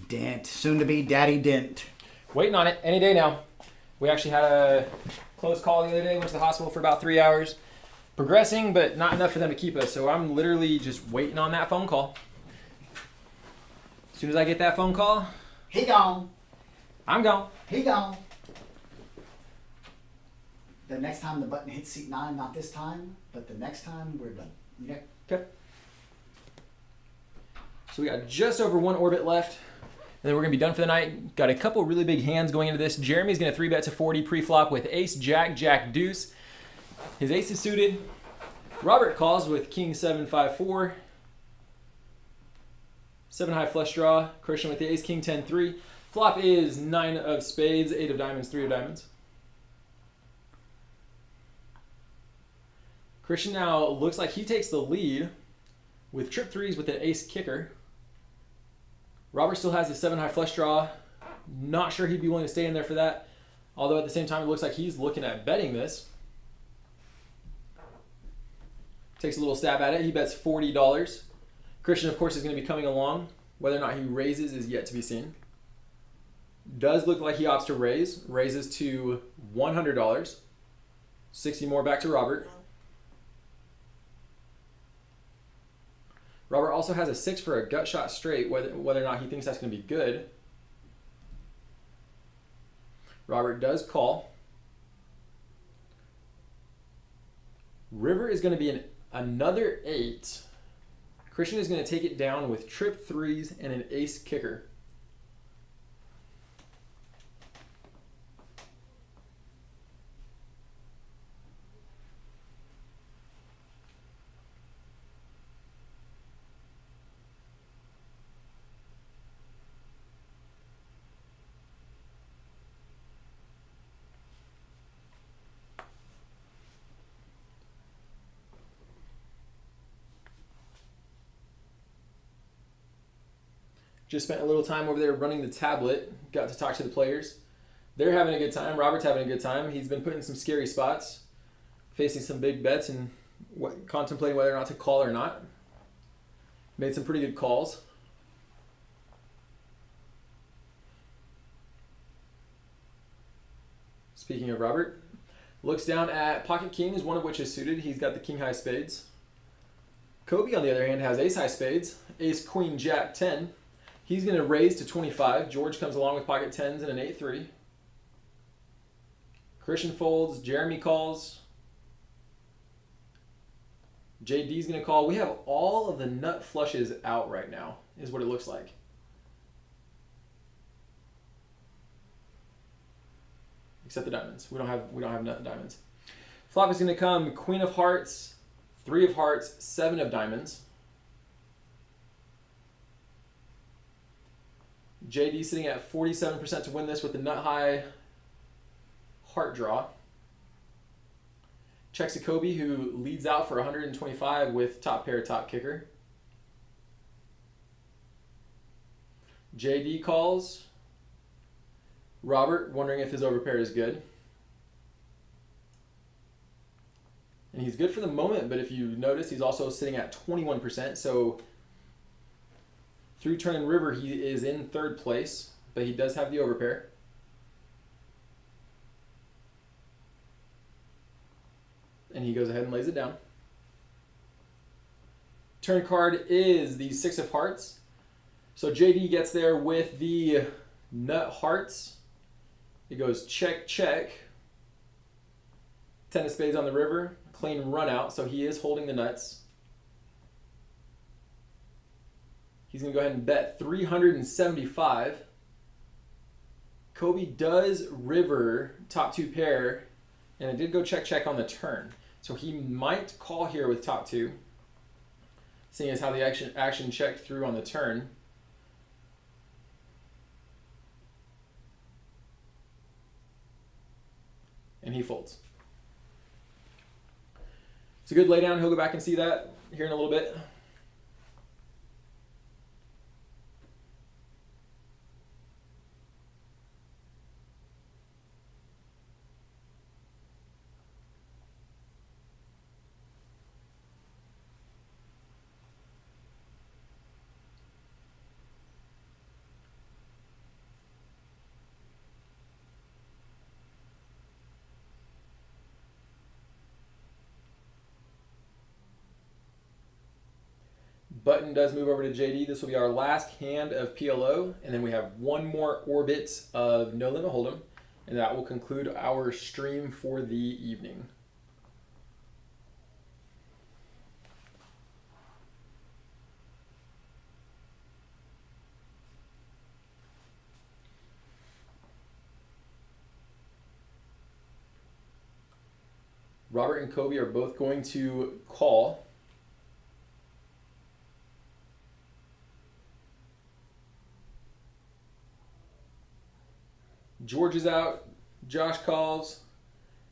Dent, soon to be Daddy Dent. Waiting on it any day now. We actually had a close call the other day. Went to the hospital for about 3 hours. Progressing, but not enough for them to keep us. So I'm literally just waiting on that phone call. As soon as I get that phone call, He gone. I'm gone. He gone. The next time the button hits seat 9, not this time, but the next time we're done. Okay. Okay. So we got just over 1 orbit left. And then we're going to be done for the night. Got a couple really big hands going into this. Jeremy's going to 3-bet to 40 pre-flop with ace, jack, jack, deuce. His ace is suited. Robert calls with king 7, 5, 4. 7 high flush draw. Christian with the ace, king 10, 3. Flop is 9 of spades, 8 of diamonds, 3 of diamonds. Christian now looks like he takes the lead with trip threes with an ace kicker. Robert still has his 7 high flush draw. Not sure he'd be willing to stay in there for that. Although at the same time, it looks like he's looking at betting this. Takes a little stab at it. He bets $40. Christian, of course, is going to be coming along. Whether or not he raises is yet to be seen. Does look like he opts to raise. Raises to $100. 60 more back to Robert. Robert also has a 6 for a gut shot straight, whether or not he thinks that's going to be good. Robert does call. River is going to be another 8. Christian is going to take it down with trip threes and an ace kicker. Just spent a little time over there running the tablet. Got to talk to the players. They're having a good time. Robert's having a good time. He's been put in some scary spots, facing some big bets and contemplating whether or not to call or not. Made some pretty good calls. Speaking of Robert, looks down at pocket kings, one of which is suited. He's got the king high spades. Kobe, on the other hand, has ace high spades, ace queen jack 10. He's going to raise to 25. George comes along with pocket 10s and an 8-3. Christian folds. Jeremy calls. JD's going to call. We have all of the nut flushes out right now, is what it looks like. Except the diamonds. We don't have nut diamonds. Flop is going to come queen of hearts, 3 of hearts, 7 of diamonds. JD sitting at 47% to win this with the nut high heart draw. Checks to Kobe, who leads out for 125 with top pair, top kicker. JD calls. Robert, wondering if his overpair is good. And he's good for the moment, but if you notice, he's also sitting at 21%. So through turn and river, he is in 3rd place, but he does have the overpair. And he goes ahead and lays it down. Turn card is the 6 of hearts. So JD gets there with the nut hearts. It goes check, check. 10 of spades on the river. Clean run out, so he is holding the nuts. He's going to go ahead and bet 375. Kobe does river top 2 pair, and it did go check, check on the turn. So he might call here with top 2, seeing as how the action checked through on the turn. And he folds. It's a good laydown. He'll go back and see that here in a little bit. Button does move over to JD. This will be our last hand of PLO, and then we have one more orbit of No Limit Hold'em, and that will conclude our stream for the evening. Robert and Kobe are both going to call. George is out. Josh calls.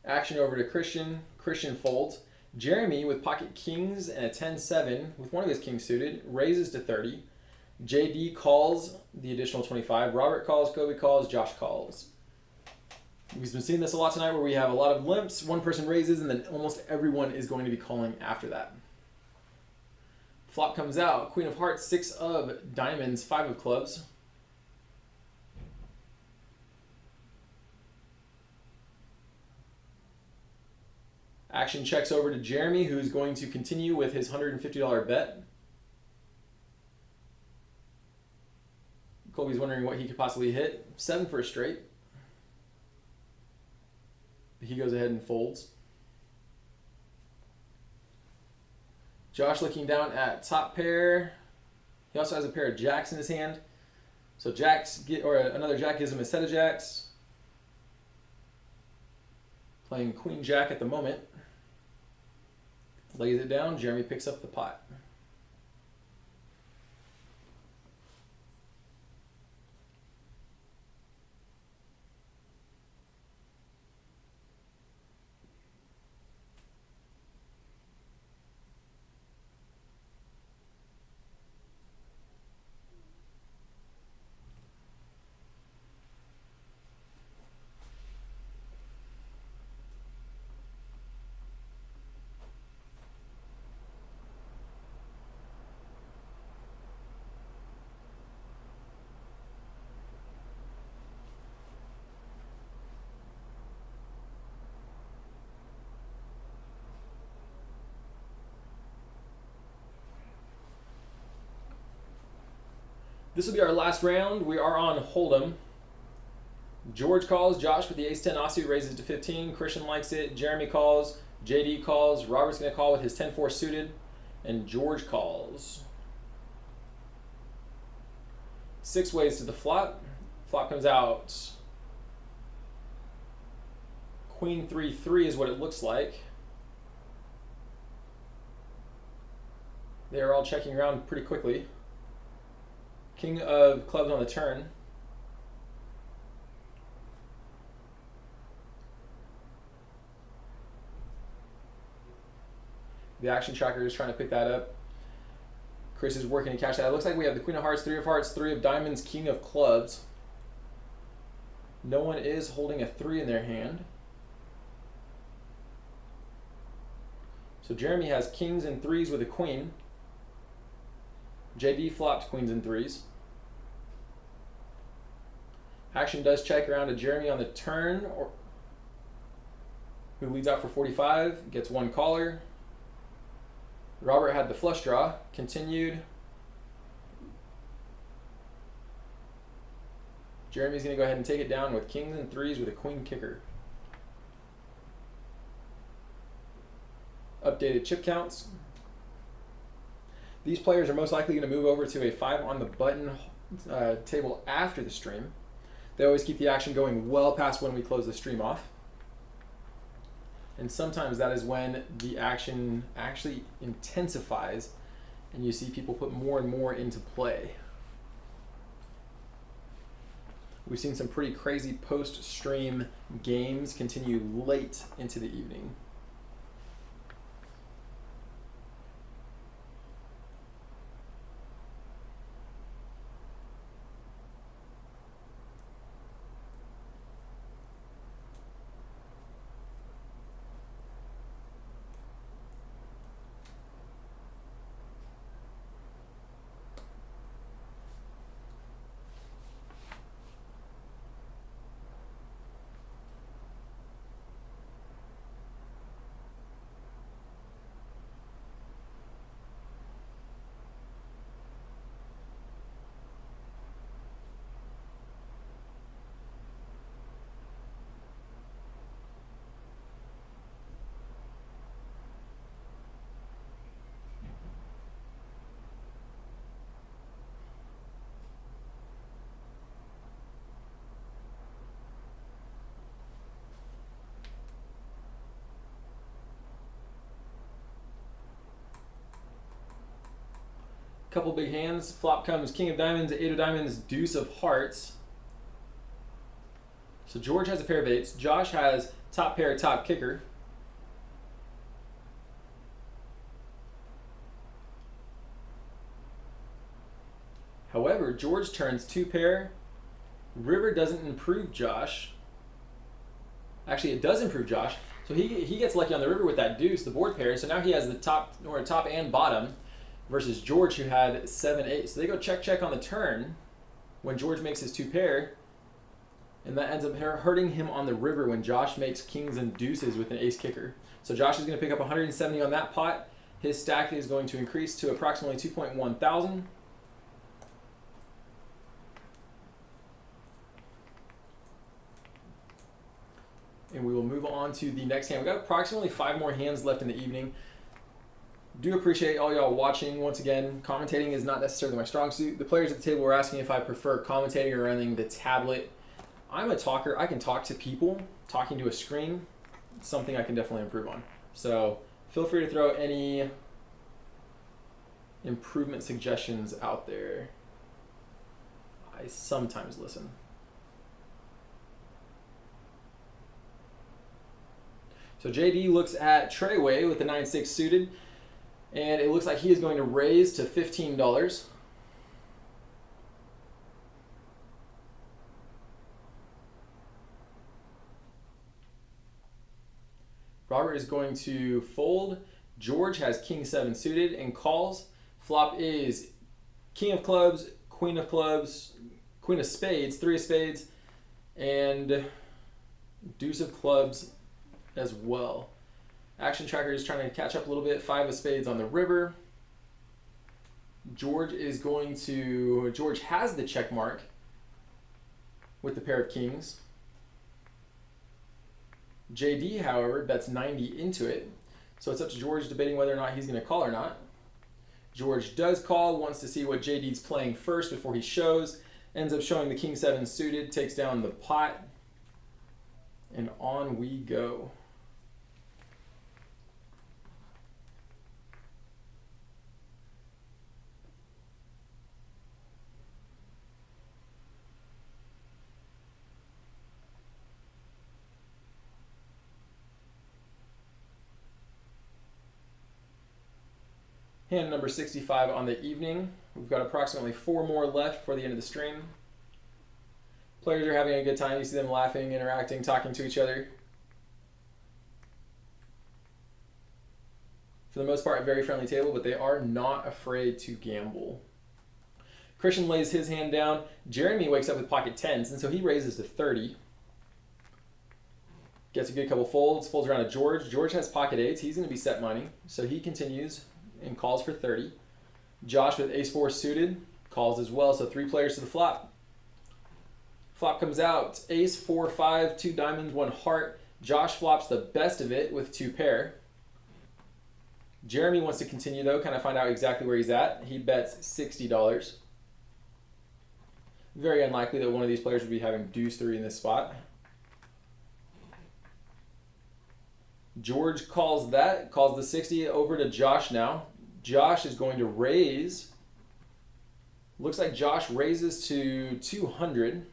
Action over to Christian. Christian folds. Jeremy with pocket kings and a 10-7 with one of his kings suited raises to 30. JD calls the additional 25. Robert calls. Kobe calls. Josh calls. We've been seeing this a lot tonight where we have a lot of limps, one person raises, and then almost everyone is going to be calling after that. Flop comes out. Queen of hearts, 6 of diamonds, 5 of clubs. Action checks over to Jeremy, who's going to continue with his $150 bet. Colby's wondering what he could possibly hit. 7 for a straight. He goes ahead and folds. Josh looking down at top pair. He also has a pair of jacks in his hand. So another jack gives him a set of jacks. Playing queen jack at the moment. Lays it down. Jeremy picks up the pot. This will be our last round. We are on Hold'em. George calls. Josh with the ace-10 offsuit raises to 15. Christian likes it. Jeremy calls. JD calls. Robert's going to call with his 10-4 suited. And George calls. 6 ways to the flop. Flop comes out. Queen 3-3 is what it looks like. They are all checking around pretty quickly. King of clubs on the turn. The action tracker is trying to pick that up. Chris is working to catch that. It looks like we have the queen of hearts, 3 of hearts, 3 of diamonds, king of clubs. No one is holding a 3 in their hand. So Jeremy has kings and 3s with a queen. JD flopped queens and 3s. Action does check around to Jeremy on the turn, who leads out for 45, gets 1 caller. Robert had the flush draw, continued. Jeremy's going to go ahead and take it down with kings and 3s with a queen kicker. Updated chip counts. These players are most likely going to move over to a 5 on the button table after the stream. They always keep the action going well past when we close the stream off. And sometimes that is when the action actually intensifies and you see people put more and more into play. We've seen some pretty crazy post-stream games continue late into the evening. Couple big hands. Flop comes king of diamonds, 8 of diamonds, deuce of hearts. So George has a pair of 8s. Josh has top pair, top kicker. However, George turns 2 pair. River doesn't improve Josh. Actually, it does improve Josh. So he gets lucky on the river with that deuce, the board pair. So now he has the top and bottom versus George, who had 7-8. So they go check on the turn when George makes his 2 pair. And that ends up hurting him on the river when Josh makes kings and deuces with an ace kicker. So Josh is going to pick up 170 on that pot. His stack is going to increase to approximately 2.1 thousand. And we will move on to the next hand. We've got approximately 5 more hands left in the evening. Do appreciate all y'all watching. Once again, commentating is not necessarily my strong suit. The players at the table were asking if I prefer commentating or running the tablet. I'm a talker. I can talk to people. Talking to a screen, something I can definitely improve on. So feel free to throw any improvement suggestions out there. I sometimes listen. So JD looks at Treyway with the 9-6 suited, and it looks like he is going to raise to $15. Robert is going to fold. George has king 7 suited and calls. Flop is king of clubs, queen of spades, 3 of spades, and deuce of clubs as well. Action tracker is trying to catch up a little bit. 5 of spades on the river. George has the check mark with the pair of kings. JD, however, bets 90 into it. So it's up to George debating whether or not he's going to call or not. George does call, wants to see what JD's playing first before he shows. Ends up showing the king 7 suited, takes down the pot, and on we go. Hand number 65 on the evening. We've got approximately 4 more left for the end of the stream. Players are having a good time. You see them laughing, interacting, talking to each other. For the most part, a very friendly table, but they are not afraid to gamble. Christian lays his hand down. Jeremy wakes up with pocket 10s, and so he raises to 30. Gets a good couple folds around to George. George has pocket 8s. He's going to be set money, so he continues and calls for 30. Josh with ace 4 suited calls as well, so 3 players to the flop. Flop comes out, ace 4 5, 2 diamonds, 1 heart. Josh flops the best of it with 2 pair. Jeremy wants to continue though, kind of find out exactly where he's at. He bets $60. Very unlikely that one of these players would be having deuce 3 in this spot. George calls the 60 over to Josh now. Josh is going to raise. Looks like Josh raises to 200.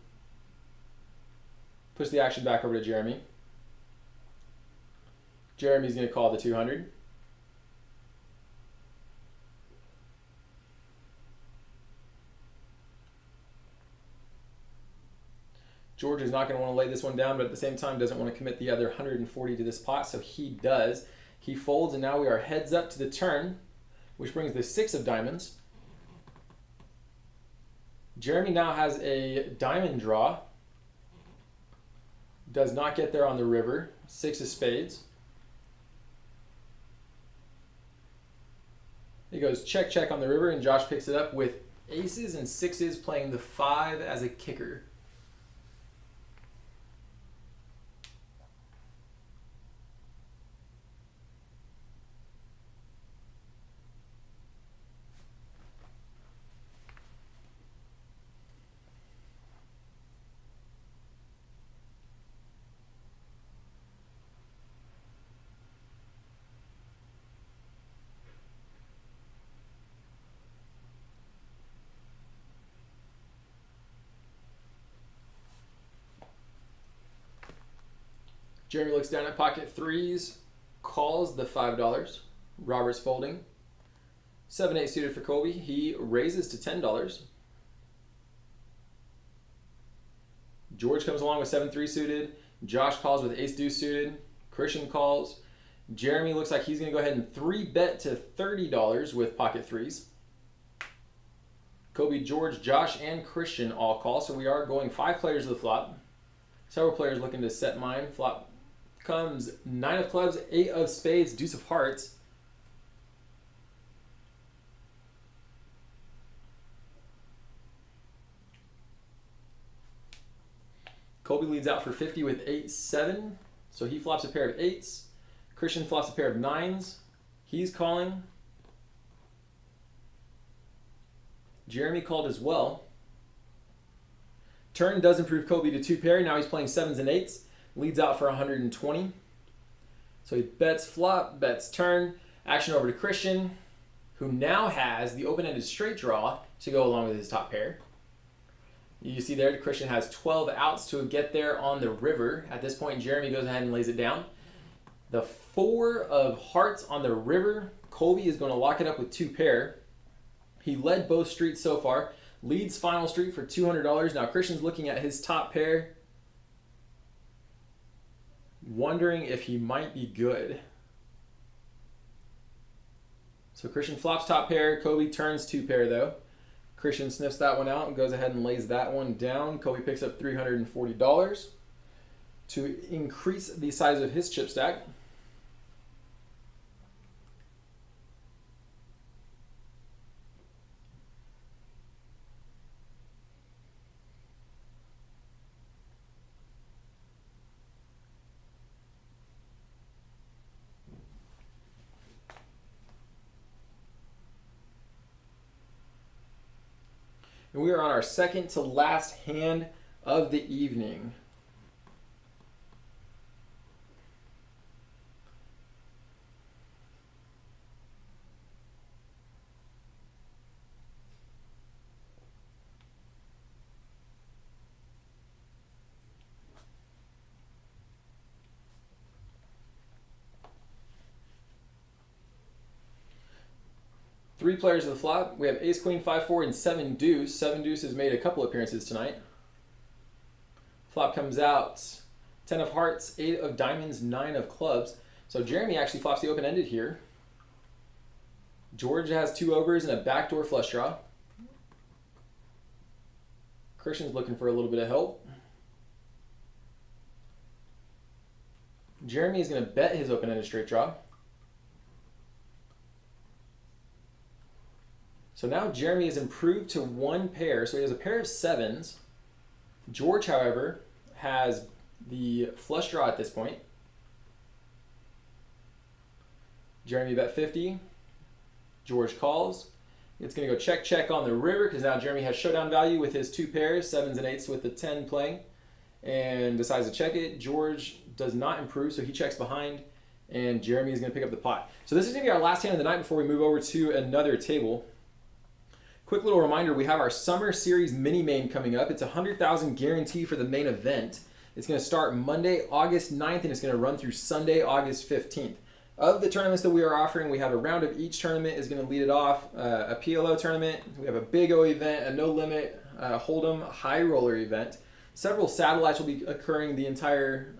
Puts the action back over to Jeremy. Jeremy's going to call the 200. George is not going to want to lay this one down, but at the same time doesn't want to commit the other 140 to this pot, so he does. He folds, and now we are heads up to the turn, which brings the 6 of diamonds. Jeremy now has a diamond draw. Does not get there on the river. 6 of spades. He goes check on the river, and Josh picks it up with aces and 6s, playing the 5 as a kicker. Jeremy looks down at pocket threes, calls the $5. Robert's folding. 7-8 suited for Colby. He raises to $10. George comes along with 7-3 suited. Josh calls with ace deuce suited. Christian calls. Jeremy looks like he's going to go ahead and 3-bet to $30 with pocket threes. Kobe, George, Josh, and Christian all call. So we are going 5 players to the flop. Several players looking to set mine. Flop comes 9 of clubs, 8 of spades, deuce of hearts. Kobe leads out for 50 with 8-7. So he flops a pair of 8s. Christian flops a pair of 9s. He's calling. Jeremy called as well. Turn does improve Kobe to 2 pair. Now he's playing 7s and 8s. Leads out for 120. So he bets flop, bets turn. Action over to Christian, who now has the open-ended straight draw to go along with his top pair. You see there, Christian has 12 outs to get there on the river. At this point, Jeremy goes ahead and lays it down. The 4 of hearts on the river. Colby is going to lock it up with 2 pair. He led both streets so far. Leads final street for $200. Now Christian's looking at his top pair, wondering if he might be good. So Christian flops top pair. Kobe turns 2 pair though. Christian sniffs that one out and goes ahead and lays that one down. Kobe picks up $340 to increase the size of his chip stack. And we are on our second to last hand of the evening. Three players of the flop. We have ace, queen, 5-4, and 7 deuce. 7 deuce has made a couple appearances tonight. Flop comes out 10 of hearts, 8 of diamonds, 9 of clubs. So Jeremy actually flops the open-ended here. George has 2 overs and a backdoor flush draw. Christian's looking for a little bit of help. Jeremy is going to bet his open-ended straight draw. So now Jeremy has improved to 1 pair. So he has a pair of 7s. George, however, has the flush draw at this point. Jeremy bet 50. George calls. It's going to go check, check on the river because now Jeremy has showdown value with his 2 pairs, 7s and 8s with the 10 playing, and decides to check it. George does not improve, so he checks behind, and Jeremy is going to pick up the pot. So this is going to be our last hand of the night before we move over to another table. Quick little reminder, we have our Summer Series mini main coming up. It's a 100,000 guarantee for the main event. It's going to start Monday, August 9th, and it's going to run through Sunday, August 15th. Of the tournaments that we are offering, we have a round of each tournament is going to lead it off. A PLO tournament, we have a Big O event, a no limit Hold'em high roller event. Several satellites will be occurring the entire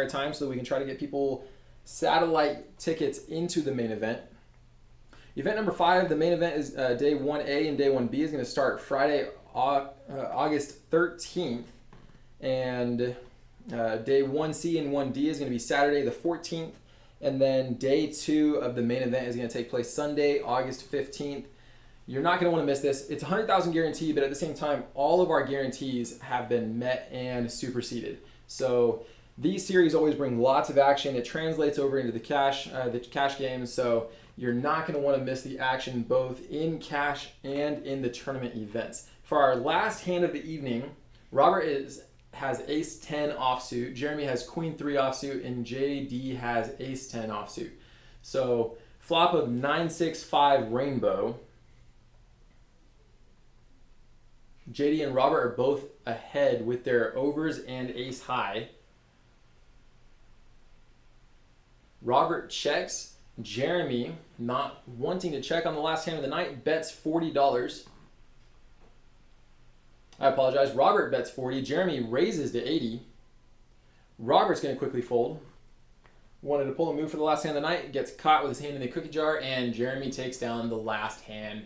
time so that we can try to get people satellite tickets into the main event. Event number 5, the main event is day 1A and day 1B is going to start Friday, August 13th. And day 1C and 1D is going to be Saturday the 14th. And then day 2 of the main event is going to take place Sunday, August 15th. You're not going to want to miss this. It's a 100,000 guarantee, but at the same time, all of our guarantees have been met and superseded. So these series always bring lots of action. It translates over into the cash games. So you're not going to want to miss the action both in cash and in the tournament events. For our last hand of the evening, Robert has ace-10 offsuit, Jeremy has queen-3 offsuit, and JD has ace-10 offsuit. So flop of 9-6-5 rainbow. JD and Robert are both ahead with their overs and ace-high. Robert checks. Jeremy, not wanting to check on the last hand of the night, bets $40. I apologize. Robert bets 40. Jeremy raises to 80. Robert's going to quickly fold. Wanted to pull a move for the last hand of the night. Gets caught with his hand in the cookie jar. And Jeremy takes down the last hand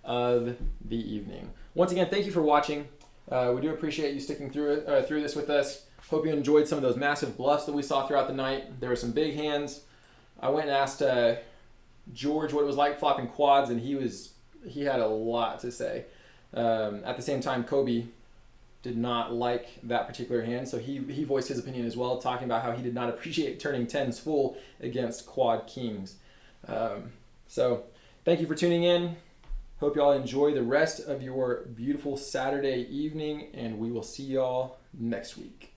of the evening. Once again, thank you for watching. We do appreciate you sticking through this with us. Hope you enjoyed some of those massive bluffs that we saw throughout the night. There were some big hands. I went and asked George what it was like flopping quads, and he had a lot to say. At the same time, Kobe did not like that particular hand, so he voiced his opinion as well, talking about how he did not appreciate turning 10s full against quad kings. So thank you for tuning in. Hope you all enjoy the rest of your beautiful Saturday evening, and we will see y'all next week.